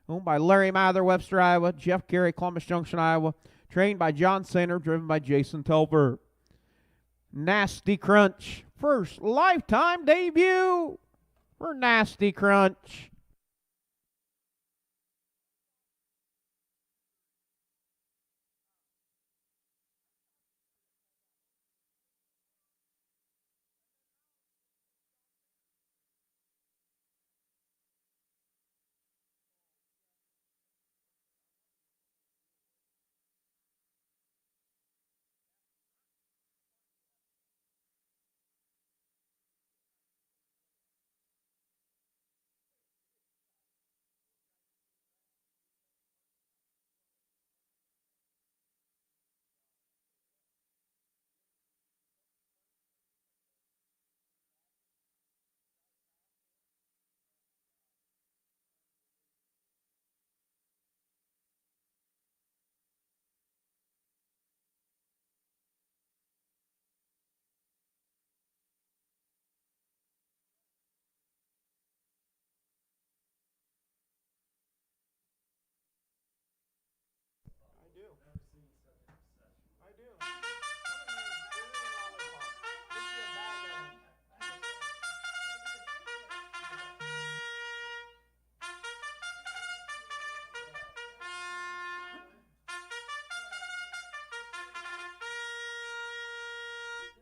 owned by Larry Mather, Webster, Iowa. Jeff Carey, Columbus Junction, Iowa. Trained by John Sainer, driven by Jason Telfer. Nasty Crunch, first lifetime debut for Nasty Crunch.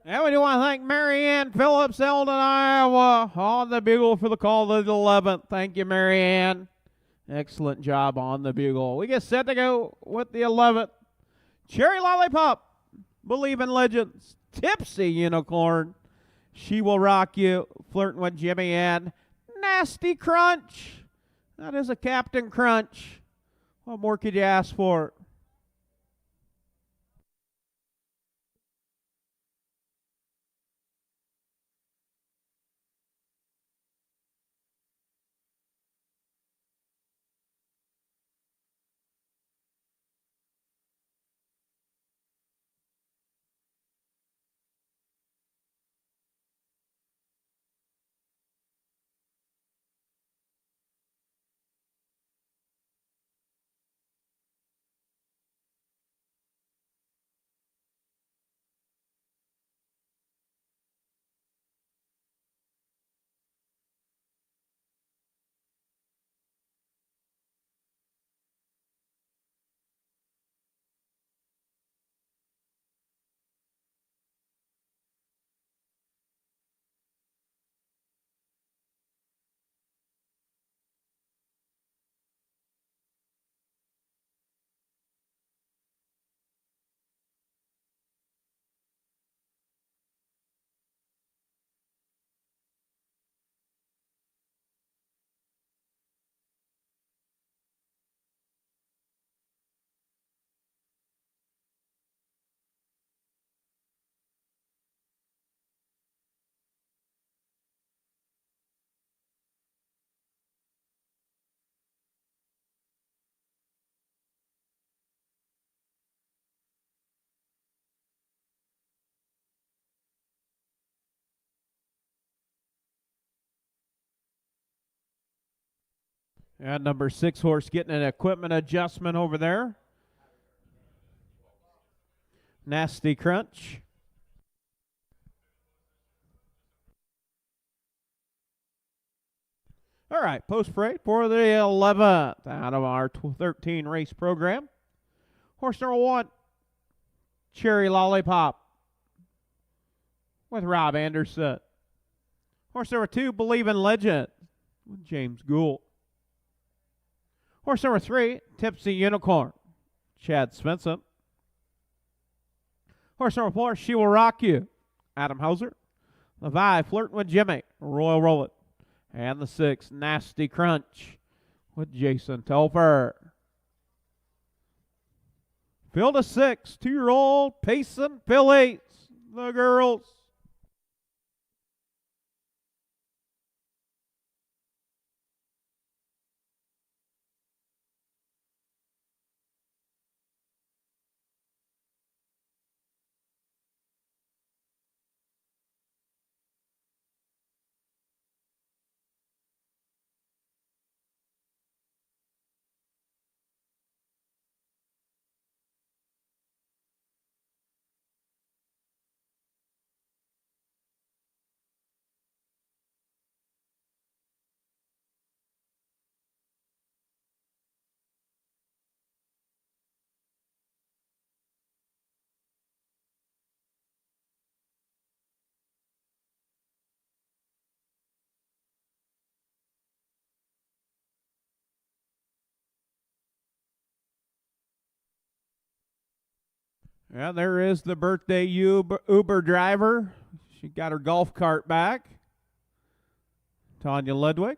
And we do want to thank Marianne Phillips, Eldon, Iowa, on the bugle for the call of the 11th. Thank you, Marianne. Excellent job on the bugle. We get set to go with the 11th. Cherry Lollipop, Believe in Legends, Tipsy Unicorn, She Will Rock You, Flirting with Jimmy, and Nasty Crunch. That is a Captain Crunch. What more could you ask for? And number 6 horse getting an equipment adjustment over there. Nasty Crunch. All right, post parade for the 11th out of our 13 race program. Horse number 1, Cherry Lollipop with Rob Anderson. Horse number 2, Believe in Legend with James Gould. Horse number 3, Tipsy Unicorn, Chad Svensson. Horse number 4, She Will Rock You, Adam Hauser. The 5, Flirting with Jimmy, Royal Rowland. And the 6, Nasty Crunch with Jason Telfer. Field of 6, 2-year-old Payson Fillies, the girls. Yeah, there is the birthday Uber driver. She got her golf cart back. Tanya Ludwig.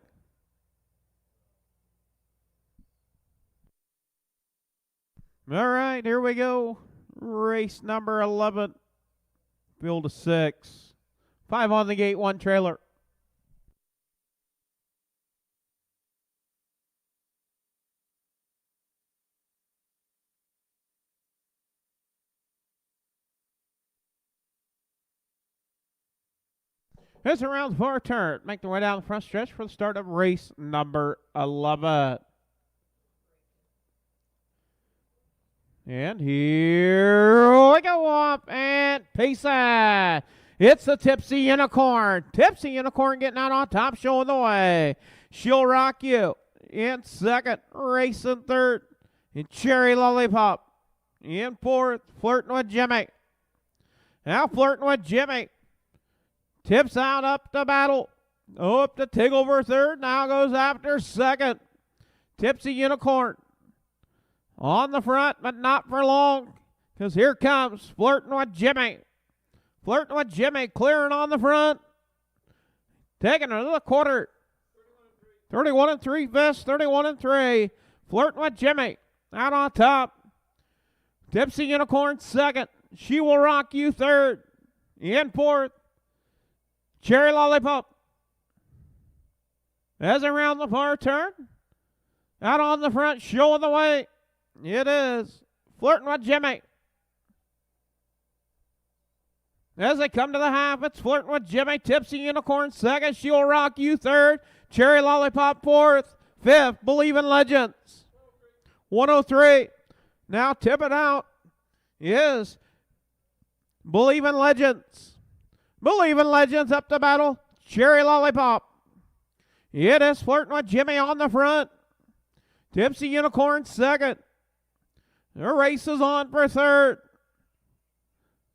All right, here we go. Race number 11. Field of 6. 5 on the gate, 1 trailer. It's around the far turn. Make the way down the front stretch for the start of race number 11. And here we go up and Payson. It's the Tipsy Unicorn. Tipsy Unicorn getting out on top, showing the way. She'll Rock You in second, racing third. And Cherry Lollipop in fourth, Flirting with Jimmy. Now flirting with Jimmy. Tips out up to Battle. Up to Tiggle for third. Now goes after second. Tipsy Unicorn on the front, but not for long, because here comes Flirting with Jimmy. Flirting with Jimmy, clearing on the front. Taking her to the quarter. 31 3/5, 31 3. Flirting with Jimmy out on top. Tipsy Unicorn second. She Will Rock You third. In fourth, Cherry Lollipop. As around the far turn, out on the front, showing the way. It is Flirting with Jimmy. As they come to the half, it's Flirting with Jimmy. Tipsy Unicorn second. She Will Rock You third. Cherry Lollipop fourth. Fifth, Believe in Legends. 103. Now tip it out is Believe in Legends. Believe in Legends up to Battle. Cherry Lollipop. It is Flirting with Jimmy on the front. Tipsy Unicorn second. The race is on for third.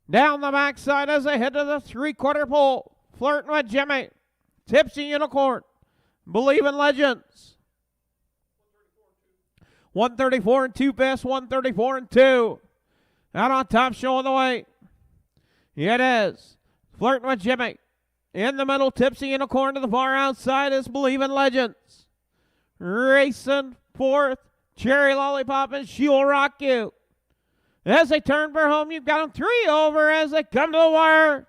Down the backside as they head to the three-quarter pole. Flirting with Jimmy. Tipsy Unicorn. Believe in Legends. 134 and 2/5, 134 and 2. Out on top, showing the way. It is Flirting with Jimmy. In the middle, Tipsy Unicorn. To the far outside is Believe in Legends. Racing fourth, Cherry Lollipop, and She Will Rock You. As they turn for home, you've got them 3 over as they come to the wire.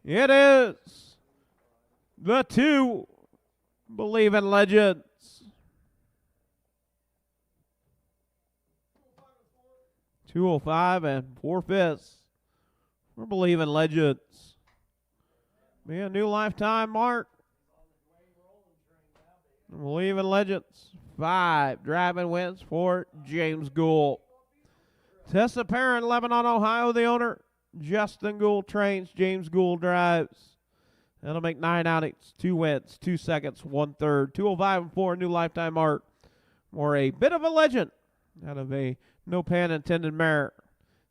It is the 2 Believe in Legends. 205 and 4/5 for Believe in Legends. Be a new lifetime mark. Believe in Legends. 5 driving wins for James Gould. Tessa Parent, Lebanon, Ohio, the owner. Justin Gould trains, James Gould drives. That'll make 9 outings, 2 wins, 2 seconds, 1/3. 205 and 4, new lifetime mark. Or a bit of a legend out of a no pan intended mare.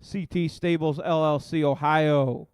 CT Stables LLC, Ohio.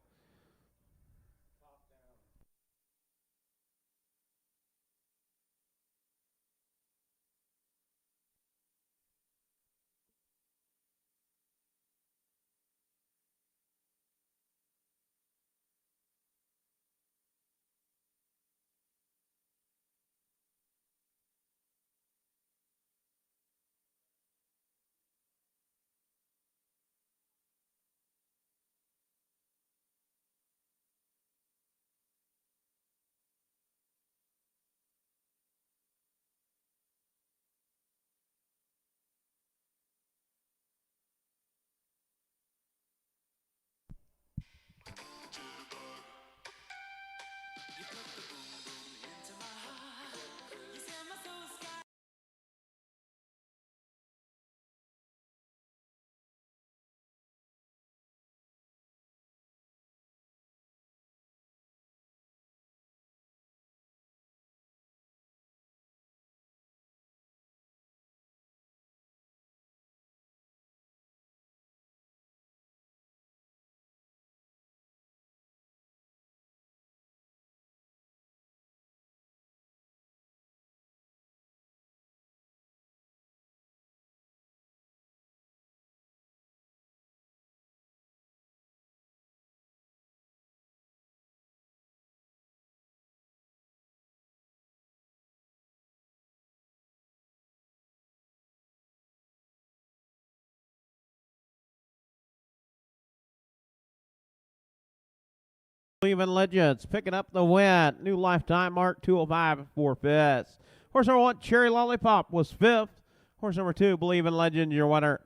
Believe in Legends picking up the win. New lifetime mark, 205 and 4/5. Horse number 1, Cherry Lollipop, was 5th. Horse number 2, Believe in Legends, your winner.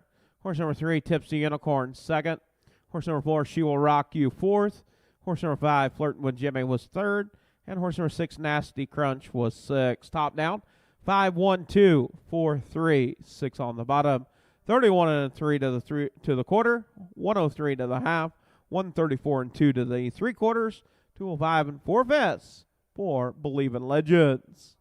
Horse number 3, Tipsy Unicorn, 2nd. Horse number 4, She Will Rock You, 4th. Horse number 5, Flirting with Jimmy, was 3rd. And horse number 6, Nasty Crunch, was 6th. Top down, 5, 1, 2, 4, 3, 6 on the bottom. 31 and 3 to the quarter, 103 to the half. 134 and 2 to the 3/4, 205 and 4/5 for Believe in Legends.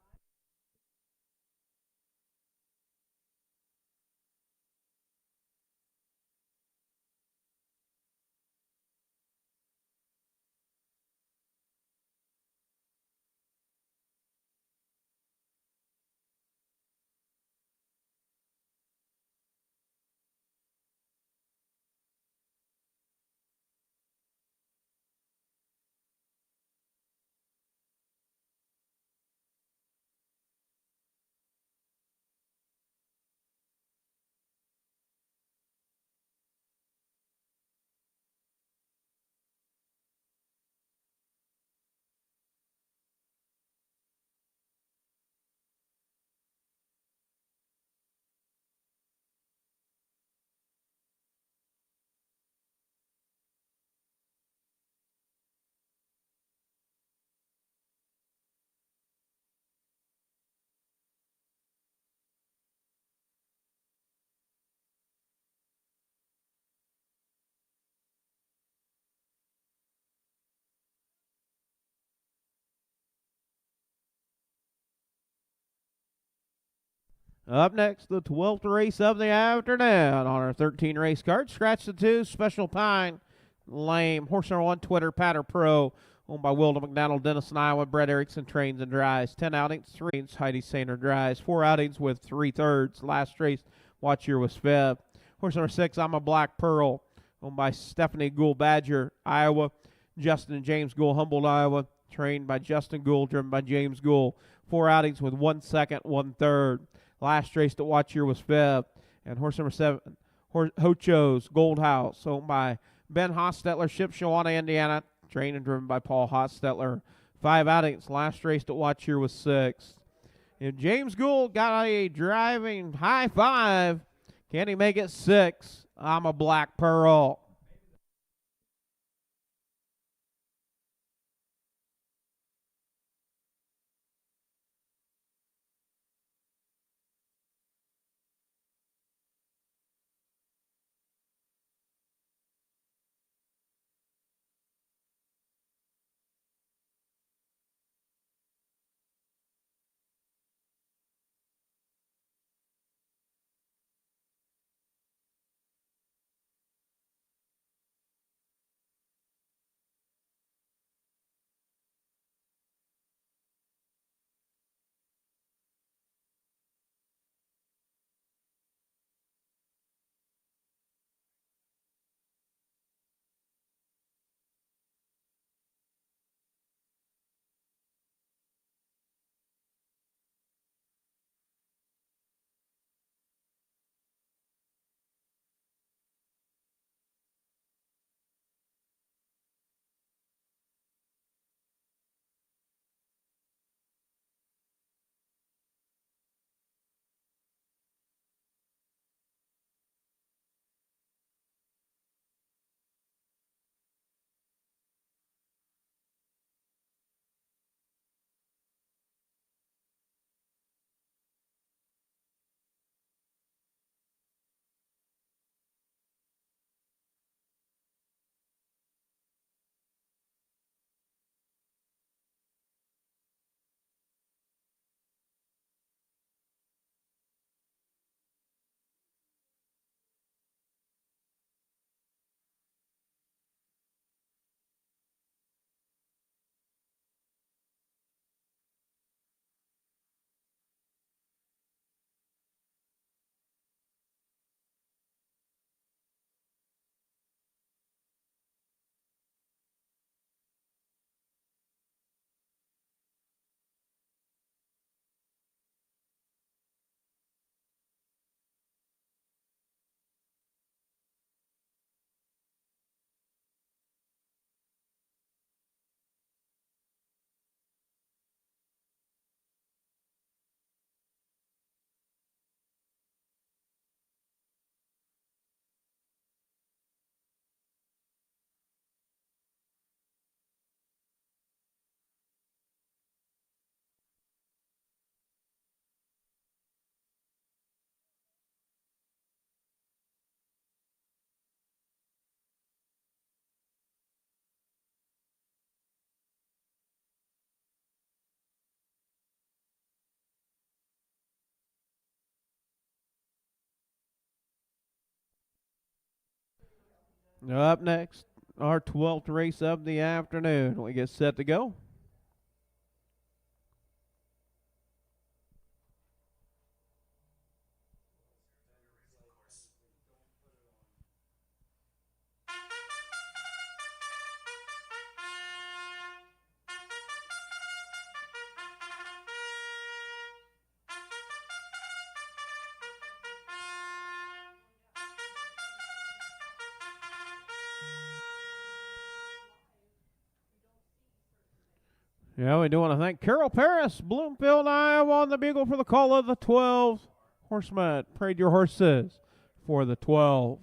Up next, the 12th race of the afternoon on our 13 race card. Scratch the 2, Special Pine, Lame, Horse number 1, Twitter, Patter Pro, owned by Wilda McDonald, Denison, Iowa, Brett Erickson trains and drives. 10 outings, 3 outings, Heidi Sainer drives. 4 outings with 3/3. Last race, Watch Your was fifth. Horse number 6, I'm a Black Pearl, owned by Stephanie Gould Badger, Iowa. Justin and James Gould, Humboldt, Iowa, trained by Justin Gould, driven by James Gould. 4 outings with 1 second, 1/3. Last race to watch here was fifth. And horse number 7, Hocho's Gold House, owned by Ben Hostetler, Shipshawana, Indiana, trained and driven by Paul Hostetler. 5 outings. Last race to watch here was 6th. And James Gould got a driving high 5. Can he make it 6? I'm a Black Pearl. Up next, our 12th race of the afternoon. We get set to go. Yeah, we do want to thank Carol Paris, Bloomfield, Iowa, on the bugle for the call of the 12. Horseman, prayed your horses for the 12.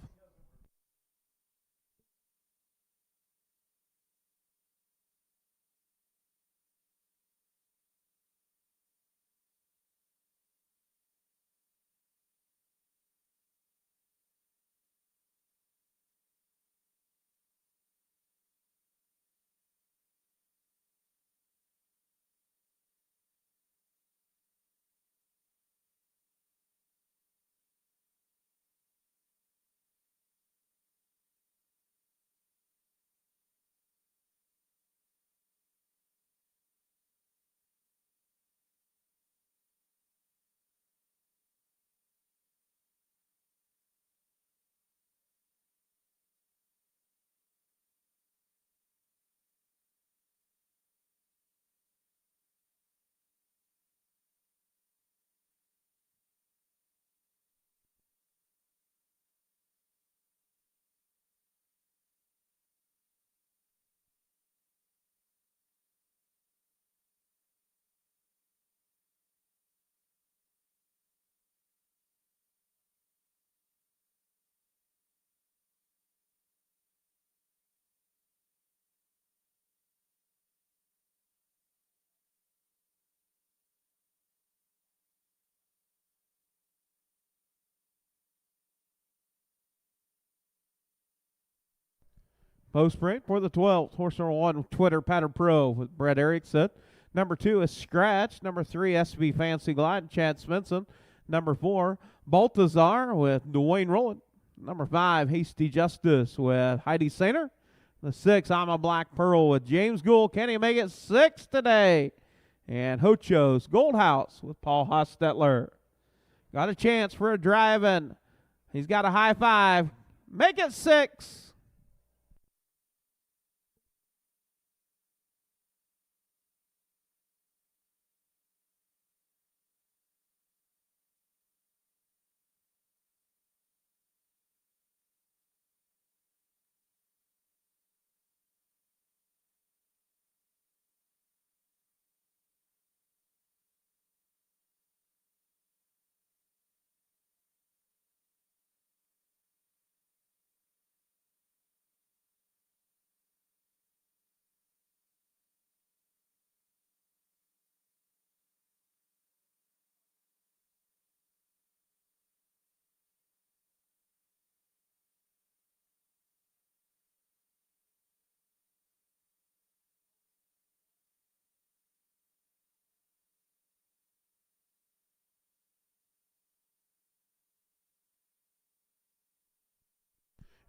Post sprint for the 12th. Horse number 1, Twitter Pattern Pro with Brett Erickson. Number 2 is Scratch. Number 3, SB Fancy Glide, Chad Svensson. Number 4, Baltazar with Dwayne Rowland. Number 5, Hasty Justice with Heidi Sainer. The 6, I'm a Black Pearl with James Gould. Can he make it 6 today? And Hocho's Gold House with Paul Hostetler. Got a chance for a drive-in. He's got a high 5. Make it 6.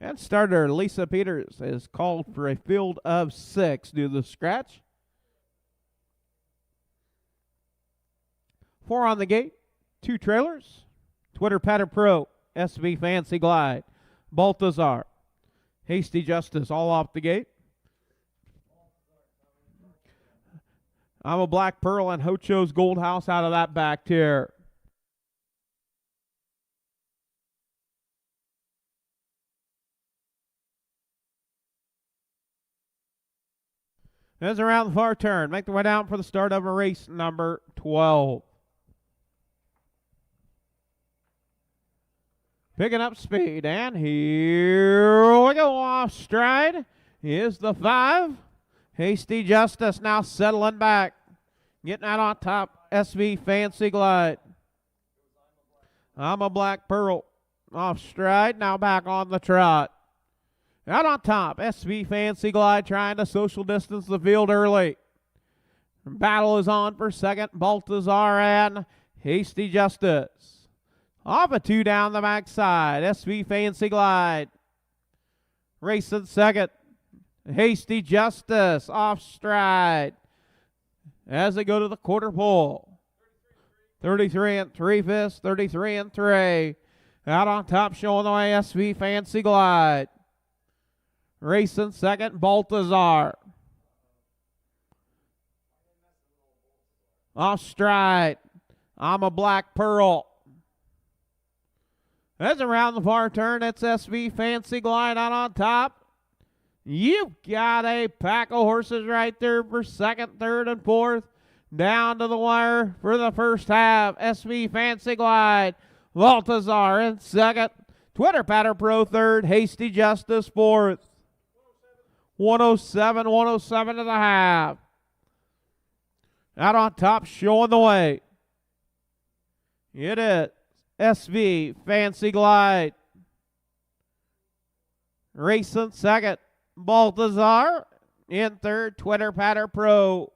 And starter Lisa Peters is called for a field of 6 due to the scratch. 4 on the gate, 2 trailers. Twitter Pattern Pro, SB Fancy Glide, Baltazar, Hasty Justice, all off the gate. I'm a Black Pearl and Hocho's Gold House out of that back tier. As around the far turn, make the way down for the start of race number 12. Picking up speed, and here we go. Off stride is the 5. Hasty Justice now settling back. Getting out on top, SV Fancy Glide. I'm a Black Pearl. Off stride, now back on the trot. Out on top, SV Fancy Glide trying to social distance the field early. Battle is on for second, Baltazar and Hasty Justice. Off a 2 down the backside, SV Fancy Glide. Racing second, Hasty Justice off stride. As they go to the quarter pole. 33 and 3/5, 33 and 3. Out on top, showing the way, SV Fancy Glide. Racing second, Baltazar. Off stride, I'm a Black Pearl. As around the far turn, it's SV Fancy Glide out on top. You've got a pack of horses right there for second, third, and fourth. Down to the wire for the first half. SV Fancy Glide, Baltazar in second. Twitter Pattern Pro third, Hasty Justice fourth. 107 to the half. Out on top, showing the way. It is SV Fancy Glide. Racing second, Baltazar. In third, Twitter Pattern Pro.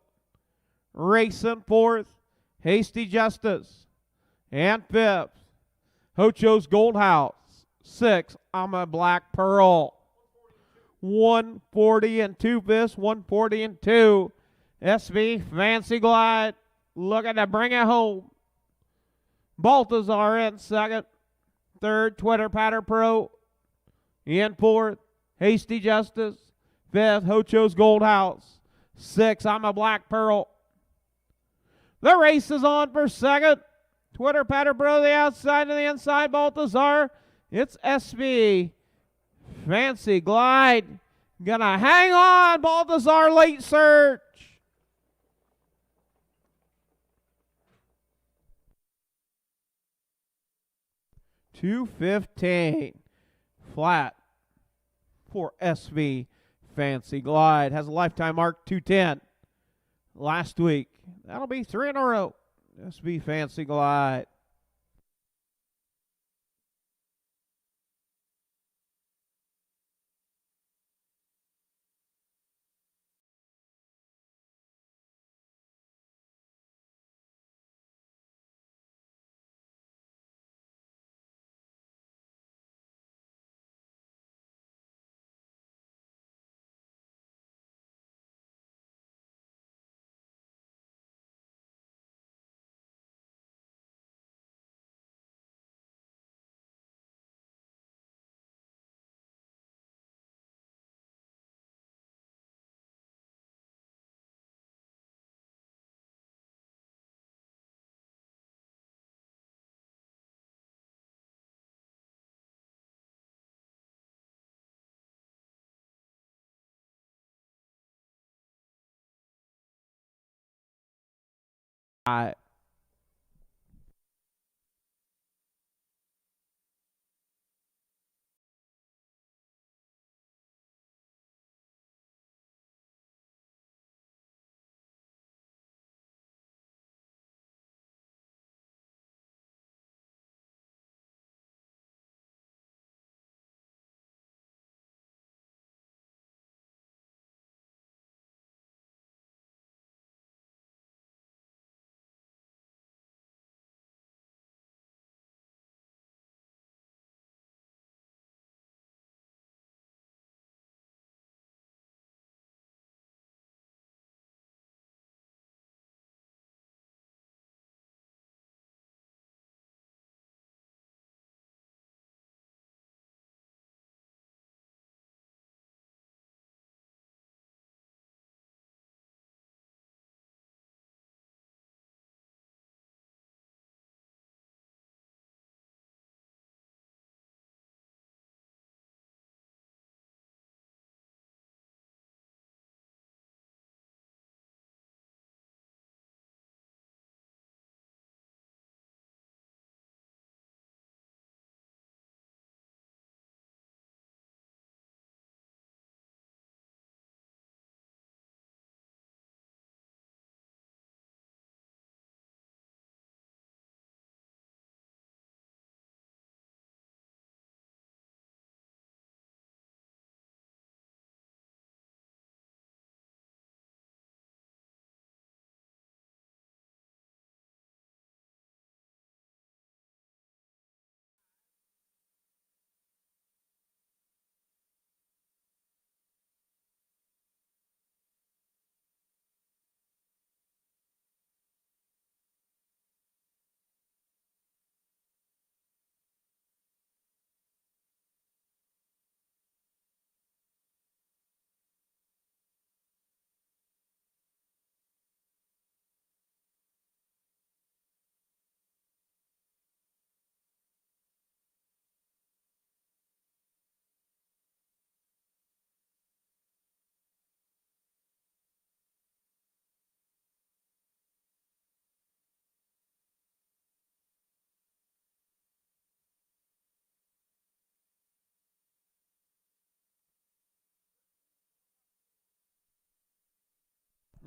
Racing fourth, Hasty Justice. And fifth, Hocho's Gold House. 6, I'm a Black Pearl. 140 and 2/5, 140 and 2. SV Fancy Glide looking to bring it home. Baltazar in second. Third, Twitter Pattern Pro. In fourth, Hasty Justice. Fifth, Hocho's Gold House. 6, I'm a Black Pearl. The race is on for second. Twitter Pattern Pro, the outside to the inside, Baltazar. It's SV Fancy Glide. Gonna hang on, Baltazar late search. $2.15 flat for SV Fancy Glide. Has a lifetime mark $2.10 last week. That'll be 3 in a row. SV Fancy Glide.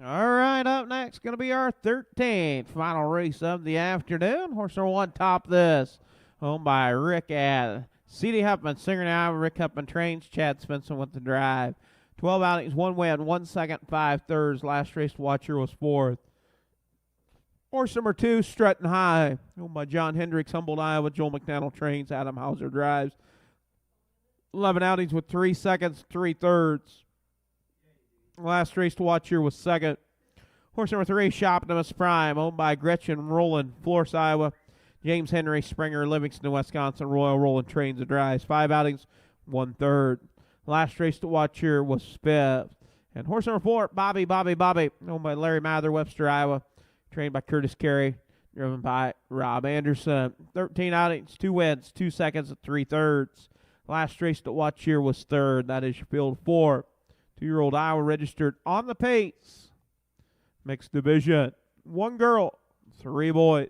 All right, up next, going to be our 13th final race of the afternoon. Horse number 1 top this, owned by Rick at C.D. Huffman, Singer now, Rick Huffman trains, Chad Svensson with the drive. 12 outings, 1 win, 1 second, 5 thirds. Last race to watch here was 4th. Horse number 2, Strutting High, owned by John Hendricks, Humboldt, Iowa. Joel McDaniel trains, Adam Hauser drives. 11 outings with 3 seconds, 3 thirds. Last race to watch here was 2nd. Horse number 3, Shoptimus Prime, owned by Gretchen Rowland, Florence, Iowa. James Henry Springer, Livingston, Wisconsin. Royal Rowland trains and drives. 5 outings, 1 third. Last race to watch here was 5th. And horse number 4, Bobby, owned by Larry Mather, Webster, Iowa. Trained by Curtis Carey, driven by Rob Anderson. 13 outings, 2 wins, 2 seconds, and 3 thirds. Last race to watch here was 3rd. That is your field 4. 2-year-old Iowa registered on the pace. Mixed division. 1 girl, 3 boys.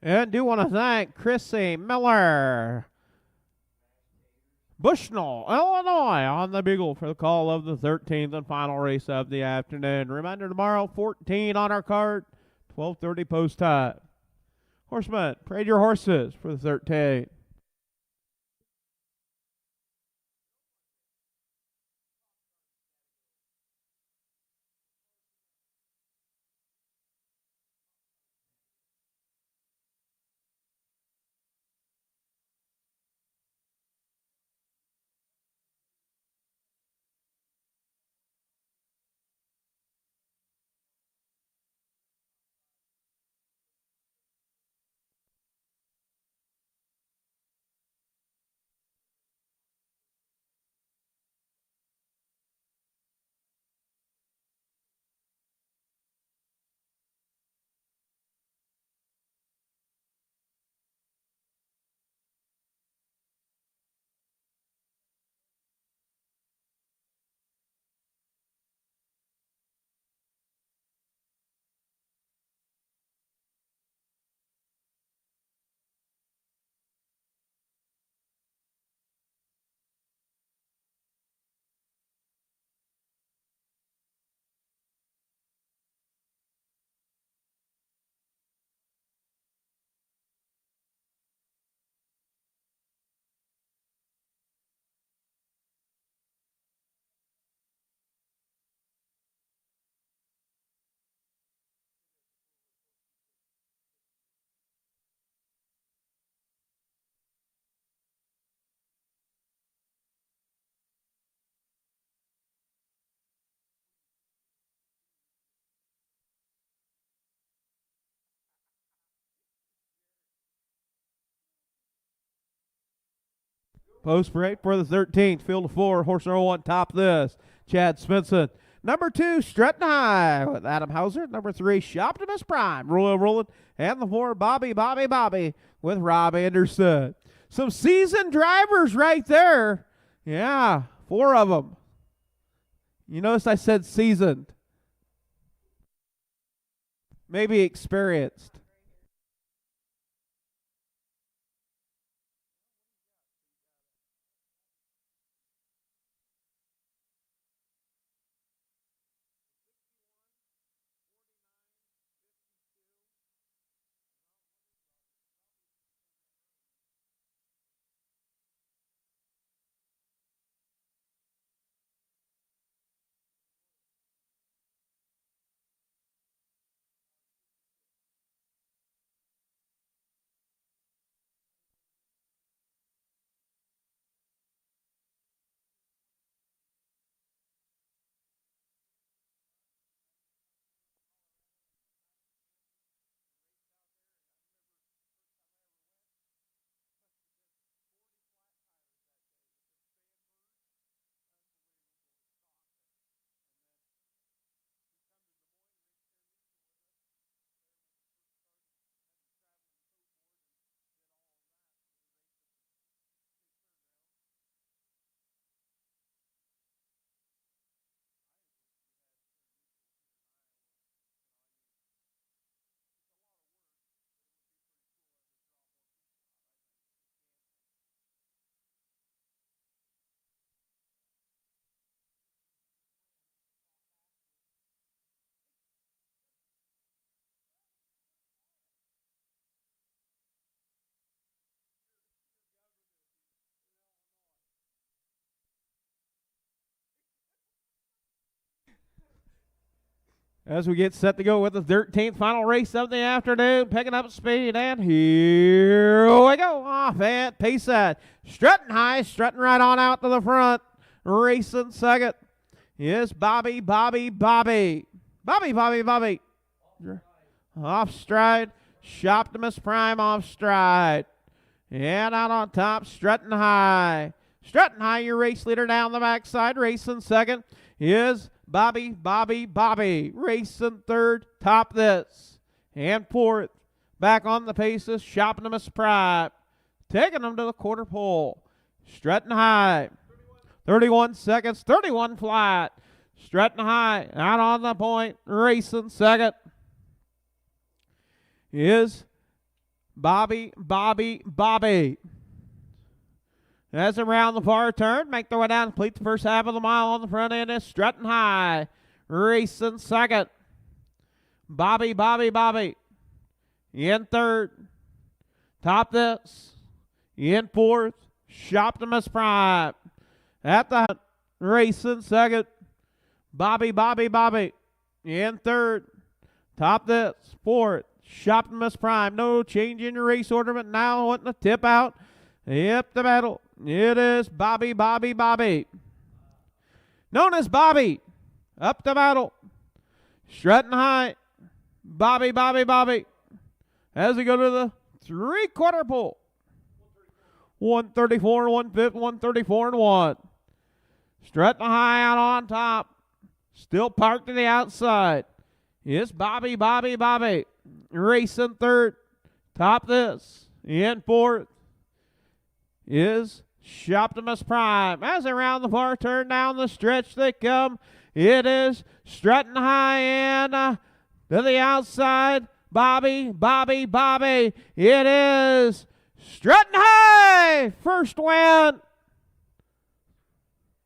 And do want to thank Chrissy Miller, Bushnell, Illinois, on the bugle for the call of the 13th and final race of the afternoon. Reminder, tomorrow, 14 on our card, 12:30 post time. Horseman, parade your horses for the 13th. Post parade for the 13th. Field of 4. Horse number 1, top this. Chad Svensson. Number 2, Stretton High with Adam Hauser. Number 3, Shoptimus Prime. Rolling. And the 4, Bobby with Rob Anderson. Some seasoned drivers right there. Yeah, 4 of them. You notice I said seasoned. Maybe experienced. As we get set to go with the 13th final race of the afternoon, picking up speed, and here we go. Off at pace set. Strutting high, strutting right on out to the front. Racing second is Bobby. Off stride. Shoptimus Prime off stride. And out on top, Strutting High. Strutting High, your race leader down the backside. Racing second is Bobby. Racing third, top this. And fourth, back on the paces, Shoptimus Prime. Taking them to the quarter pole. Strutting High. 31 seconds, 31 flat. Strutting High, out on the point. Racing second is Bobby, Bobby, Bobby. As around the far turn, make their way down, complete the first half of the mile on the front end is Strutting High. Racing second. Bobby, Bobby, Bobby. In third. Top this. In fourth. Shoptimus Prime. At the racing second. Bobby, Bobby, Bobby. In third. Top this. Fourth. Shoptimus Prime. No change in your race order, but now wanting to tip out. Yep, the battle. It is Bobby, Bobby, Bobby. Known as Bobby. Up the battle. Strutting High. Bobby, Bobby, Bobby. As we go to the 3/4 pole. 134 and 1/5, 134 and 1. Strutting High out on top. Still parked to the outside. It's Bobby, Bobby, Bobby. Racing third. Top this. In fourth is Shoptimus Prime. As around the far turn down the stretch they come. It is Strutting High and to the outside. Bobby, Bobby, Bobby. It is Strutting High. First win.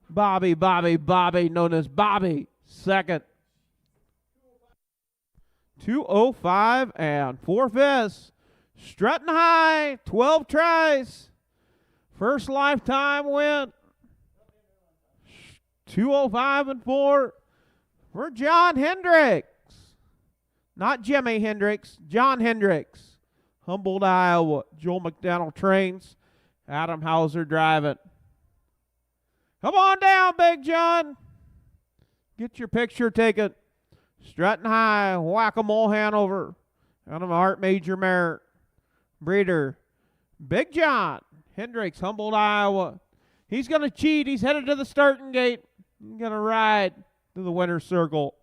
Bobby, Bobby, Bobby, known as Bobby. Second. 2:05 and 4/5. Strutting High. 12 tries. First lifetime win. 2:05 and 4 for John Hendricks. Not Jimi Hendrix, John Hendricks. Humboldt, Iowa. Joel McDonald trains. Adam Hauser driving. Come on down, Big John. Get your picture taken. Strutting High, Whack-A-Mole Hanover. Out of Art Major Merit. Breeder. Big John Hendricks, Humboldt, Iowa. He's going to cheat. He's headed to the starting gate. He's going to ride to the winner's circle.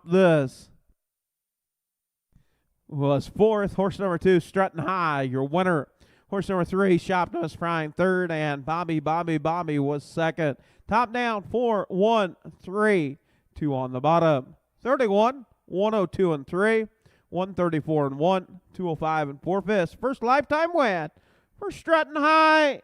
This was fourth. Horse number 2, Strutting High, your winner. Horse number 3, Shoptimus Prime, third, and Bobby, Bobby, Bobby was second. Top down, 4, 1, 3, 2 on the bottom. 31, 102 and 3, 134 and 1, 205 and 4/5. First lifetime win for Strutting High.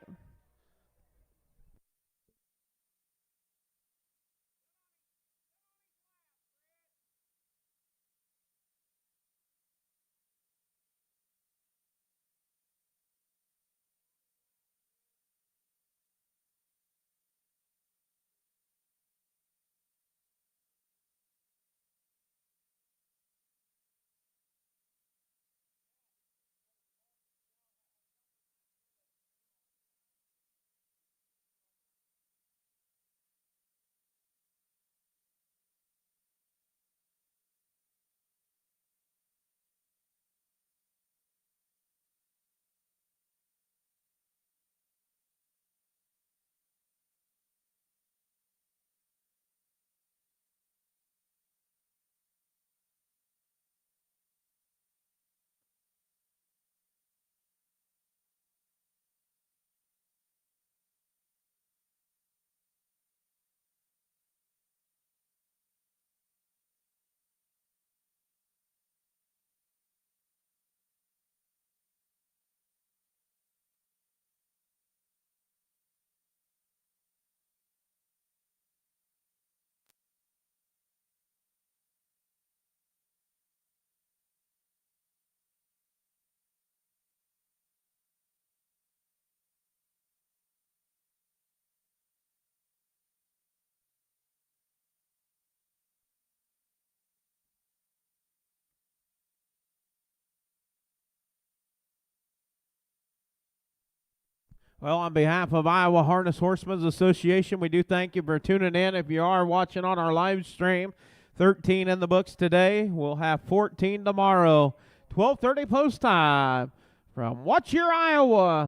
Well, on behalf of Iowa Harness Horsemen's Association, we do thank you for tuning in. If you are watching on our live stream, 13 in the books today. We'll have 14 tomorrow, 12:30 post time from What's Your Iowa?